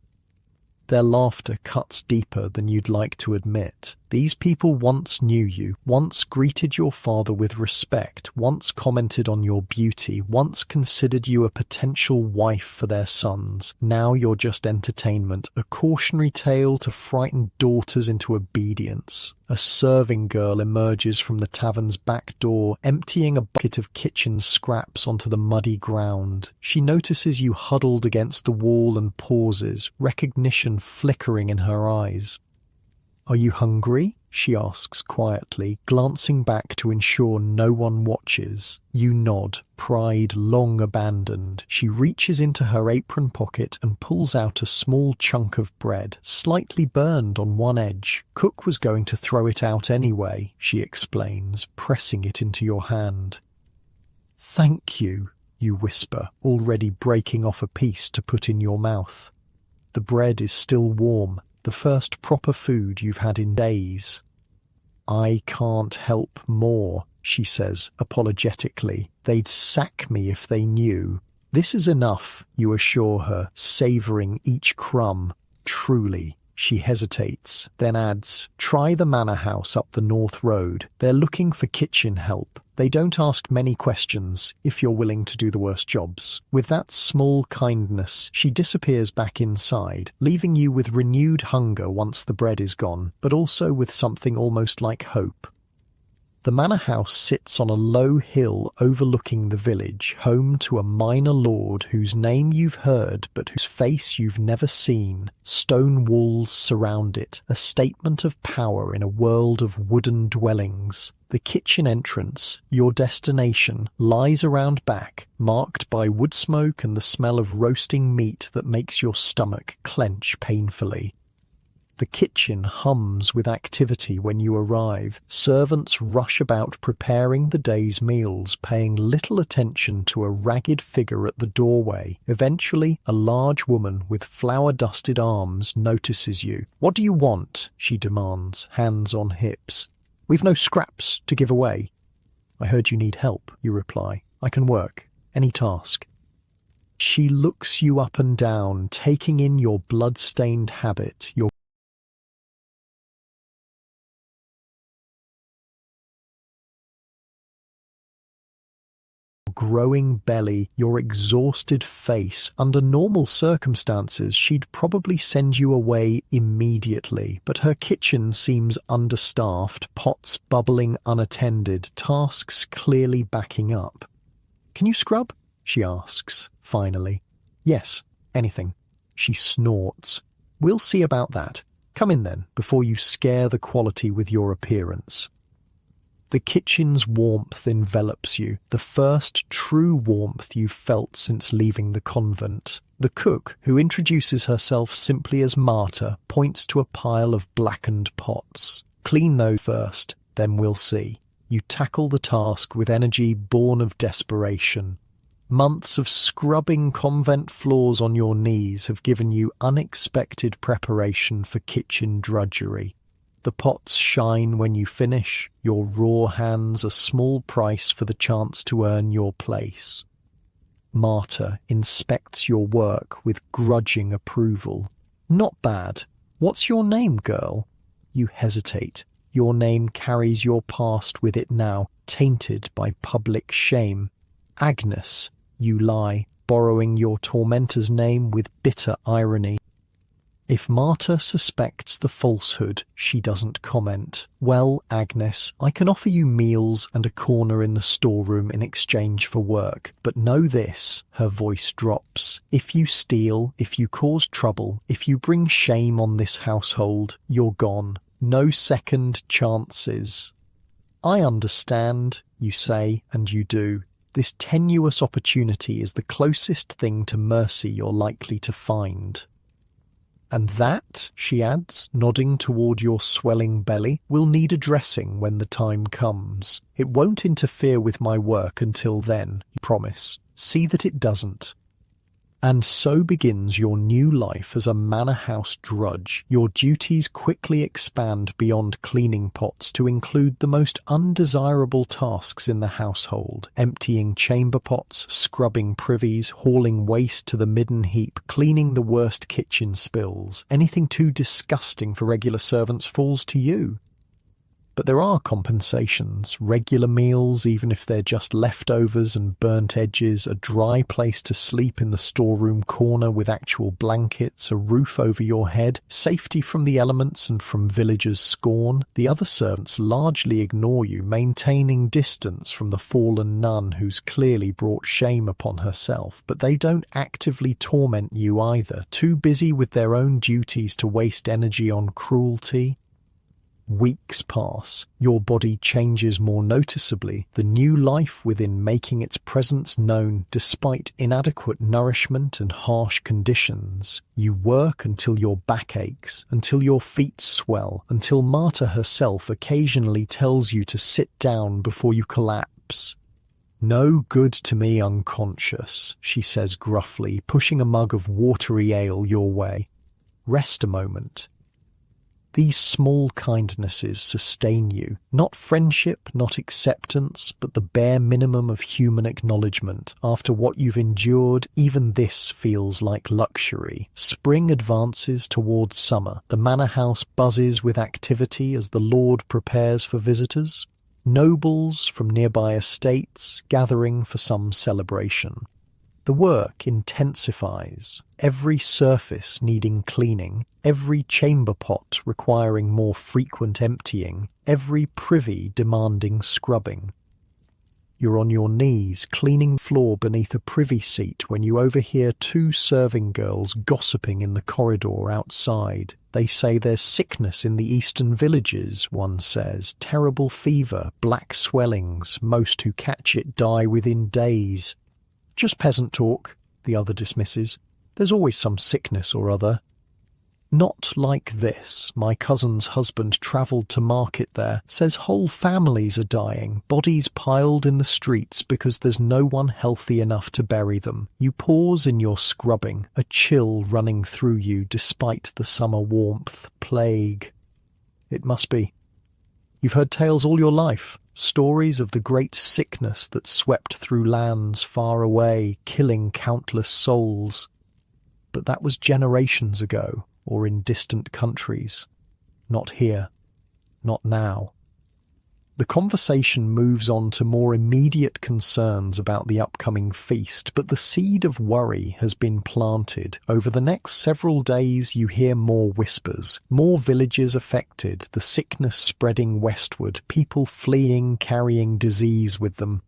Speaker 1: Their laughter cuts deeper than you'd like to admit. These people once knew you, once greeted your father with respect, once commented on your beauty, once considered you a potential wife for their sons. Now you're just entertainment, a cautionary tale to frighten daughters into obedience. A serving girl emerges from the tavern's back door, emptying a bucket of kitchen scraps onto the muddy ground. She notices you huddled against the wall and pauses, recognition flickering in her eyes. "Are you hungry?" she asks quietly, glancing back to ensure no one watches. You nod, pride long abandoned. She reaches into her apron pocket and pulls out a small chunk of bread, slightly burned on one edge. "Cook was going to throw it out anyway," she explains, pressing it into your hand. "Thank you," you whisper, already breaking off a piece to put in your mouth. The bread is still warm, the first proper food you've had in days. "I can't help more," she says apologetically. "They'd sack me if they knew." "This is enough," you assure her, savouring each crumb. "Truly," She hesitates, then adds, "Try the manor house up the North Road. They're looking for kitchen help. They don't ask many questions if you're willing to do the worst jobs." With that small kindness, she disappears back inside, leaving you with renewed hunger once the bread is gone, but also with something almost like hope. The manor house sits on a low hill overlooking the village, home to a minor lord whose name you've heard but whose face you've never seen. Stone walls surround it, a statement of power in a world of wooden dwellings. The kitchen entrance, your destination, lies around back, marked by wood smoke and the smell of roasting meat that makes your stomach clench painfully. The kitchen hums with activity when you arrive. Servants rush about preparing the day's meals, paying little attention to a ragged figure at the doorway. Eventually, a large woman with flour-dusted arms notices you. "What do you want?" she demands, hands on hips. "We've no scraps to give away." "I heard you need help," you reply. "I can work. Any task." She looks you up and down, taking in your blood-stained habit, your growing belly, your exhausted face. Under normal circumstances, she'd probably send you away immediately, but her kitchen seems understaffed, pots bubbling unattended, tasks clearly backing up. "Can you scrub?" she asks, finally. "Yes, anything." She snorts. "We'll see about that. Come in then, before you scare the quality with your appearance." The kitchen's warmth envelops you, the first true warmth you've felt since leaving the convent. The cook, who introduces herself simply as Marta, points to a pile of blackened pots. "Clean those first, then we'll see." You tackle the task with energy born of desperation. Months of scrubbing convent floors on your knees have given you unexpected preparation for kitchen drudgery. The pots shine when you finish, your raw hands a small price for the chance to earn your place. Marta inspects your work with grudging approval. "Not bad. What's your name, girl?" You hesitate. Your name carries your past with it now, tainted by public shame. "Agnes," you lie, borrowing your tormentor's name with bitter irony. If Marta suspects the falsehood, she doesn't comment. "Well, Agnes, I can offer you meals and a corner in the storeroom in exchange for work. But know this," her voice drops. "If you steal, if you cause trouble, if you bring shame on this household, you're gone. No second chances." "I understand," you say, and you do. This tenuous opportunity is the closest thing to mercy you're likely to find. "And that," she adds, nodding toward your swelling belly, "will need addressing when the time comes. It won't interfere with my work until then, you promise. See that it doesn't." And so begins your new life as a manor house drudge. Your duties quickly expand beyond cleaning pots to include the most undesirable tasks in the household: emptying chamber pots, scrubbing privies, hauling waste to the midden heap, cleaning the worst kitchen spills. Anything too disgusting for regular servants falls to you. But there are compensations: regular meals, even if they're just leftovers and burnt edges, a dry place to sleep in the storeroom corner with actual blankets, a roof over your head, safety from the elements and from villagers' scorn. The other servants largely ignore you, maintaining distance from the fallen nun who's clearly brought shame upon herself. But they don't actively torment you either, too busy with their own duties to waste energy on cruelty. Weeks pass. Your body changes more noticeably, the new life within making its presence known despite inadequate nourishment and harsh conditions. You work until your back aches, until your feet swell, until Marta herself occasionally tells you to sit down before you collapse. "No good to me unconscious," she says gruffly, pushing a mug of watery ale your way. "Rest a moment." These small kindnesses sustain you. Not friendship, not acceptance, but the bare minimum of human acknowledgement. After what you've endured, even this feels like luxury. Spring advances towards summer. The manor house buzzes with activity as the Lord prepares for visitors. Nobles from nearby estates gathering for some celebration. The work intensifies, every surface needing cleaning, every chamber pot requiring more frequent emptying, every privy demanding scrubbing. You're on your knees cleaning the floor beneath a privy seat when you overhear two serving girls gossiping in the corridor outside. They say there's sickness in the eastern villages, one says, terrible fever, black swellings, most who catch it die within days. Just peasant talk, the other dismisses. There's always some sickness or other. Not like this. My cousin's husband travelled to market there, says whole families are dying, bodies piled in the streets because there's no one healthy enough to bury them. You pause in your scrubbing, a chill running through you despite the summer warmth. Plague. It must be. You've heard tales all your life. Stories of the great sickness that swept through lands far away, killing countless souls. But that was generations ago, or in distant countries. Not here. Not now. The conversation moves on to more immediate concerns about the upcoming feast, but the seed of worry has been planted. Over the next several days you hear more whispers, more villages affected, the sickness spreading westward, people fleeing, carrying disease with them.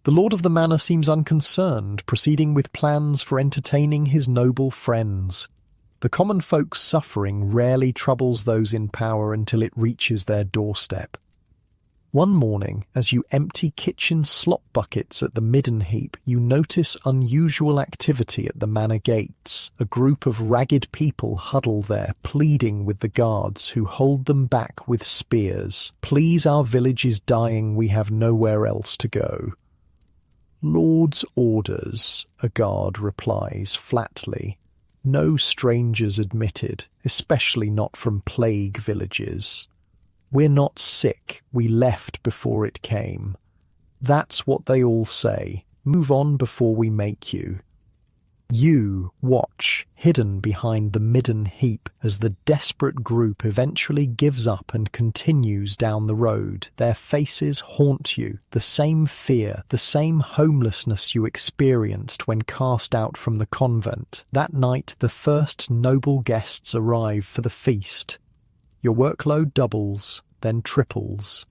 Speaker 1: The lord of the manor seems unconcerned, proceeding with plans for entertaining his noble friends. The common folk's suffering rarely troubles those in power until it reaches their doorstep. One morning, as you empty kitchen slop buckets at the midden heap, you notice unusual activity at the manor gates. A group of ragged people huddle there, pleading with the guards, who hold them back with spears. "Please, our village is dying, we have nowhere else to go." "Lord's orders," a guard replies flatly. "No strangers admitted, especially not from plague villages. We're not sick, we left before it came." That's what they all say. Move on before we make you. You watch, hidden behind the midden heap, as the desperate group eventually gives up and continues down the road. Their faces haunt you, the same fear, the same homelessness you experienced when cast out from the convent. That night, the first noble guests arrive for the feast. Your workload doubles, then triples.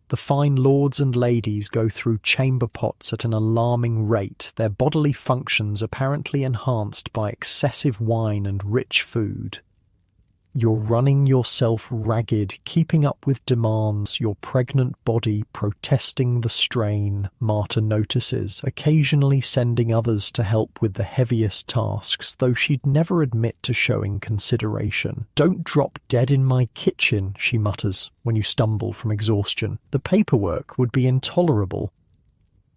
Speaker 1: The fine lords and ladies go through chamber pots at an alarming rate, their bodily functions apparently enhanced by excessive wine and rich food. You're running yourself ragged, keeping up with demands, your pregnant body protesting the strain, Marta notices, occasionally sending others to help with the heaviest tasks, though she'd never admit to showing consideration. "Don't drop dead in my kitchen," she mutters, when you stumble from exhaustion. "The paperwork would be intolerable."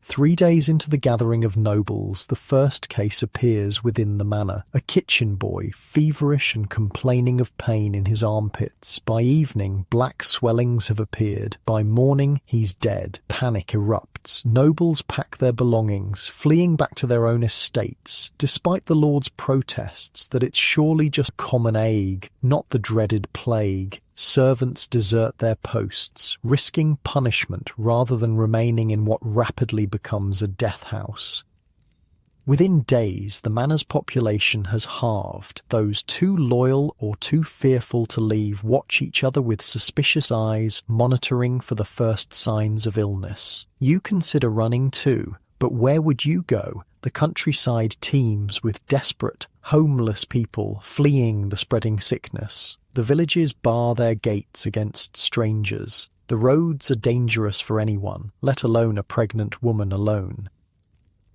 Speaker 1: 3 days into the gathering of nobles, the first case appears within the manor. A kitchen boy, feverish and complaining of pain in his armpits. By evening, black swellings have appeared. By morning, he's dead. Panic erupts. Nobles pack their belongings, fleeing back to their own estates, despite the lord's protests that it's surely just common ague, not the dreaded plague. Servants desert their posts, risking punishment rather than remaining in what rapidly becomes a death house. Within days, the manor's population has halved. Those too loyal or too fearful to leave watch each other with suspicious eyes, monitoring for the first signs of illness. You consider running too, but where would you go? The countryside teems with desperate, homeless people fleeing the spreading sickness. The villages bar their gates against strangers. The roads are dangerous for anyone, let alone a pregnant woman alone.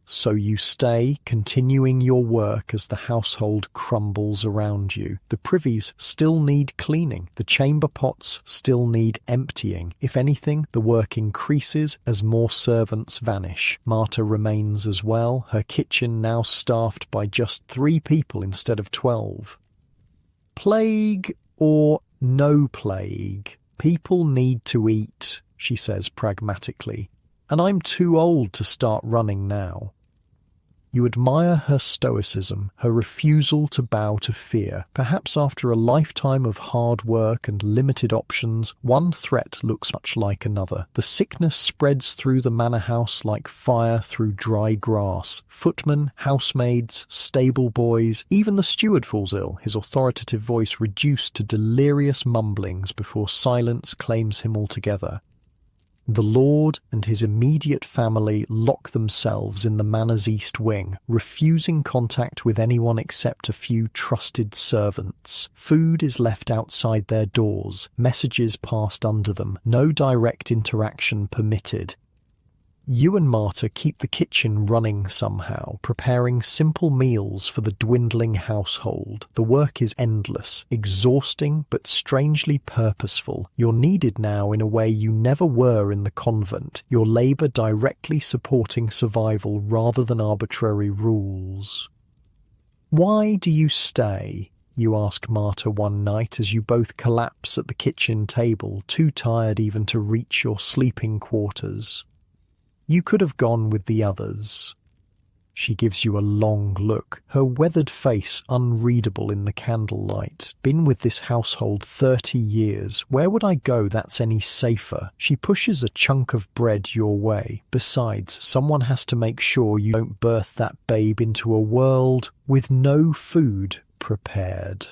Speaker 1: So you stay, continuing your work as the household crumbles around you. The privies still need cleaning. The chamber pots still need emptying. If anything, the work increases as more servants vanish. Marta remains as well, her kitchen now staffed by just 3 people instead of 12. Plague or No plague. People need to eat, she says pragmatically, and I'm too old to start running now. You admire her stoicism, her refusal to bow to fear. Perhaps after a lifetime of hard work and limited options, one threat looks much like another. The sickness spreads through the manor house like fire through dry grass. Footmen, housemaids, stable boys, even the steward falls ill, his authoritative voice reduced to delirious mumblings before silence claims him altogether. The Lord and his immediate family lock themselves in the manor's east wing, refusing contact with anyone except a few trusted servants. Food is left outside their doors, messages passed under them, no direct interaction permitted. You and Marta keep the kitchen running somehow, preparing simple meals for the dwindling household. The work is endless, exhausting, but strangely purposeful. You're needed now in a way you never were in the convent, your labour directly supporting survival rather than arbitrary rules. "Why do you stay?" you ask Marta one night as you both collapse at the kitchen table, too tired even to reach your sleeping quarters. "You could have gone with the others." She gives you a long look, her weathered face unreadable in the candlelight. "Been with this household 30 years. Where would I go that's any safer?" She pushes a chunk of bread your way. "Besides, someone has to make sure you don't birth that babe into a world with no food prepared."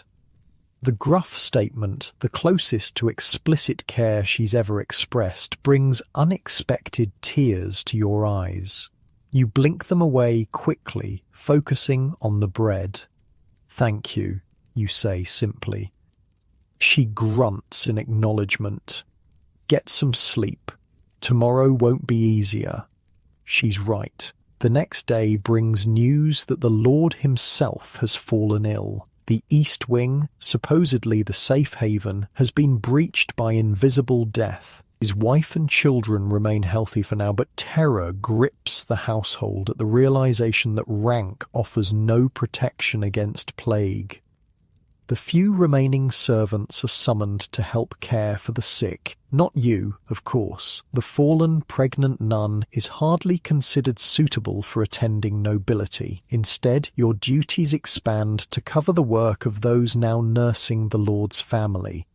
Speaker 1: The gruff statement, the closest to explicit care she's ever expressed, brings unexpected tears to your eyes. You blink them away quickly, focusing on the bread. "Thank you," you say simply. She grunts in acknowledgement. "Get some sleep. Tomorrow won't be easier." She's right. The next day brings news that the Lord himself has fallen ill. The East Wing, supposedly the safe haven, has been breached by invisible death. His wife and children remain healthy for now, but terror grips the household at the realization that rank offers no protection against plague. The few remaining servants are summoned to help care for the sick. Not you, of course. The fallen pregnant nun is hardly considered suitable for attending nobility. Instead, your duties expand to cover the work of those now nursing the Lord's family.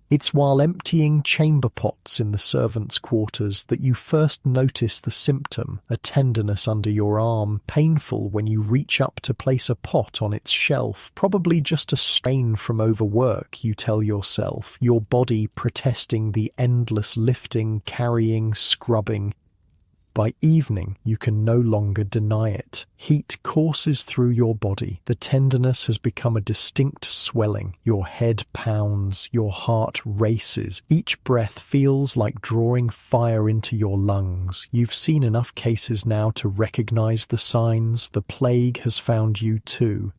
Speaker 1: It's while emptying chamber pots in the servants' quarters that you first notice the symptom, a tenderness under your arm, painful when you reach up to place a pot on its shelf, probably just a strain from overwork, you tell yourself, your body protesting the endless lifting, carrying, scrubbing. By evening, you can no longer deny it. Heat courses through your body. The tenderness has become a distinct swelling. Your head pounds. Your heart races. Each breath feels like drawing fire into your lungs. You've seen enough cases now to recognize the signs. The plague has found you too.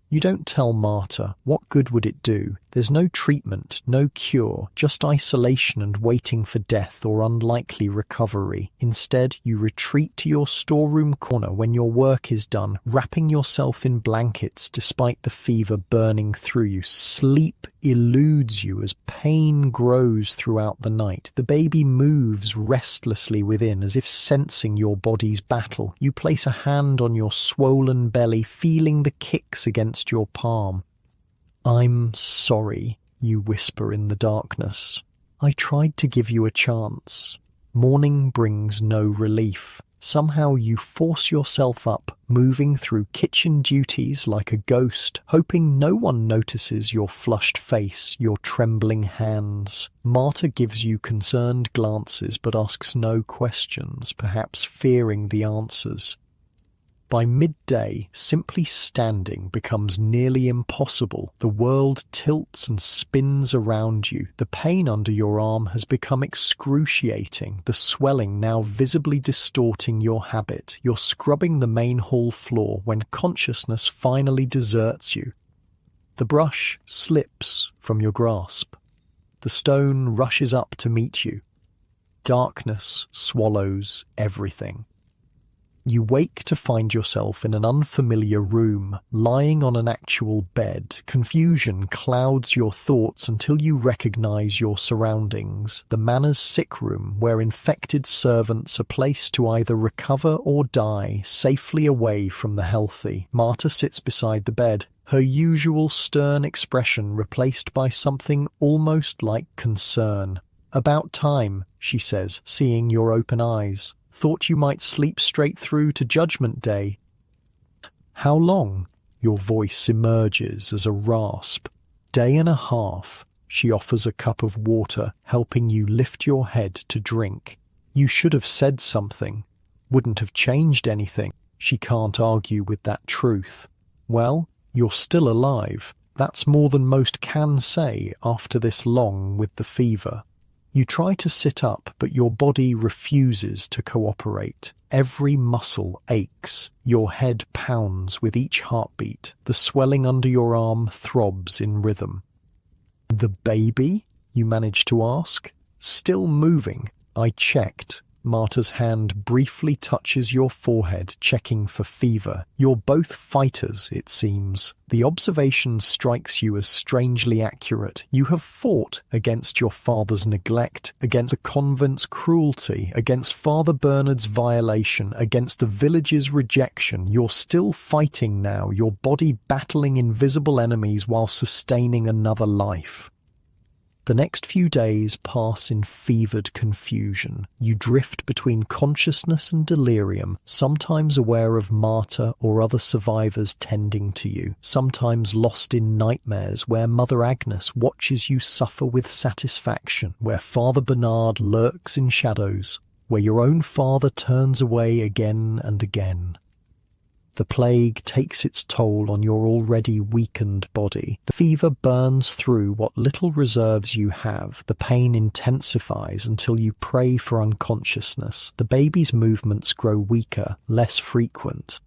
Speaker 1: You don't tell Marta. What good would it do? There's no treatment, no cure, just isolation and waiting for death or unlikely recovery. Instead, you retreat to your storeroom corner when your work is done, wrapping yourself in blankets despite the fever burning through you. Sleep eludes you as pain grows throughout the night. The baby moves restlessly within, as if sensing your body's battle. You place a hand on your swollen belly, feeling the kicks against your palm. "I'm sorry," you whisper in the darkness. "I tried to give you a chance." Morning brings no relief. Somehow you force yourself up, moving through kitchen duties like a ghost, hoping no one notices your flushed face, your trembling hands. Marta gives you concerned glances but asks no questions, perhaps fearing the answers. By midday, simply standing becomes nearly impossible. The world tilts and spins around you. The pain under your arm has become excruciating, the swelling now visibly distorting your habit. You're scrubbing the main hall floor when consciousness finally deserts you. The brush slips from your grasp. The stone rushes up to meet you. Darkness swallows everything. You wake to find yourself in an unfamiliar room, lying on an actual bed. Confusion clouds your thoughts until you recognize your surroundings. The manor's sick room, where infected servants are placed to either recover or die, safely away from the healthy. Marta sits beside the bed, her usual stern expression replaced by something almost like concern. "About time," she says, seeing your open eyes. "Thought you might sleep straight through to Judgment Day." "How long?" Your voice emerges as a rasp. "Day and a half." She offers a cup of water, helping you lift your head to drink. "You should have said something. Wouldn't have changed anything." She can't argue with that truth. "Well, you're still alive. That's more than most can say after this long with the fever." You try to sit up, but your body refuses to cooperate. Every muscle aches. Your head pounds with each heartbeat. The swelling under your arm throbs in rhythm. "The baby?" you manage to ask. "Still moving. I checked." Marta's hand briefly touches your forehead, checking for fever. You're both fighters, it seems. The observation strikes you as strangely accurate. You have fought against your father's neglect, against the convent's cruelty, against Father Bernard's violation, against the village's rejection. You're still fighting now, your body battling invisible enemies while sustaining another life. The next few days pass in fevered confusion. You drift between consciousness and delirium, sometimes aware of Marta or other survivors tending to you, sometimes lost in nightmares where Mother Agnes watches you suffer with satisfaction, where Father Bernard lurks in shadows, where your own father turns away again and again. The plague takes its toll on your already weakened body. The fever burns through what little reserves you have. The pain intensifies until you pray for unconsciousness. The baby's movements grow weaker, less frequent.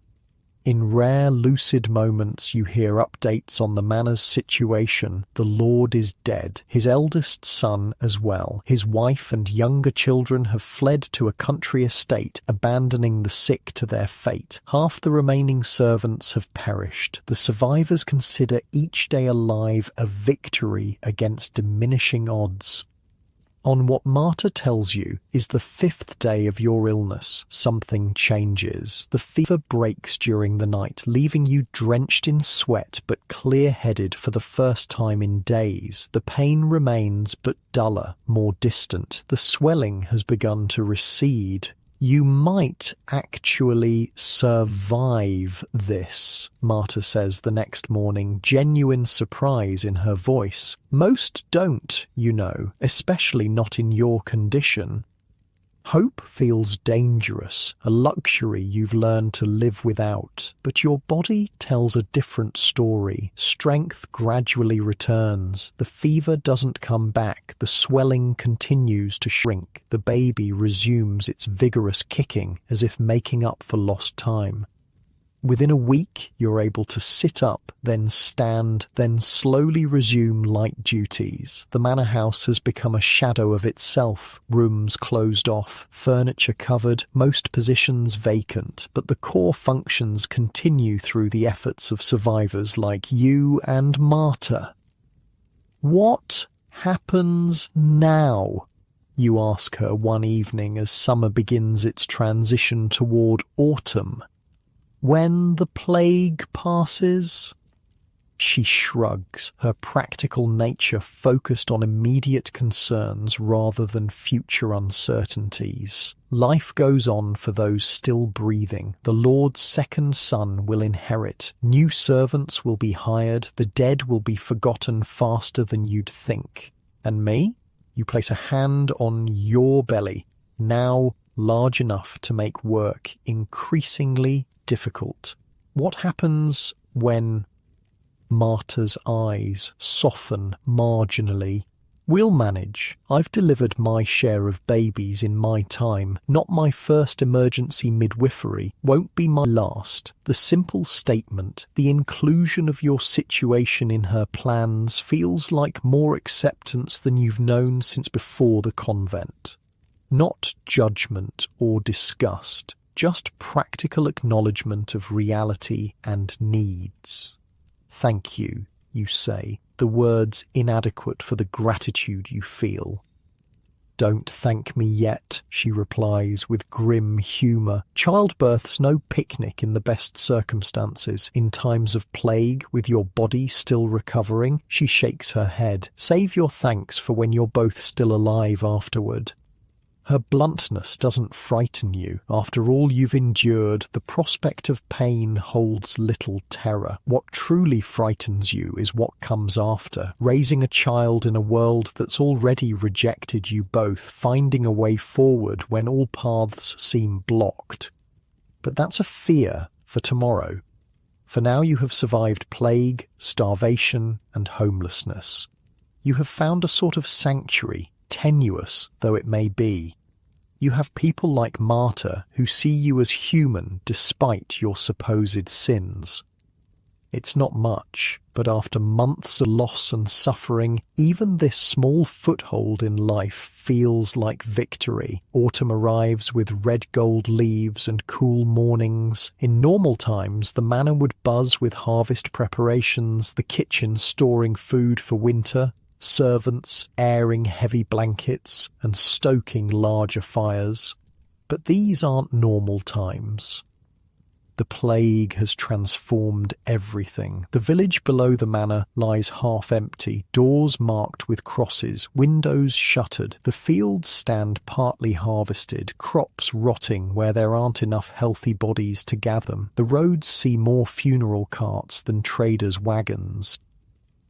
Speaker 1: In rare lucid moments you hear updates on the manor's situation. The Lord is dead, his eldest son as well. His wife and younger children have fled to a country estate, abandoning the sick to their fate. Half the remaining servants have perished. The survivors consider each day alive a victory against diminishing odds. On what Marta tells you is the 5th day of your illness, something changes. The fever breaks during the night, leaving you drenched in sweat but clear-headed for the first time in days. The pain remains but duller, more distant. The swelling has begun to recede. You might actually survive this, Marta says the next morning, genuine surprise in her voice. Most don't, you know, especially not in your condition. Hope feels dangerous, a luxury you've learned to live without, but your body tells a different story. Strength gradually returns. The fever doesn't come back. The swelling continues to shrink. The baby resumes its vigorous kicking, as if making up for lost time. Within a week, you're able to sit up, then stand, then slowly resume light duties. The manor house has become a shadow of itself, rooms closed off, furniture covered, most positions vacant, but the core functions continue through the efforts of survivors like you and Marta. What happens now? You ask her one evening as summer begins its transition toward autumn. When the plague passes? She shrugs, her practical nature focused on immediate concerns rather than future uncertainties. Life goes on for those still breathing. The Lord's second son will inherit. New servants will be hired. The dead will be forgotten faster than you'd think. And me? You place a hand on your belly, now large enough to make work increasingly difficult. What happens when Marta's eyes soften marginally? We'll manage. I've delivered my share of babies in my time. Not my first emergency midwifery. Won't be my last. The simple statement, the inclusion of your situation in her plans, feels like more acceptance than you've known since before the convent. Not judgment or disgust. just practical acknowledgement of reality and needs. "Thank you," you say, the words inadequate for the gratitude you feel. "Don't thank me yet," she replies with grim humour. "Childbirth's no picnic in the best circumstances. In times of plague, with your body still recovering," she shakes her head. "Save your thanks for when you're both still alive afterward." Her bluntness doesn't frighten you. After all you've endured, the prospect of pain holds little terror. What truly frightens you is what comes after. Raising a child in a world that's already rejected you both, finding a way forward when all paths seem blocked. But that's a fear for tomorrow. For now you have survived plague, starvation, and homelessness. You have found a sort of sanctuary, tenuous though it may be. You have people like Marta who see you as human despite your supposed sins. It's not much, but after months of loss and suffering, even this small foothold in life feels like victory. Autumn arrives with red gold leaves and cool mornings. In normal times, the manor would buzz with harvest preparations, the kitchen storing food for winter, servants airing heavy blankets and stoking larger fires. But these aren't normal times. The plague has transformed everything. The village below the manor lies half empty, doors marked with crosses, windows shuttered. The fields stand partly harvested, crops rotting where there aren't enough healthy bodies to gather them. The roads see more funeral carts than traders' wagons.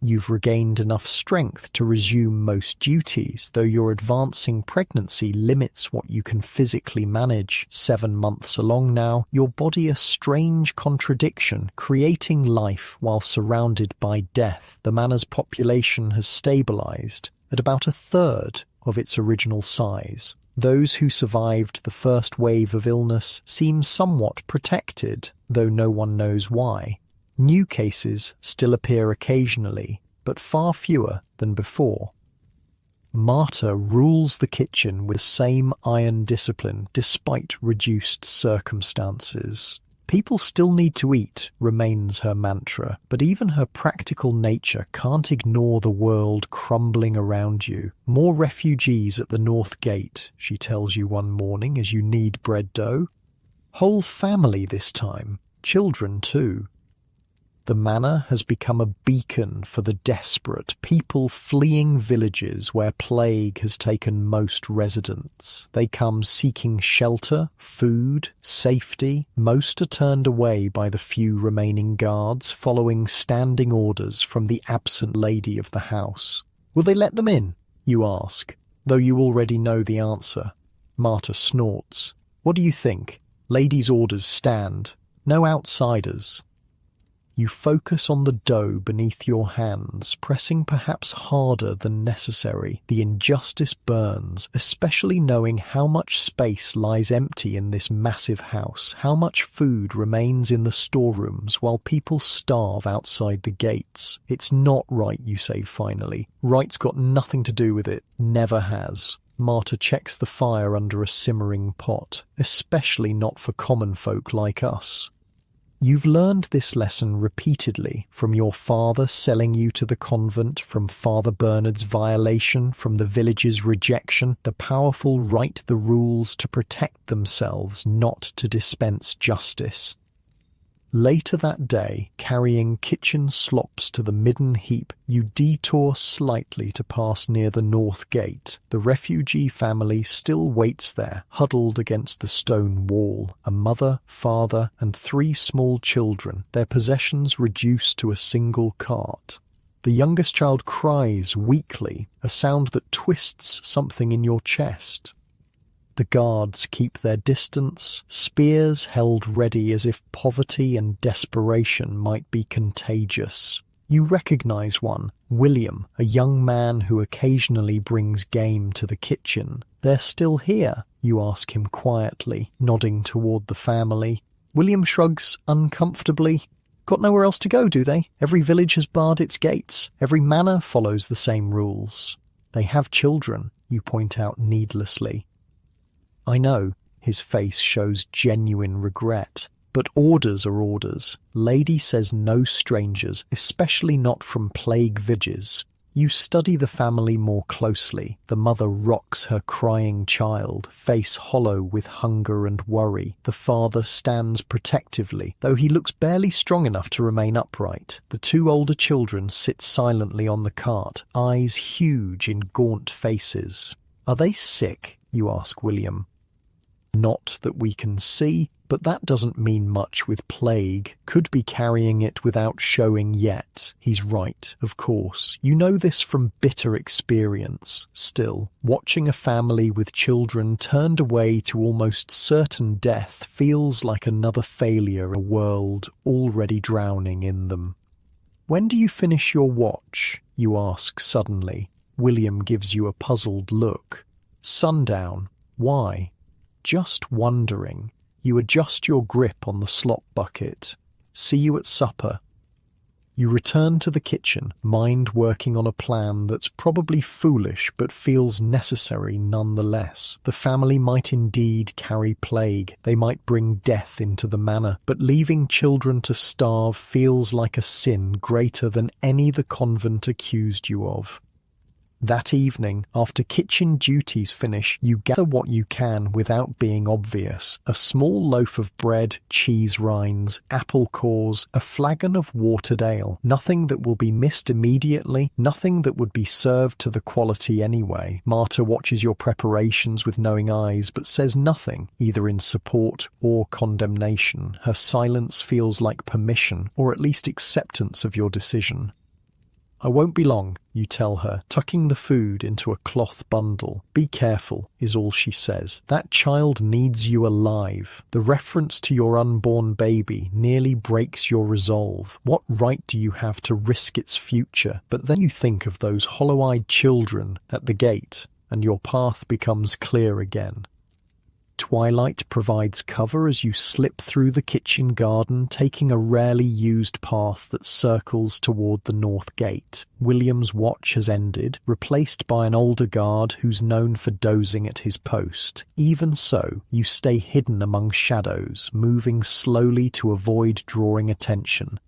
Speaker 1: You've regained enough strength to resume most duties, though your advancing pregnancy limits what you can physically manage. 7 months along now, your body a strange contradiction, creating life while surrounded by death. The manor's population has stabilized at about 1/3 of its original size. Those who survived the first wave of illness seem somewhat protected, though no one knows why. New cases still appear occasionally, but far fewer than before. Marta rules the kitchen with the same iron discipline despite reduced circumstances. People still need to eat, remains her mantra, but even her practical nature can't ignore the world crumbling around you. More refugees at the North Gate, she tells you one morning as you knead bread dough. Whole family this time, children too. The manor has become a beacon for the desperate, people fleeing villages where plague has taken most residents. They come seeking shelter, food, safety. Most are turned away by the few remaining guards, following standing orders from the absent lady of the house. Will they let them in? You ask, though you already know the answer. Marta snorts. What do you think? Lady's orders stand. No outsiders. You focus on the dough beneath your hands, pressing perhaps harder than necessary. The injustice burns, especially knowing how much space lies empty in this massive house, how much food remains in the storerooms while people starve outside the gates. It's not right, you say finally. Right's got nothing to do with it, never has. Marta checks the fire under a simmering pot, especially not for common folk like us. You've learned this lesson repeatedly, from your father selling you to the convent, from Father Bernard's violation, from the village's rejection. The powerful write the rules to protect themselves, not to dispense justice. Later that day, carrying kitchen slops to the midden heap, you detour slightly to pass near the north gate. The refugee family still waits there, huddled against the stone wall. A mother, father, and 3 small children, their possessions reduced to a single cart. The youngest child cries weakly, a sound that twists something in your chest. The guards keep their distance, spears held ready as if poverty and desperation might be contagious. You recognize one, William, a young man who occasionally brings game to the kitchen. They're still here, you ask him quietly, nodding toward the family. William shrugs uncomfortably. Got nowhere else to go, do they? Every village has barred its gates. Every manor follows the same rules. They have children, you point out needlessly. I know. His face shows genuine regret. But orders are orders. Lady says no strangers, especially not from plague villages. You study the family more closely. The mother rocks her crying child, face hollow with hunger and worry. The father stands protectively, though he looks barely strong enough to remain upright. The two older children sit silently on the cart, eyes huge in gaunt faces. Are they sick? You ask William. Not that we can see, but that doesn't mean much with plague. Could be carrying it without showing yet. He's right, of course. You know this from bitter experience. Still, watching a family with children turned away to almost certain death feels like another failure in a world already drowning in them. When do you finish your watch? You ask suddenly. William gives you a puzzled look. Sundown. Why? Just wondering. You adjust your grip on the slop bucket. See you at supper. You return to the kitchen, mind working on a plan that's probably foolish but feels necessary nonetheless. The family might indeed carry plague. They might bring death into the manor, but leaving children to starve feels like a sin greater than any the convent accused you of. That evening, after kitchen duties finish, you gather what you can without being obvious. A small loaf of bread, cheese rinds, apple cores, a flagon of watered ale. Nothing that will be missed immediately, nothing that would be served to the quality anyway. Marta watches your preparations with knowing eyes, but says nothing, either in support or condemnation. Her silence feels like permission, or at least acceptance of your decision. I won't be long, you tell her, tucking the food into a cloth bundle. Be careful, is all she says. That child needs you alive. The reference to your unborn baby nearly breaks your resolve. What right do you have to risk its future? But then you think of those hollow-eyed children at the gate, and your path becomes clear again. Twilight provides cover as you slip through the kitchen garden, taking a rarely used path that circles toward the north gate. William's watch has ended, replaced by an older guard who's known for dozing at his post. Even so, you stay hidden among shadows, moving slowly to avoid drawing attention.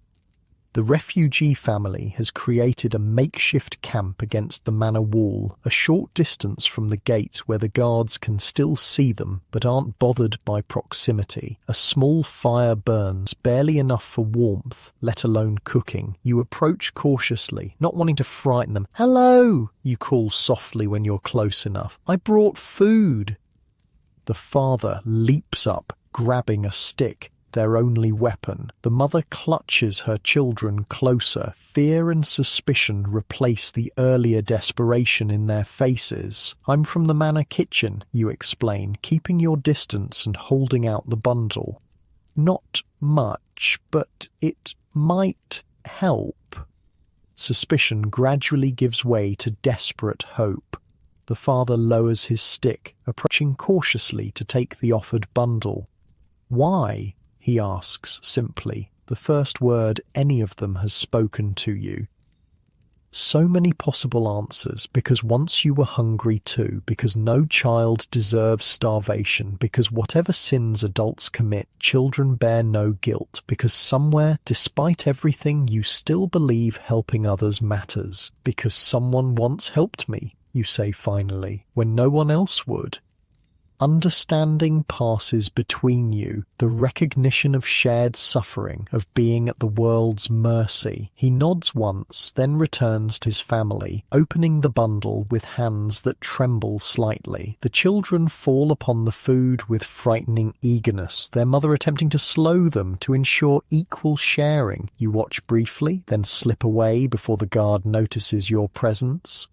Speaker 1: The refugee family has created a makeshift camp against the manor wall, a short distance from the gate where the guards can still see them but aren't bothered by proximity. A small fire burns, barely enough for warmth, let alone cooking. You approach cautiously, not wanting to frighten them. "Hello!" you call softly when you're close enough. "I brought food." The father leaps up, grabbing a stick, their only weapon. The mother clutches her children closer. Fear and suspicion replace the earlier desperation in their faces. "I'm from the manor kitchen," you explain, keeping your distance and holding out the bundle. "Not much, but it might help." Suspicion gradually gives way to desperate hope. The father lowers his stick, approaching cautiously to take the offered bundle. "Why?" he asks simply, the first word any of them has spoken to you. So many possible answers, because once you were hungry too, because no child deserves starvation, because whatever sins adults commit, children bear no guilt, because somewhere, despite everything, you still believe helping others matters, because someone once helped me, you say finally, when no one else would. Understanding passes between you, the recognition of shared suffering, of being at the world's mercy. He nods once, then returns to his family, opening the bundle with hands that tremble slightly. The children fall upon the food with frightening eagerness, their mother attempting to slow them to ensure equal sharing. You watch briefly, then slip away before the guard notices your presence.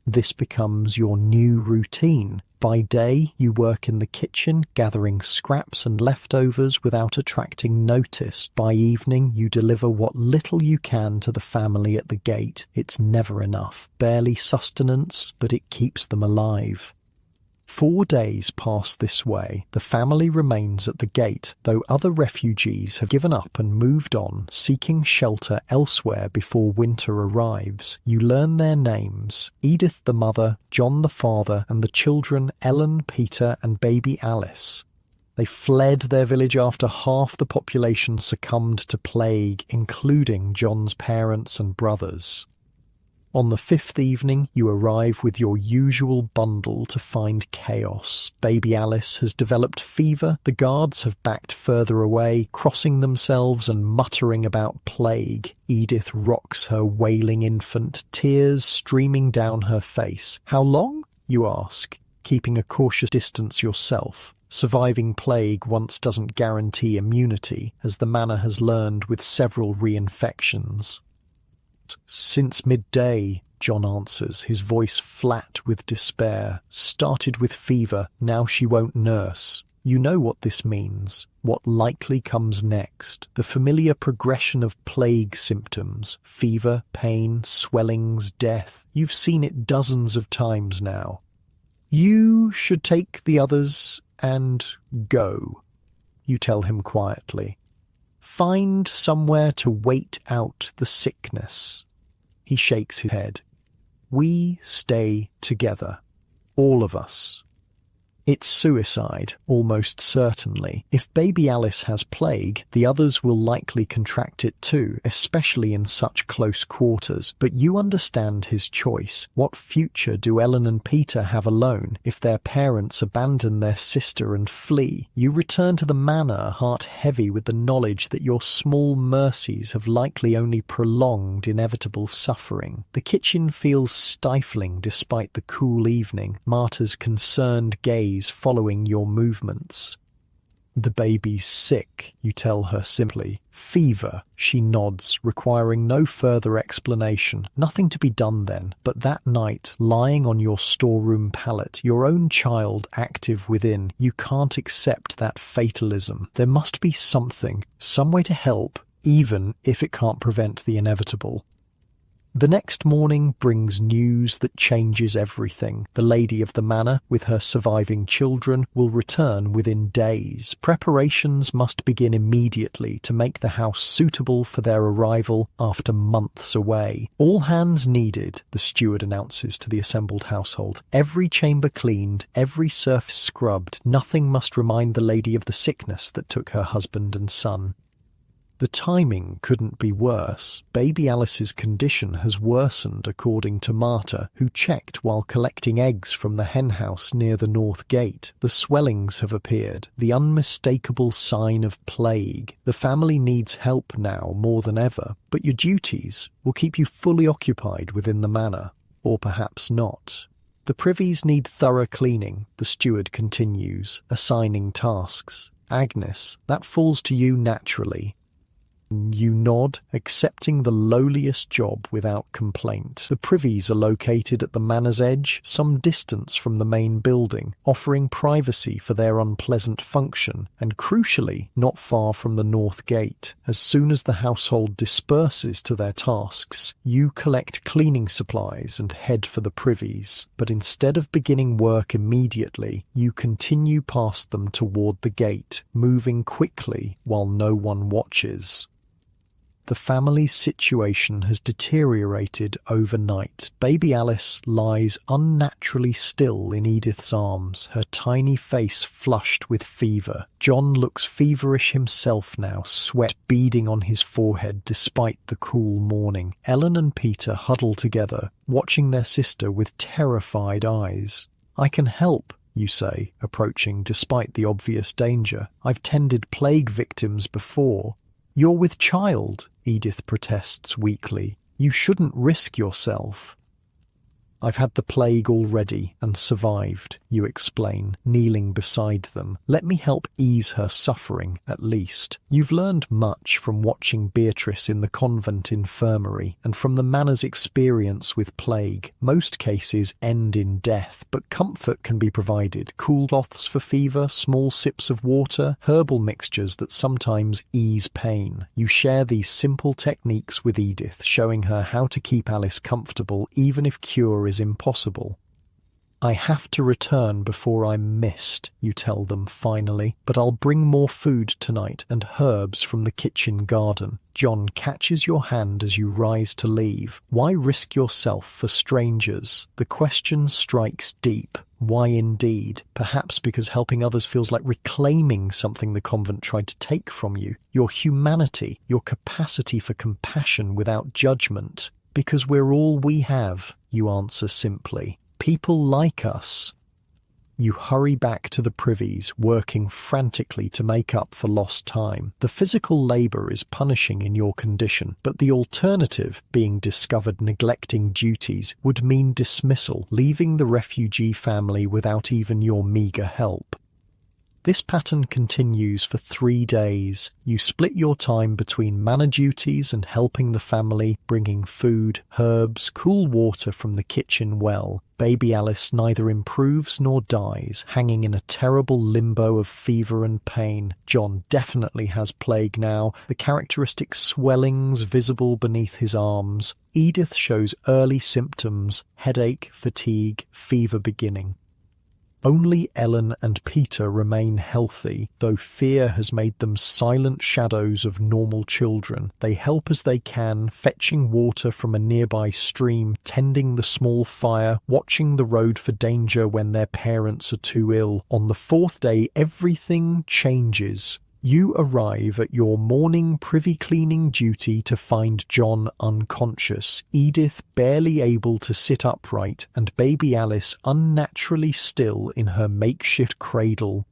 Speaker 1: This becomes your new routine. By day, you work in the kitchen, gathering scraps and leftovers without attracting notice. By evening, you deliver what little you can to the family at the gate. It's never enough. Barely sustenance, but it keeps them alive. 4 days pass this way. The family remains at the gate, though other refugees have given up and moved on, seeking shelter elsewhere before winter arrives. You learn their names: Edith the mother, John the father, and the children Ellen, Peter, and baby Alice. They fled their village after half the population succumbed to plague, including John's parents and brothers. On the fifth evening, you arrive with your usual bundle to find chaos. Baby Alice has developed fever, the guards have backed further away, crossing themselves and muttering about plague. Edith rocks her wailing infant, tears streaming down her face. How long? You ask, keeping a cautious distance yourself. Surviving plague once doesn't guarantee immunity, as the manor has learned with several reinfections. Since midday, John answers, his voice flat with despair. Started with fever, now she won't nurse. You know what this means, what likely comes next. The familiar progression of plague symptoms, fever, pain, swellings, death. You've seen it dozens of times now. You should take the others and go, you tell him quietly. Find somewhere to wait out the sickness. He shakes his head. We stay together. All of us. It's suicide, almost certainly. If baby Alice has plague, the others will likely contract it too, especially in such close quarters. But you understand his choice. What future do Ellen and Peter have alone if their parents abandon their sister and flee? You return to the manor, heart heavy with the knowledge that your small mercies have likely only prolonged inevitable suffering. The kitchen feels stifling despite the cool evening, Marta's concerned gaze following your movements. The baby's sick, you tell her simply. Fever, she nods, requiring no further explanation. Nothing to be done then, but that night, lying on your storeroom pallet, your own child active within, you can't accept that fatalism. There must be something, some way to help, even if it can't prevent the inevitable. The next morning brings news that changes everything. The lady of the manor, with her surviving children, will return within days. Preparations must begin immediately to make the house suitable for their arrival after months away. All hands needed, the steward announces to the assembled household. Every chamber cleaned, every surface scrubbed. Nothing must remind the lady of the sickness that took her husband and son. The timing couldn't be worse. Baby Alice's condition has worsened, according to Marta, who checked while collecting eggs from the henhouse near the north gate. The swellings have appeared, the unmistakable sign of plague. The family needs help now more than ever, but your duties will keep you fully occupied within the manor, or perhaps not. The privies need thorough cleaning, the steward continues, assigning tasks. Agnes, that falls to you naturally. You nod, accepting the lowliest job without complaint. The privies are located at the manor's edge, some distance from the main building, offering privacy for their unpleasant function, and crucially, not far from the north gate. As soon as the household disperses to their tasks, you collect cleaning supplies and head for the privies. But instead of beginning work immediately, you continue past them toward the gate, moving quickly while no one watches. The family's situation has deteriorated overnight. Baby Alice lies unnaturally still in Edith's arms, her tiny face flushed with fever. John looks feverish himself now, sweat beading on his forehead despite the cool morning. Ellen and Peter huddle together, watching their sister with terrified eyes. I can help, you say, approaching despite the obvious danger. I've tended plague victims before. You're with child, Edith protests weakly. You shouldn't risk yourself. I've had the plague already and survived, you explain, kneeling beside them. Let me help ease her suffering, at least. You've learned much from watching Beatrice in the convent infirmary and from the manor's experience with plague. Most cases end in death, but comfort can be provided. Cool cloths for fever, small sips of water, herbal mixtures that sometimes ease pain. You share these simple techniques with Edith, showing her how to keep Alice comfortable even if cure is impossible. I have to return before I'm missed, you tell them finally, but I'll bring more food tonight and herbs from the kitchen garden. John catches your hand as you rise to leave. Why risk yourself for strangers? The question strikes deep. Why indeed? Perhaps because helping others feels like reclaiming something the convent tried to take from you. Your humanity, your capacity for compassion without judgment. Because we're all we have, you answer simply. People like us. You hurry back to the privies, working frantically to make up for lost time. The physical labour is punishing in your condition, but the alternative, being discovered neglecting duties, would mean dismissal, leaving the refugee family without even your meagre help. This pattern continues for 3 days. You split your time between manor duties and helping the family, bringing food, herbs, cool water from the kitchen well. Baby Alice neither improves nor dies, hanging in a terrible limbo of fever and pain. John definitely has plague now, the characteristic swellings visible beneath his arms. Edith shows early symptoms, headache, fatigue, fever beginning. Only Ellen and Peter remain healthy, though fear has made them silent shadows of normal children. They help as they can, fetching water from a nearby stream, tending the small fire, watching the road for danger when their parents are too ill. On the 4th day, everything changes. You arrive at your morning privy cleaning duty to find John unconscious, Edith barely able to sit upright, and baby Alice unnaturally still in her makeshift cradle.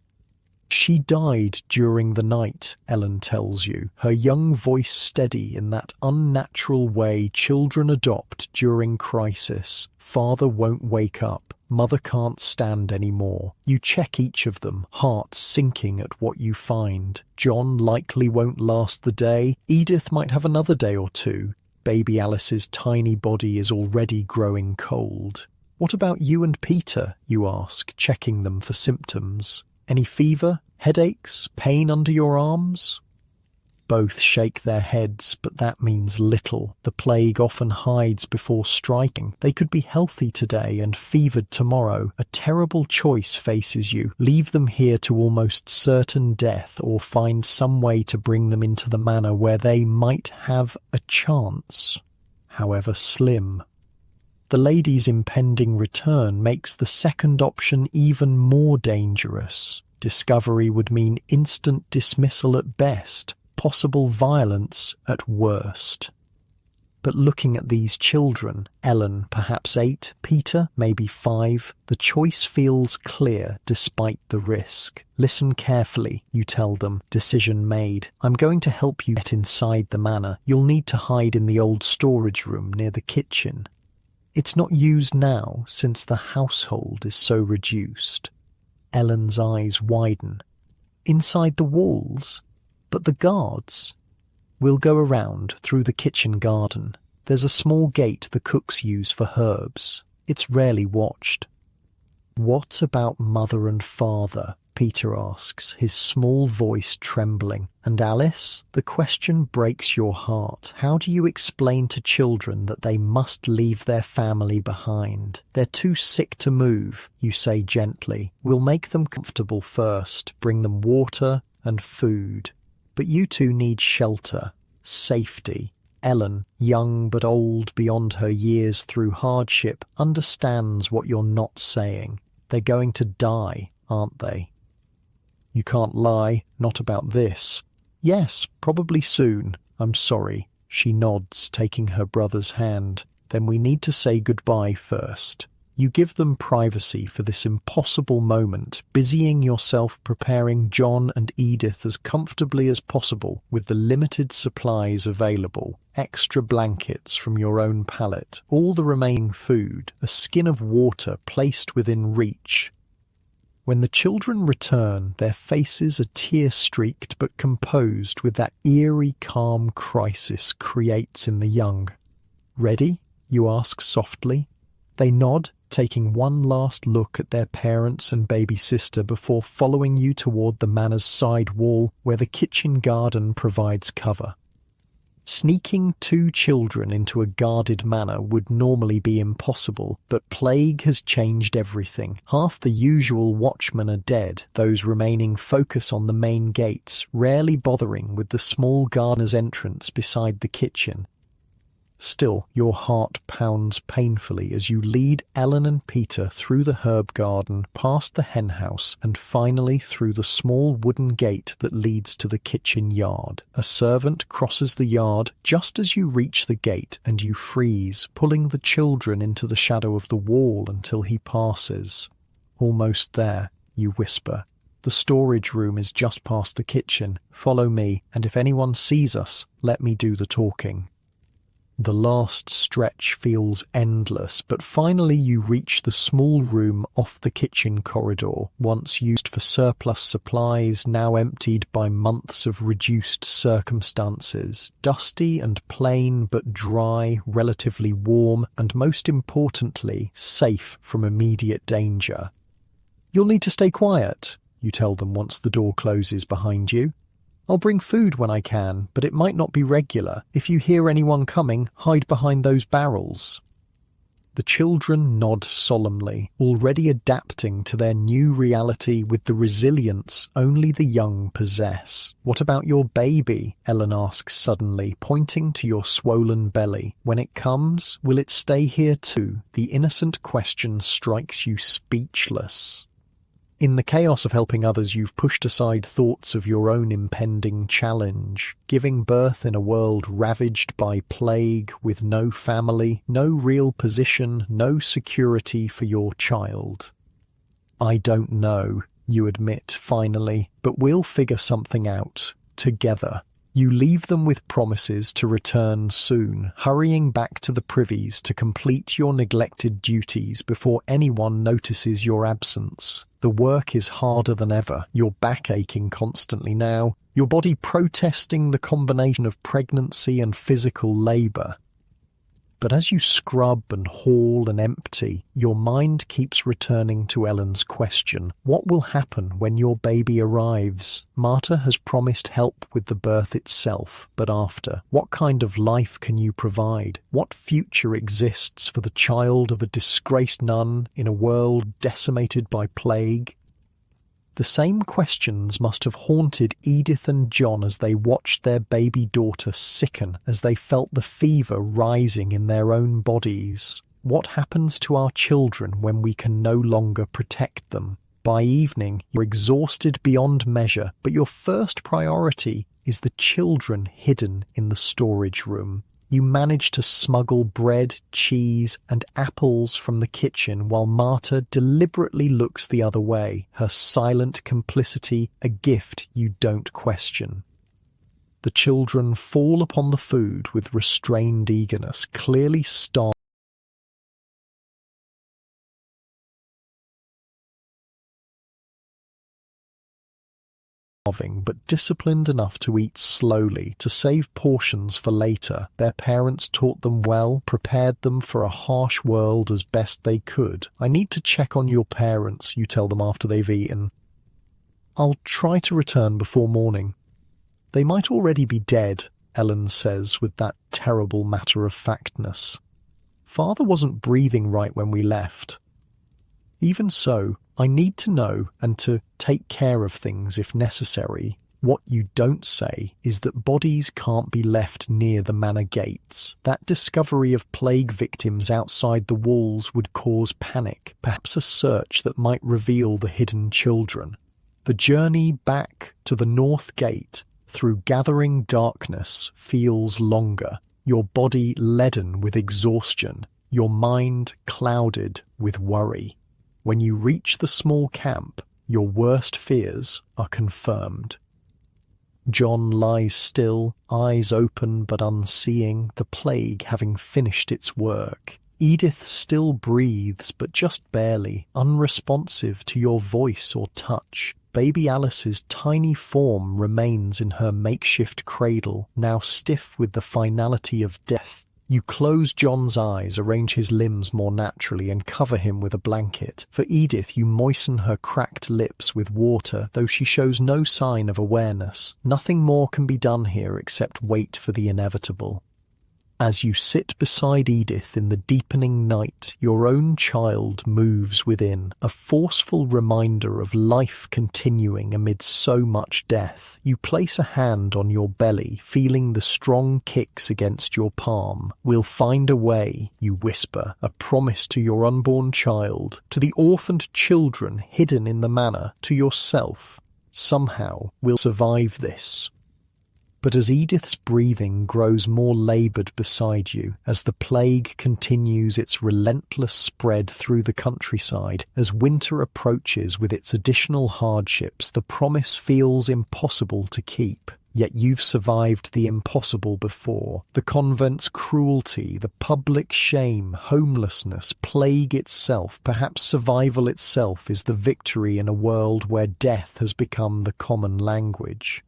Speaker 1: She died during the night, Ellen tells you, her young voice steady in that unnatural way children adopt during crisis. Father won't wake up. Mother can't stand anymore. You check each of them, heart sinking at what you find. John likely won't last the day. Edith might have another day or two. Baby Alice's tiny body is already growing cold. What about you and Peter, you ask, checking them for symptoms. Any fever, headaches, pain under your arms? Both shake their heads, but that means little. The plague often hides before striking. They could be healthy today and fevered tomorrow. A terrible choice faces you. Leave them here to almost certain death, or find some way to bring them into the manor where they might have a chance, however slim. The lady's impending return makes the second option even more dangerous. Discovery would mean instant dismissal at best, possible violence at worst. But looking at these children, Ellen perhaps 8, Peter maybe 5, the choice feels clear despite the risk. Listen carefully, you tell them, decision made. I'm going to help you get inside the manor. You'll need to hide in the old storage room near the kitchen. It's not used now since the household is so reduced. Ellen's eyes widen. Inside the walls? But the guards? We'll go around through the kitchen garden. There's a small gate the cooks use for herbs. It's rarely watched. What about mother and father? Peter asks, his small voice trembling. And Alice? The question breaks your heart. How do you explain to children that they must leave their family behind? They're too sick to move, you say gently. We'll make them comfortable first, bring them water and food. But you two need shelter, safety. Ellen, young but old beyond her years through hardship, understands what you're not saying. They're going to die, aren't they? You can't lie, not about this. Yes, probably soon. I'm sorry. She nods, taking her brother's hand. Then we need to say goodbye first. You give them privacy for this impossible moment, busying yourself preparing John and Edith as comfortably as possible with the limited supplies available. Extra blankets from your own pallet, all the remaining food, a skin of water placed within reach. When the children return, their faces are tear-streaked but composed with that eerie calm crisis creates in the young. Ready? You ask softly. They nod, taking one last look at their parents and baby sister before following you toward the manor's side wall where the kitchen garden provides cover. Sneaking 2 children into a guarded manor would normally be impossible, but plague has changed everything. Half the usual watchmen are dead, those remaining focus on the main gates, rarely bothering with the small gardener's entrance beside the kitchen. Still, your heart pounds painfully as you lead Ellen and Peter through the herb garden, past the henhouse, and finally through the small wooden gate that leads to the kitchen yard. A servant crosses the yard just as you reach the gate, and you freeze, pulling the children into the shadow of the wall until he passes. Almost there, you whisper. The storage room is just past the kitchen. Follow me, and if anyone sees us, let me do the talking. The last stretch feels endless, but finally you reach the small room off the kitchen corridor, once used for surplus supplies, now emptied by months of reduced circumstances. Dusty and plain, but dry, relatively warm, and most importantly, safe from immediate danger. "You'll need to stay quiet," you tell them once the door closes behind you. "I'll bring food when I can, but it might not be regular. If you hear anyone coming, hide behind those barrels." The children nod solemnly, already adapting to their new reality with the resilience only the young possess. "What about your baby?" Ellen asks suddenly, pointing to your swollen belly. "When it comes, will it stay here too?" The innocent question strikes you speechless. In the chaos of helping others, you've pushed aside thoughts of your own impending challenge. Giving birth in a world ravaged by plague, with no family, no real position, no security for your child. "I don't know," you admit finally, "but we'll figure something out. Together." You leave them with promises to return soon, hurrying back to the privies to complete your neglected duties before anyone notices your absence. The work is harder than ever, your back aching constantly now, your body protesting the combination of pregnancy and physical labour. But as you scrub and haul and empty, your mind keeps returning to Ellen's question. What will happen when your baby arrives? Marta has promised help with the birth itself, but after? What kind of life can you provide? What future exists for the child of a disgraced nun in a world decimated by plague? The same questions must have haunted Edith and John as they watched their baby daughter sicken, as they felt the fever rising in their own bodies. What happens to our children when we can no longer protect them? By evening, you're exhausted beyond measure, but your first priority is the children hidden in the storage room. You manage to smuggle bread, cheese, and apples from the kitchen while Marta deliberately looks the other way, her silent complicity a gift you don't question. The children fall upon the food with restrained eagerness, clearly starved. But disciplined enough to eat slowly, to save portions for later. Their parents taught them well, prepared them for a harsh world as best they could. "I need to check on your parents," you tell them after they've eaten. "I'll try to return before morning." "They might already be dead," Ellen says with that terrible matter-of-factness. "Father wasn't breathing right when we left." "Even so, I need to know and to take care of things if necessary. What you don't say is that bodies can't be left near the manor gates. That discovery of plague victims outside the walls would cause panic, perhaps a search that might reveal the hidden children. The journey back to the north gate through gathering darkness feels longer, your body leaden with exhaustion, your mind clouded with worry. When you reach the small camp, your worst fears are confirmed. John lies still, eyes open but unseeing, the plague having finished its work. Edith still breathes, but just barely, unresponsive to your voice or touch. Baby Alice's tiny form remains in her makeshift cradle, now stiff with the finality of death. You close John's eyes, arrange his limbs more naturally, and cover him with a blanket. For Edith, you moisten her cracked lips with water, though she shows no sign of awareness. Nothing more can be done here except wait for the inevitable. As you sit beside Edith in the deepening night, your own child moves within, a forceful reminder of life continuing amid so much death. You place a hand on your belly, feeling the strong kicks against your palm. "We'll find a way," you whisper, a promise to your unborn child, to the orphaned children hidden in the manor, to yourself. Somehow, we'll survive this. But as Edith's breathing grows more laboured beside you, as the plague continues its relentless spread through the countryside, as winter approaches with its additional hardships, the promise feels impossible to keep. Yet you've survived the impossible before. The convent's cruelty, the public shame, homelessness, plague itself, perhaps survival itself is the victory in a world where death has become the common language.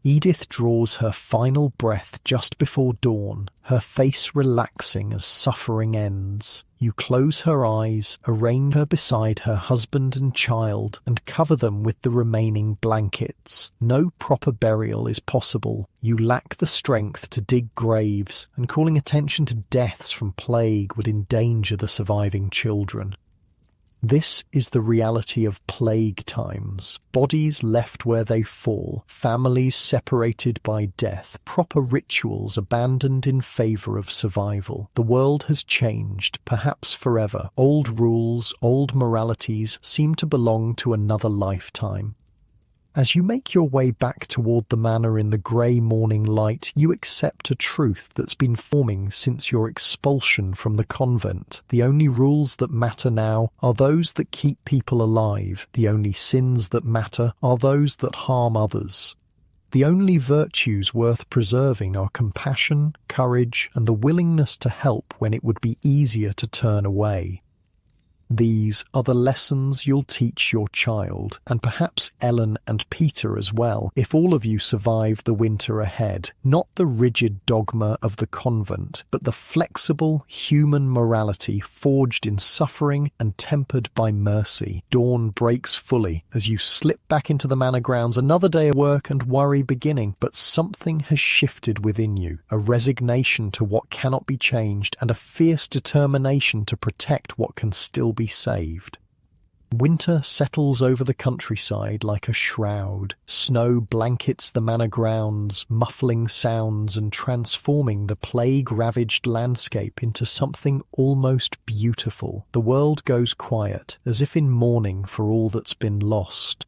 Speaker 1: Edith draws her final breath just before dawn, her face relaxing as suffering ends. You close her eyes, arrange her beside her husband and child, and cover them with the remaining blankets. No proper burial is possible. You lack the strength to dig graves, and calling attention to deaths from plague would endanger the surviving children. This is the reality of plague times. Bodies left where they fall, families separated by death, proper rituals abandoned in favour of survival. The world has changed, perhaps forever. Old rules, old moralities seem to belong to another lifetime. As you make your way back toward the manor in the grey morning light, you accept a truth that's been forming since your expulsion from the convent. The only rules that matter now are those that keep people alive. The only sins that matter are those that harm others. The only virtues worth preserving are compassion, courage, and the willingness to help when it would be easier to turn away. These are the lessons you'll teach your child, and perhaps Ellen and Peter as well, if all of you survive the winter ahead. Not the rigid dogma of the convent, but the flexible human morality forged in suffering and tempered by mercy. Dawn breaks fully as you slip back into the manor grounds, another day of work and worry beginning, but something has shifted within you, a resignation to what cannot be changed and a fierce determination to protect what can still be saved. Winter settles over the countryside like a shroud. Snow blankets the manor grounds, muffling sounds and transforming the plague-ravaged landscape into something almost beautiful. The world goes quiet, as if in mourning for all that's been lost.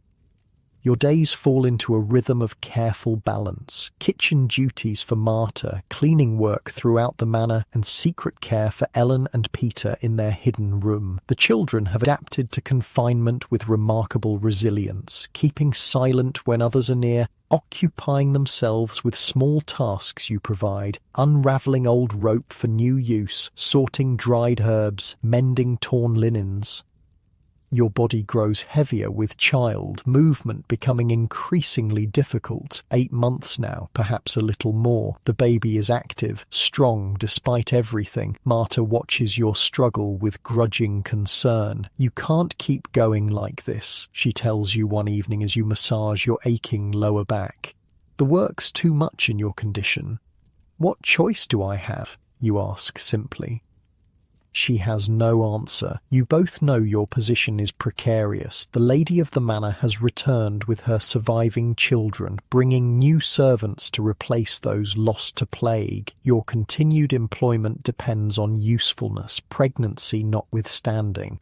Speaker 1: Your days fall into a rhythm of careful balance, kitchen duties for Marta, cleaning work throughout the manor, and secret care for Ellen and Peter in their hidden room. The children have adapted to confinement with remarkable resilience, keeping silent when others are near, occupying themselves with small tasks you provide, unravelling old rope for new use, sorting dried herbs, mending torn linens. Your body grows heavier with child, movement becoming increasingly difficult. 8 months now, perhaps a little more. The baby is active, strong despite everything. Marta watches your struggle with grudging concern. "You can't keep going like this," she tells you one evening as you massage your aching lower back. "The work's too much in your condition." "What choice do I have?" you ask simply. She has no answer. You both know your position is precarious. The lady of the manor has returned with her surviving children, bringing new servants to replace those lost to plague. Your continued employment depends on usefulness, pregnancy notwithstanding.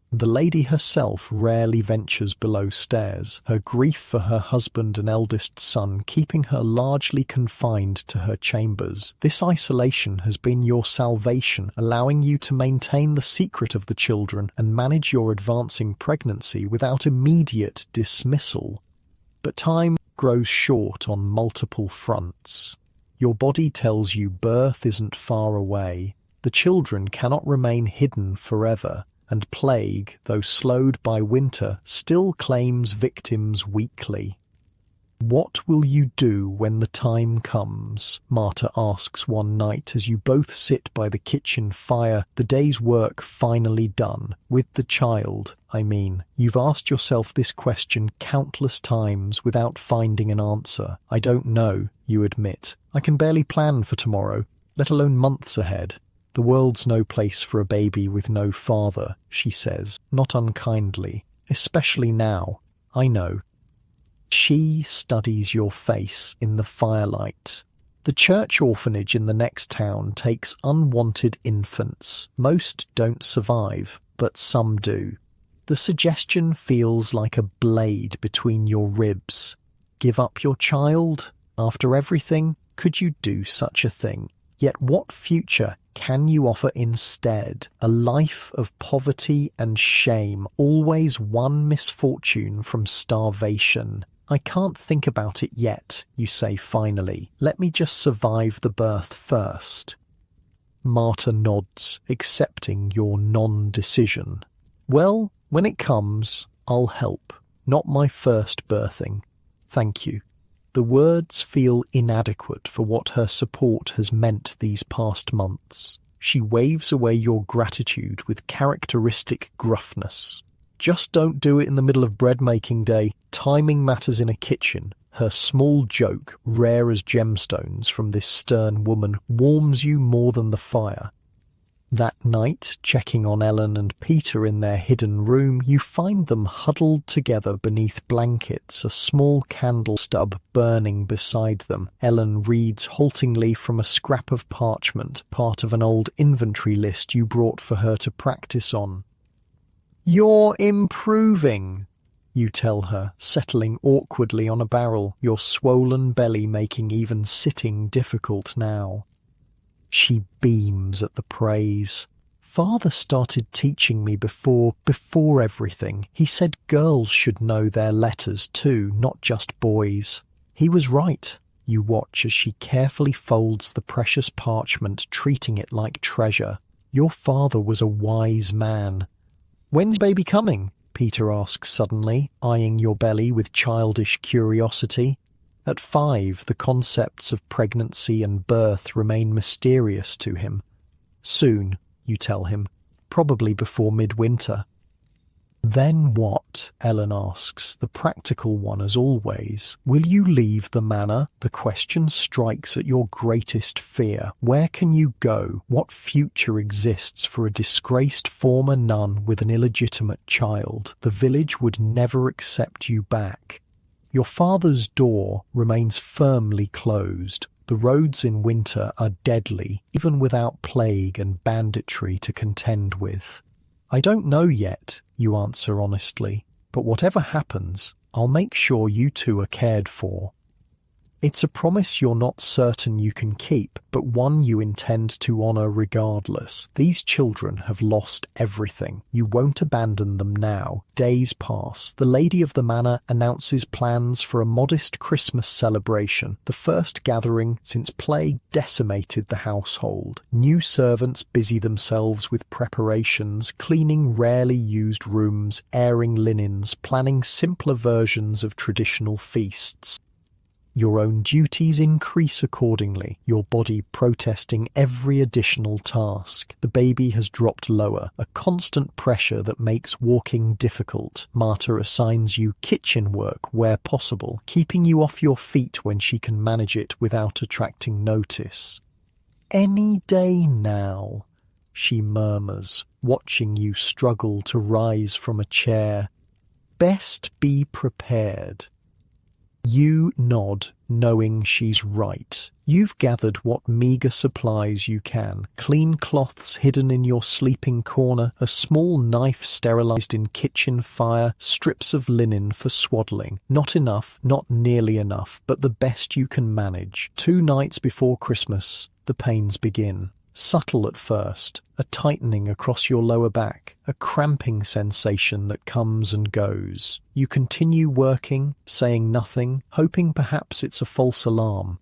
Speaker 1: The lady herself rarely ventures below stairs, her grief for her husband and eldest son keeping her largely confined to her chambers. This isolation has been your salvation, allowing you to maintain the secret of the children and manage your advancing pregnancy without immediate dismissal. But time grows short on multiple fronts. Your body tells you birth isn't far away. The children cannot remain hidden forever. And plague, though slowed by winter, still claims victims weekly. "What will you do when the time comes?" Marta asks one night as you both sit by the kitchen fire, the day's work finally done. With the child, I mean. You've asked yourself this question countless times without finding an answer. "I don't know," you admit. "I can barely plan for tomorrow." let alone months ahead. The world's no place for a baby with no father, she says, not unkindly, especially now. I know. She studies your face in the firelight. The church orphanage in the next town takes unwanted infants. Most don't survive, but some do. The suggestion feels like a blade between your ribs. Give up your child? After everything, could you do such a thing? Yet what future can you offer instead? A life of poverty and shame, always one misfortune from starvation. I can't think about it yet, you say finally. Let me just survive the birth first. Marta nods, accepting your non-decision. Well, when it comes, I'll help. Not my first birthing. Thank you. The words feel inadequate for what her support has meant these past months. She waves away your gratitude with characteristic gruffness. Just don't do it in the middle of bread-making day. Timing matters in a kitchen. Her small joke, rare as gemstones from this stern woman, warms you more than the fire. That night, checking on Ellen and Peter in their hidden room, you find them huddled together beneath blankets, a small candle stub burning beside them. Ellen reads haltingly from a scrap of parchment, part of an old inventory list you brought for her to practice on. "You're improving," you tell her, settling awkwardly on a barrel, your swollen belly making even sitting difficult now. She beams at the praise. Father started teaching me before everything. He said girls should know their letters too, not just boys. He was right. You watch as she carefully folds the precious parchment, treating it like treasure. Your father was a wise man. "When's baby coming?" Peter asks suddenly, eyeing your belly with childish curiosity. At 5, the concepts of pregnancy and birth remain mysterious to him. "Soon," you tell him, "probably before midwinter." "Then what?" Ellen asks, the practical one as always. "Will you leave the manor?" The question strikes at your greatest fear. Where can you go? What future exists for a disgraced former nun with an illegitimate child? The village would never accept you back. Your father's door remains firmly closed. The roads in winter are deadly, even without plague and banditry to contend with. "I don't know yet," you answer honestly, "but whatever happens, I'll make sure you two are cared for." It's a promise you're not certain you can keep, but one you intend to honour regardless. These children have lost everything. You won't abandon them now. Days pass. The lady of the manor announces plans for a modest Christmas celebration, the first gathering since plague decimated the household. New servants busy themselves with preparations, cleaning rarely used rooms, airing linens, planning simpler versions of traditional feasts. Your own duties increase accordingly, your body protesting every additional task. The baby has dropped lower, a constant pressure that makes walking difficult. Marta assigns you kitchen work where possible, keeping you off your feet when she can manage it without attracting notice. "Any day now," she murmurs, watching you struggle to rise from a chair. "Best be prepared." You nod, knowing she's right. You've gathered what meagre supplies you can. Clean cloths hidden in your sleeping corner, a small knife sterilized in kitchen fire, strips of linen for swaddling. Not enough, not nearly enough, but the best you can manage. 2 nights before Christmas, the pains begin. Subtle at first, a tightening across your lower back, a cramping sensation that comes and goes. You continue working, saying nothing, hoping perhaps it's a false alarm.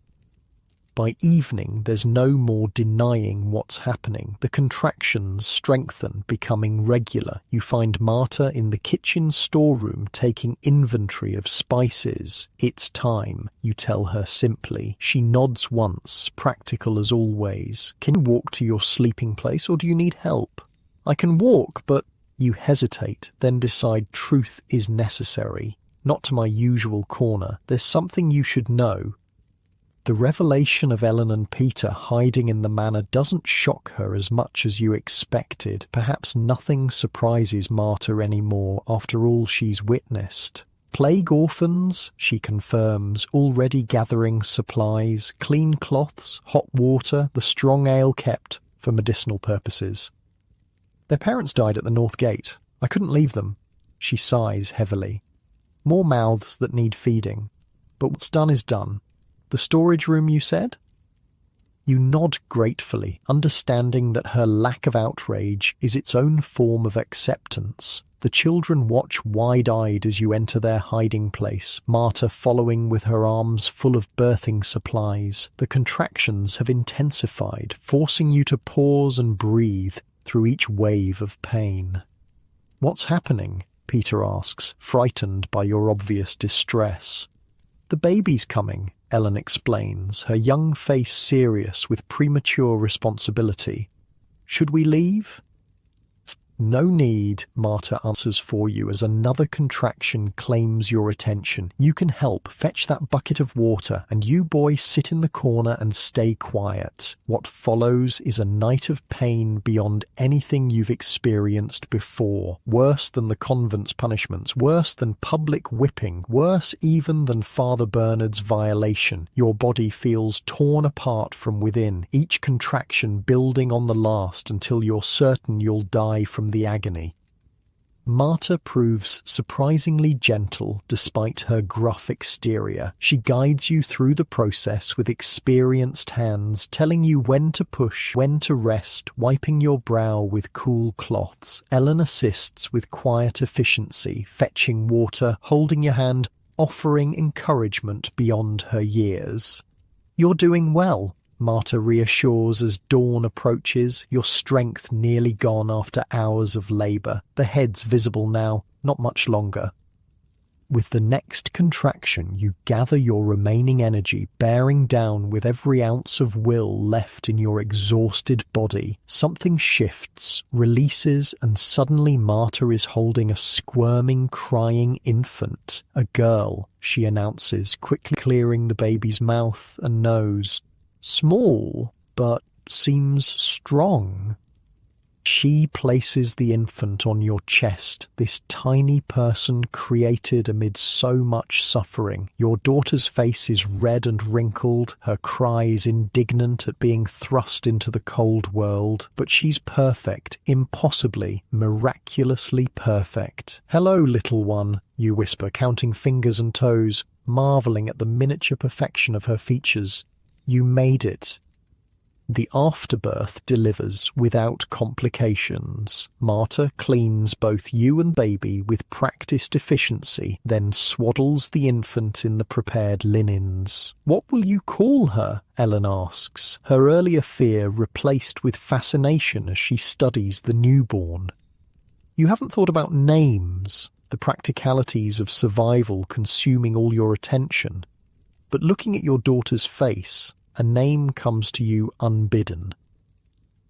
Speaker 1: By evening, there's no more denying what's happening. The contractions strengthen, becoming regular. You find Marta in the kitchen storeroom taking inventory of spices. "It's time," you tell her simply. She nods once, practical as always. "Can you walk to your sleeping place, or do you need help?" "I can walk, but..." You hesitate, then decide truth is necessary. "Not to my usual corner. There's something you should know." The revelation of Ellen and Peter hiding in the manor doesn't shock her as much as you expected. Perhaps nothing surprises Marta anymore after all she's witnessed. Plague orphans, she confirms, already gathering supplies, clean cloths, hot water, the strong ale kept for medicinal purposes. Their parents died at the North Gate. I couldn't leave them. She sighs heavily. More mouths that need feeding. But what's done is done. The storage room, you said? You nod gratefully, understanding that her lack of outrage is its own form of acceptance. The children watch wide-eyed as you enter their hiding place, Marta following with her arms full of birthing supplies. The contractions have intensified, forcing you to pause and breathe through each wave of pain. What's happening? Peter asks, frightened by your obvious distress. The baby's coming, Ellen explains, her young face serious with premature responsibility. Should we leave? No need, Marta answers for you as another contraction claims your attention. You can help. Fetch that bucket of water, and you boys sit in the corner and stay quiet. What follows is a night of pain beyond anything you've experienced before. Worse than the convent's punishments, worse than public whipping, worse even than Father Bernard's violation. Your body feels torn apart from within, each contraction building on the last until you're certain you'll die from the agony. Marta proves surprisingly gentle despite her gruff exterior. She guides you through the process with experienced hands, telling you when to push, when to rest, wiping your brow with cool cloths. Ellen assists with quiet efficiency, fetching water, holding your hand, offering encouragement beyond her years. You're doing well, Marta reassures as dawn approaches, your strength nearly gone after hours of labour. The head's visible now, not much longer. With the next contraction, you gather your remaining energy, bearing down with every ounce of will left in your exhausted body. Something shifts, releases, and suddenly Marta is holding a squirming, crying infant. A girl, she announces, quickly clearing the baby's mouth and nose. Small, but seems strong. She places the infant on your chest, this tiny person created amid so much suffering. Your daughter's face is red and wrinkled, her cries indignant at being thrust into the cold world. But she's perfect, impossibly, miraculously perfect. Hello, little one, you whisper, counting fingers and toes, marvelling at the miniature perfection of her features. You made it. The afterbirth delivers without complications. Marta cleans both you and baby with practiced efficiency, then swaddles the infant in the prepared linens. What will you call her? Ellen asks, her earlier fear replaced with fascination as she studies the newborn. You haven't thought about names, the practicalities of survival consuming all your attention. But looking at your daughter's face, a name comes to you unbidden.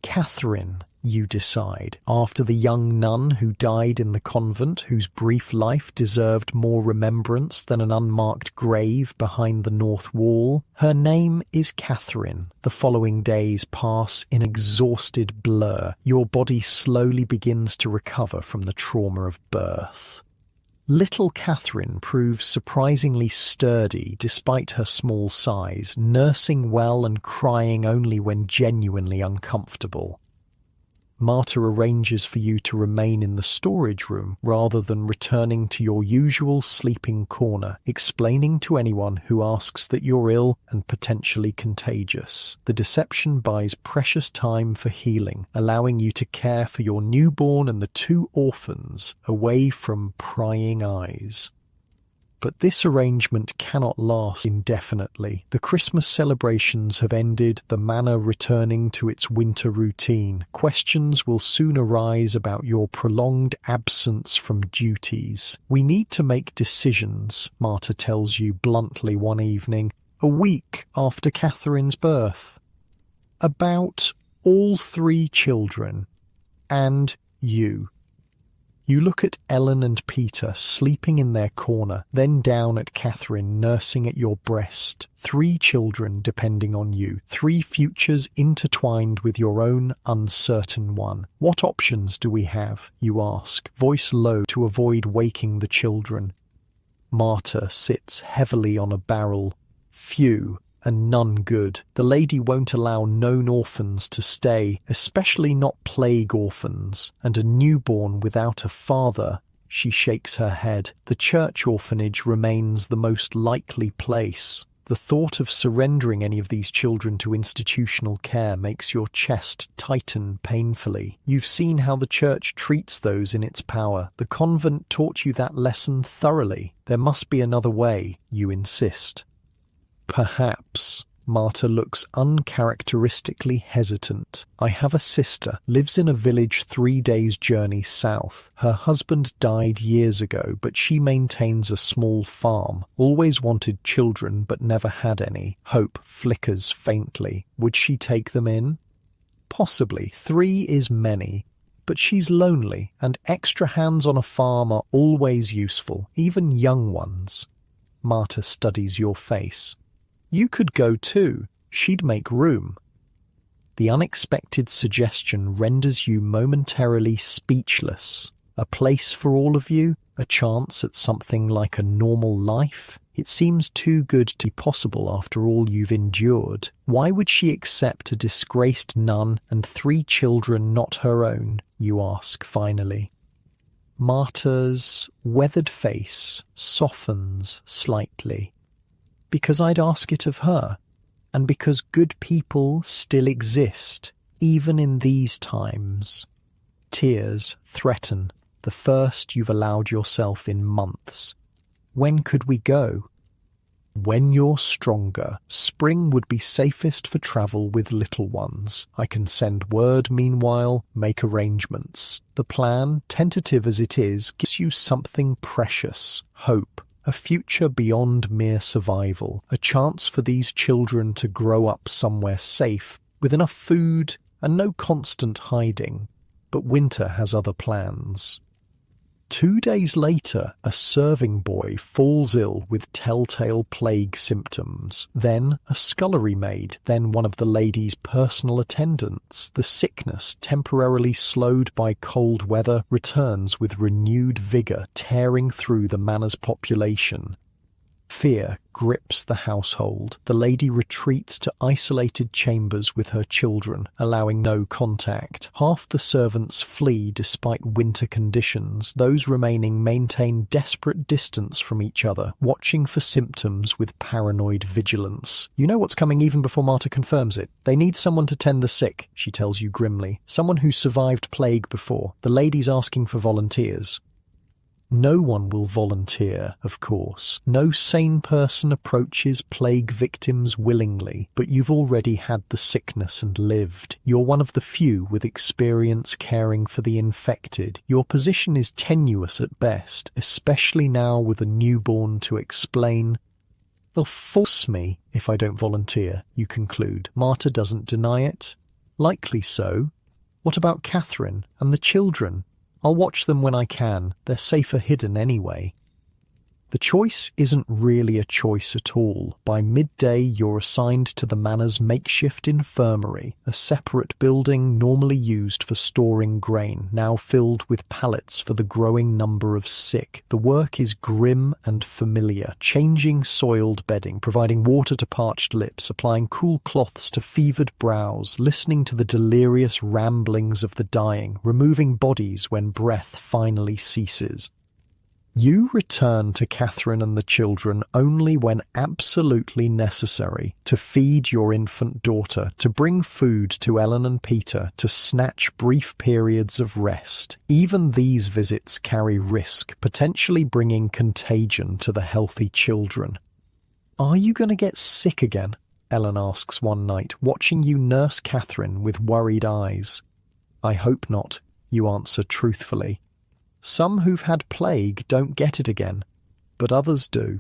Speaker 1: Catherine, you decide, after the young nun who died in the convent, whose brief life deserved more remembrance than an unmarked grave behind the north wall. Her name is Catherine. The following days pass in exhausted blur. Your body slowly begins to recover from the trauma of birth. Little Catherine proves surprisingly sturdy despite her small size, nursing well and crying only when genuinely uncomfortable. Marta arranges for you to remain in the storage room rather than returning to your usual sleeping corner, explaining to anyone who asks that you're ill and potentially contagious. The deception buys precious time for healing, allowing you to care for your newborn and the two orphans away from prying eyes. But this arrangement cannot last indefinitely. The Christmas celebrations have ended, the manor returning to its winter routine. Questions will soon arise about your prolonged absence from duties. We need to make decisions, Marta tells you bluntly one evening, a week after Catherine's birth. About all three children, and you. You look at Ellen and Peter sleeping in their corner, then down at Catherine nursing at your breast. 3 children depending on you, 3 futures intertwined with your own uncertain one. What options do we have? You ask, voice low to avoid waking the children. Marta sits heavily on a barrel. Few, and none good. The lady won't allow known orphans to stay, especially not plague orphans, and a newborn without a father. She shakes her head. The church orphanage remains the most likely place. The thought of surrendering any of these children to institutional care makes your chest tighten painfully. You've seen how the church treats those in its power. The convent taught you that lesson thoroughly. There must be another way, you insist. Perhaps. Marta looks uncharacteristically hesitant. I have a sister, lives in a village 3 days' journey south. Her husband died years ago, but she maintains a small farm. Always wanted children, but never had any. Hope flickers faintly. Would she take them in? Possibly. 3 is many. But she's lonely, and extra hands on a farm are always useful, even young ones. Marta studies your face. You could go too. She'd make room. The unexpected suggestion renders you momentarily speechless. A place for all of you? A chance at something like a normal life? It seems too good to be possible after all you've endured. Why would she accept a disgraced nun and 3 children not her own? You ask finally. Marta's weathered face softens slightly. Because I'd ask it of her, and because good people still exist, even in these times. Tears threaten, the first you've allowed yourself in months. When could we go? When you're stronger. Spring would be safest for travel with little ones. I can send word meanwhile, make arrangements. The plan, tentative as it is, gives you something precious, hope. A future beyond mere survival, a chance for these children to grow up somewhere safe, with enough food and no constant hiding. But winter has other plans. 2 days later, a serving boy falls ill with telltale plague symptoms. Then a scullery maid, then one of the lady's personal attendants. The sickness, temporarily slowed by cold weather, returns with renewed vigour, tearing through the manor's population. Fear grips the household. The lady retreats to isolated chambers with her children, allowing no contact. Half the servants flee despite winter conditions. Those remaining maintain desperate distance from each other, watching for symptoms with paranoid vigilance. You know what's coming even before Marta confirms it. They need someone to tend the sick, she tells you grimly. Someone who survived plague before. The lady's asking for volunteers. No one will volunteer, of course. No sane person approaches plague victims willingly, but you've already had the sickness and lived. You're one of the few with experience caring for the infected. Your position is tenuous at best, especially now with a newborn to explain. They'll force me if I don't volunteer, you conclude. Marta doesn't deny it. Likely so. What about Catherine and the children? I'll watch them when I can. They're safer hidden anyway. The choice isn't really a choice at all. By midday, you're assigned to the manor's makeshift infirmary, a separate building normally used for storing grain, now filled with pallets for the growing number of sick. The work is grim and familiar, changing soiled bedding, providing water to parched lips, applying cool cloths to fevered brows, listening to the delirious ramblings of the dying, removing bodies when breath finally ceases. You return to Catherine and the children only when absolutely necessary, to feed your infant daughter, to bring food to Ellen and Peter, to snatch brief periods of rest. Even these visits carry risk, potentially bringing contagion to the healthy children. Are you going to get sick again? Ellen asks one night, watching you nurse Catherine with worried eyes. I hope not, you answer truthfully. Some who've had plague don't get it again, but others do.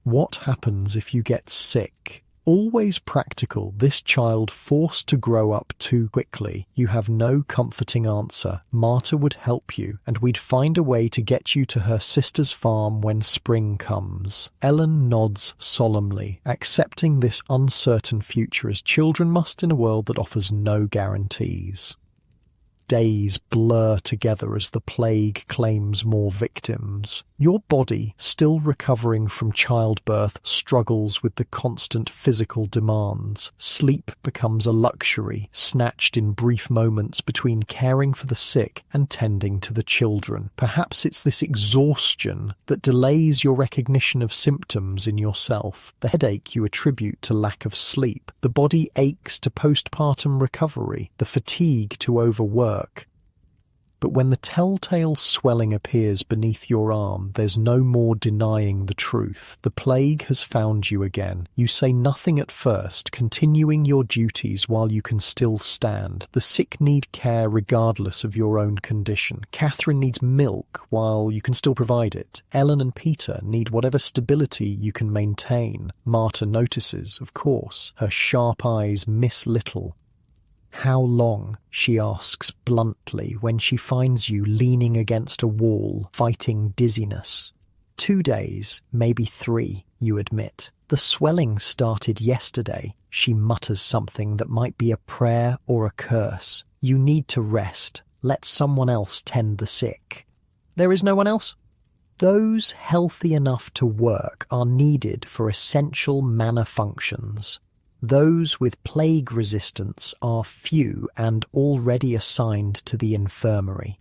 Speaker 1: What happens if you get sick? Always practical, this child forced to grow up too quickly. You have no comforting answer. Marta would help you, and we'd find a way to get you to her sister's farm when spring comes. Ellen nods solemnly, accepting this uncertain future as children must in a world that offers no guarantees. Days blur together as the plague claims more victims. Your body, still recovering from childbirth, struggles with the constant physical demands. Sleep becomes a luxury, snatched in brief moments between caring for the sick and tending to the children. Perhaps it's this exhaustion that delays your recognition of symptoms in yourself. The headache you attribute to lack of sleep. The body aches to postpartum recovery. The fatigue to overwork. But when the telltale swelling appears beneath your arm, there's no more denying the truth. The plague has found you again. You say nothing at first, continuing your duties while you can still stand. The sick need care regardless of your own condition. Catherine needs milk while you can still provide it. Ellen and Peter need whatever stability you can maintain. Marta notices, of course. Her sharp eyes miss little. "How long?" she asks bluntly when she finds you leaning against a wall, fighting dizziness. 2 days, maybe 3, you admit. The swelling started yesterday. She mutters something that might be a prayer or a curse. You need to rest. Let someone else tend the sick. There is no one else? Those healthy enough to work are needed for essential manner functions. Those with plague resistance are few and already assigned to the infirmary.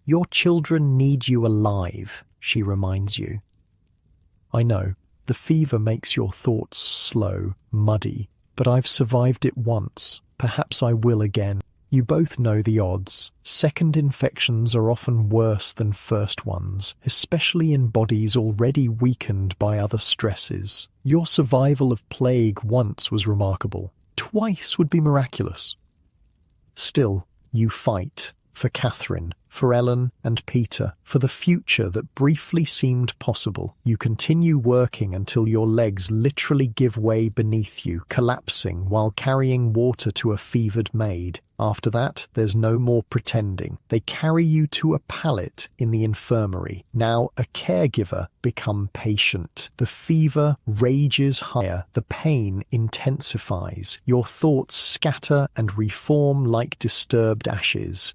Speaker 1: Your children need you alive, she reminds you. I know, the fever makes your thoughts slow, muddy, but I've survived it once. Perhaps I will again. You both know the odds. Second infections are often worse than first ones, especially in bodies already weakened by other stresses. Your survival of plague once was remarkable. Twice would be miraculous. Still, you fight. For Catherine, for Ellen and Peter, for the future that briefly seemed possible. You continue working until your legs literally give way beneath you, collapsing while carrying water to a fevered maid. After that, there's no more pretending. They carry you to a pallet in the infirmary. Now a caregiver become patient. The fever rages higher. The pain intensifies. Your thoughts scatter and reform like disturbed ashes.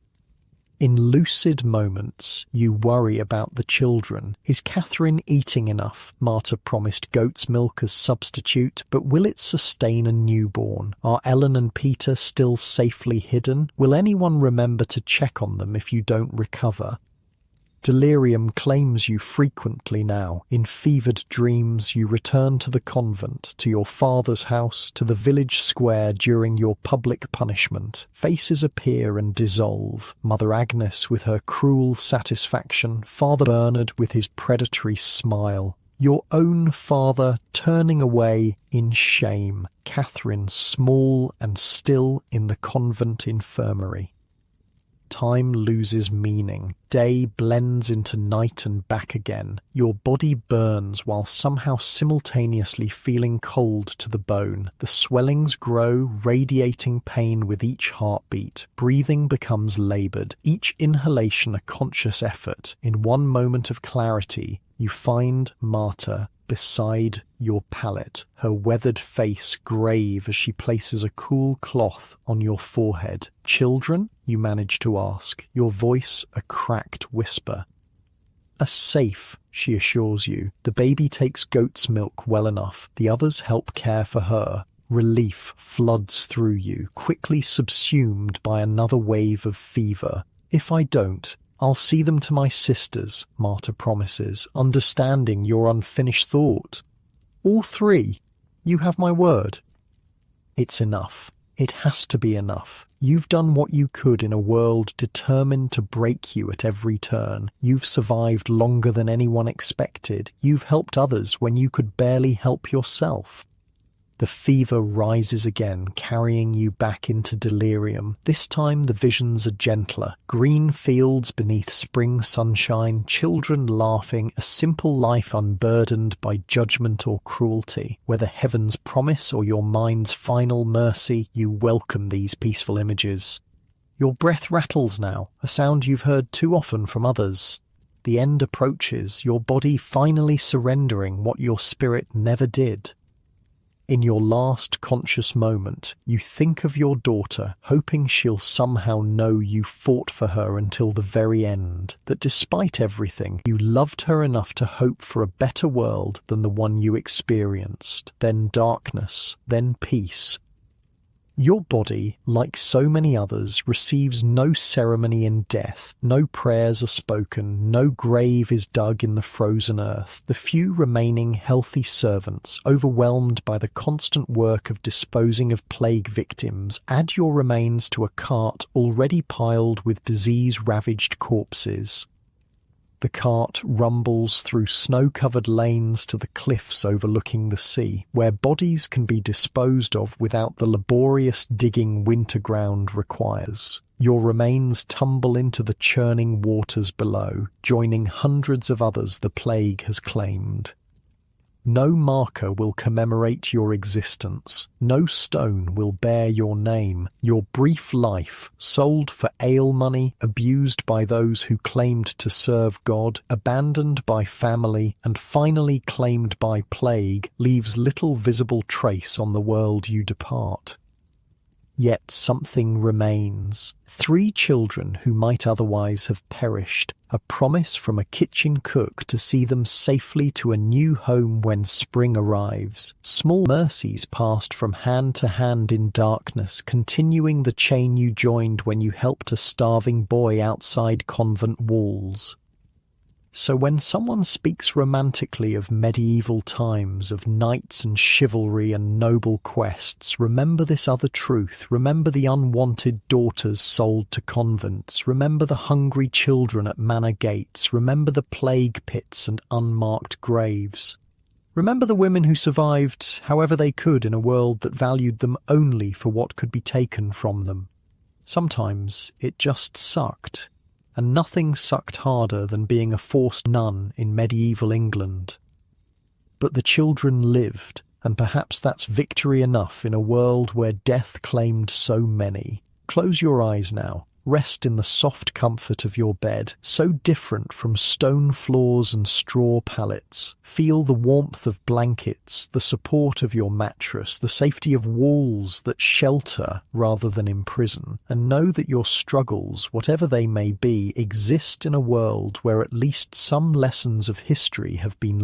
Speaker 1: In lucid moments, you worry about the children. Is Catherine eating enough? Marta promised goat's milk as substitute, but will it sustain a newborn? Are Ellen and Peter still safely hidden? Will anyone remember to check on them if you don't recover? Delirium claims you frequently now. In fevered dreams, you return to the convent, to your father's house, to the village square during your public punishment. Faces appear and dissolve. Mother Agnes with her cruel satisfaction, Father Bernard with his predatory smile. Your own father turning away in shame. Catherine small and still in the convent infirmary. Time loses meaning. Day blends into night and back again. Your body burns while somehow simultaneously feeling cold to the bone. The swellings grow, radiating pain with each heartbeat. Breathing becomes laboured, each inhalation a conscious effort. In one moment of clarity, you find Marta beside your pallet, her weathered face grave as she places a cool cloth on your forehead. "Children?" you manage to ask, your voice a cracked whisper. "A safe," she assures you. The baby takes goat's milk well enough. The others help care for her. Relief floods through you, quickly subsumed by another wave of fever. "If I don't, I'll see them to my sisters," Marta promises, understanding your unfinished thought. "All 3? You have my word." It's enough. It has to be enough. You've done what you could in a world determined to break you at every turn. You've survived longer than anyone expected. You've helped others when you could barely help yourself. The fever rises again, carrying you back into delirium. This time the visions are gentler. Green fields beneath spring sunshine, children laughing, a simple life unburdened by judgment or cruelty. Whether heaven's promise or your mind's final mercy, you welcome these peaceful images. Your breath rattles now, a sound you've heard too often from others. The end approaches, your body finally surrendering what your spirit never did. In your last conscious moment, you think of your daughter, hoping she'll somehow know you fought for her until the very end, that despite everything, you loved her enough to hope for a better world than the one you experienced, then darkness, then peace. Your body, like so many others, receives no ceremony in death, no prayers are spoken, no grave is dug in the frozen earth. The few remaining healthy servants, overwhelmed by the constant work of disposing of plague victims, add your remains to a cart already piled with disease-ravaged corpses. The cart rumbles through snow-covered lanes to the cliffs overlooking the sea, where bodies can be disposed of without the laborious digging winter ground requires. Your remains tumble into the churning waters below, joining hundreds of others the plague has claimed. No marker will commemorate your existence. No stone will bear your name. Your brief life, sold for ale money, abused by those who claimed to serve God, abandoned by family, and finally claimed by plague, leaves little visible trace on the world you depart. Yet something remains. 3 children who might otherwise have perished, a promise from a kitchen cook to see them safely to a new home when spring arrives. Small mercies passed from hand to hand in darkness, continuing the chain you joined when you helped a starving boy outside convent walls. So when someone speaks romantically of medieval times, of knights and chivalry and noble quests, remember this other truth. Remember the unwanted daughters sold to convents. Remember the hungry children at manor gates. Remember the plague pits and unmarked graves. Remember the women who survived however they could in a world that valued them only for what could be taken from them. Sometimes it just sucked. And nothing sucked harder than being a forced nun in medieval England. But the children lived, and perhaps that's victory enough in a world where death claimed so many. Close your eyes now. Rest in the soft comfort of your bed, so different from stone floors and straw pallets. Feel the warmth of blankets, the support of your mattress, the safety of walls that shelter rather than imprison, and know that your struggles, whatever they may be, exist in a world where at least some lessons of history have been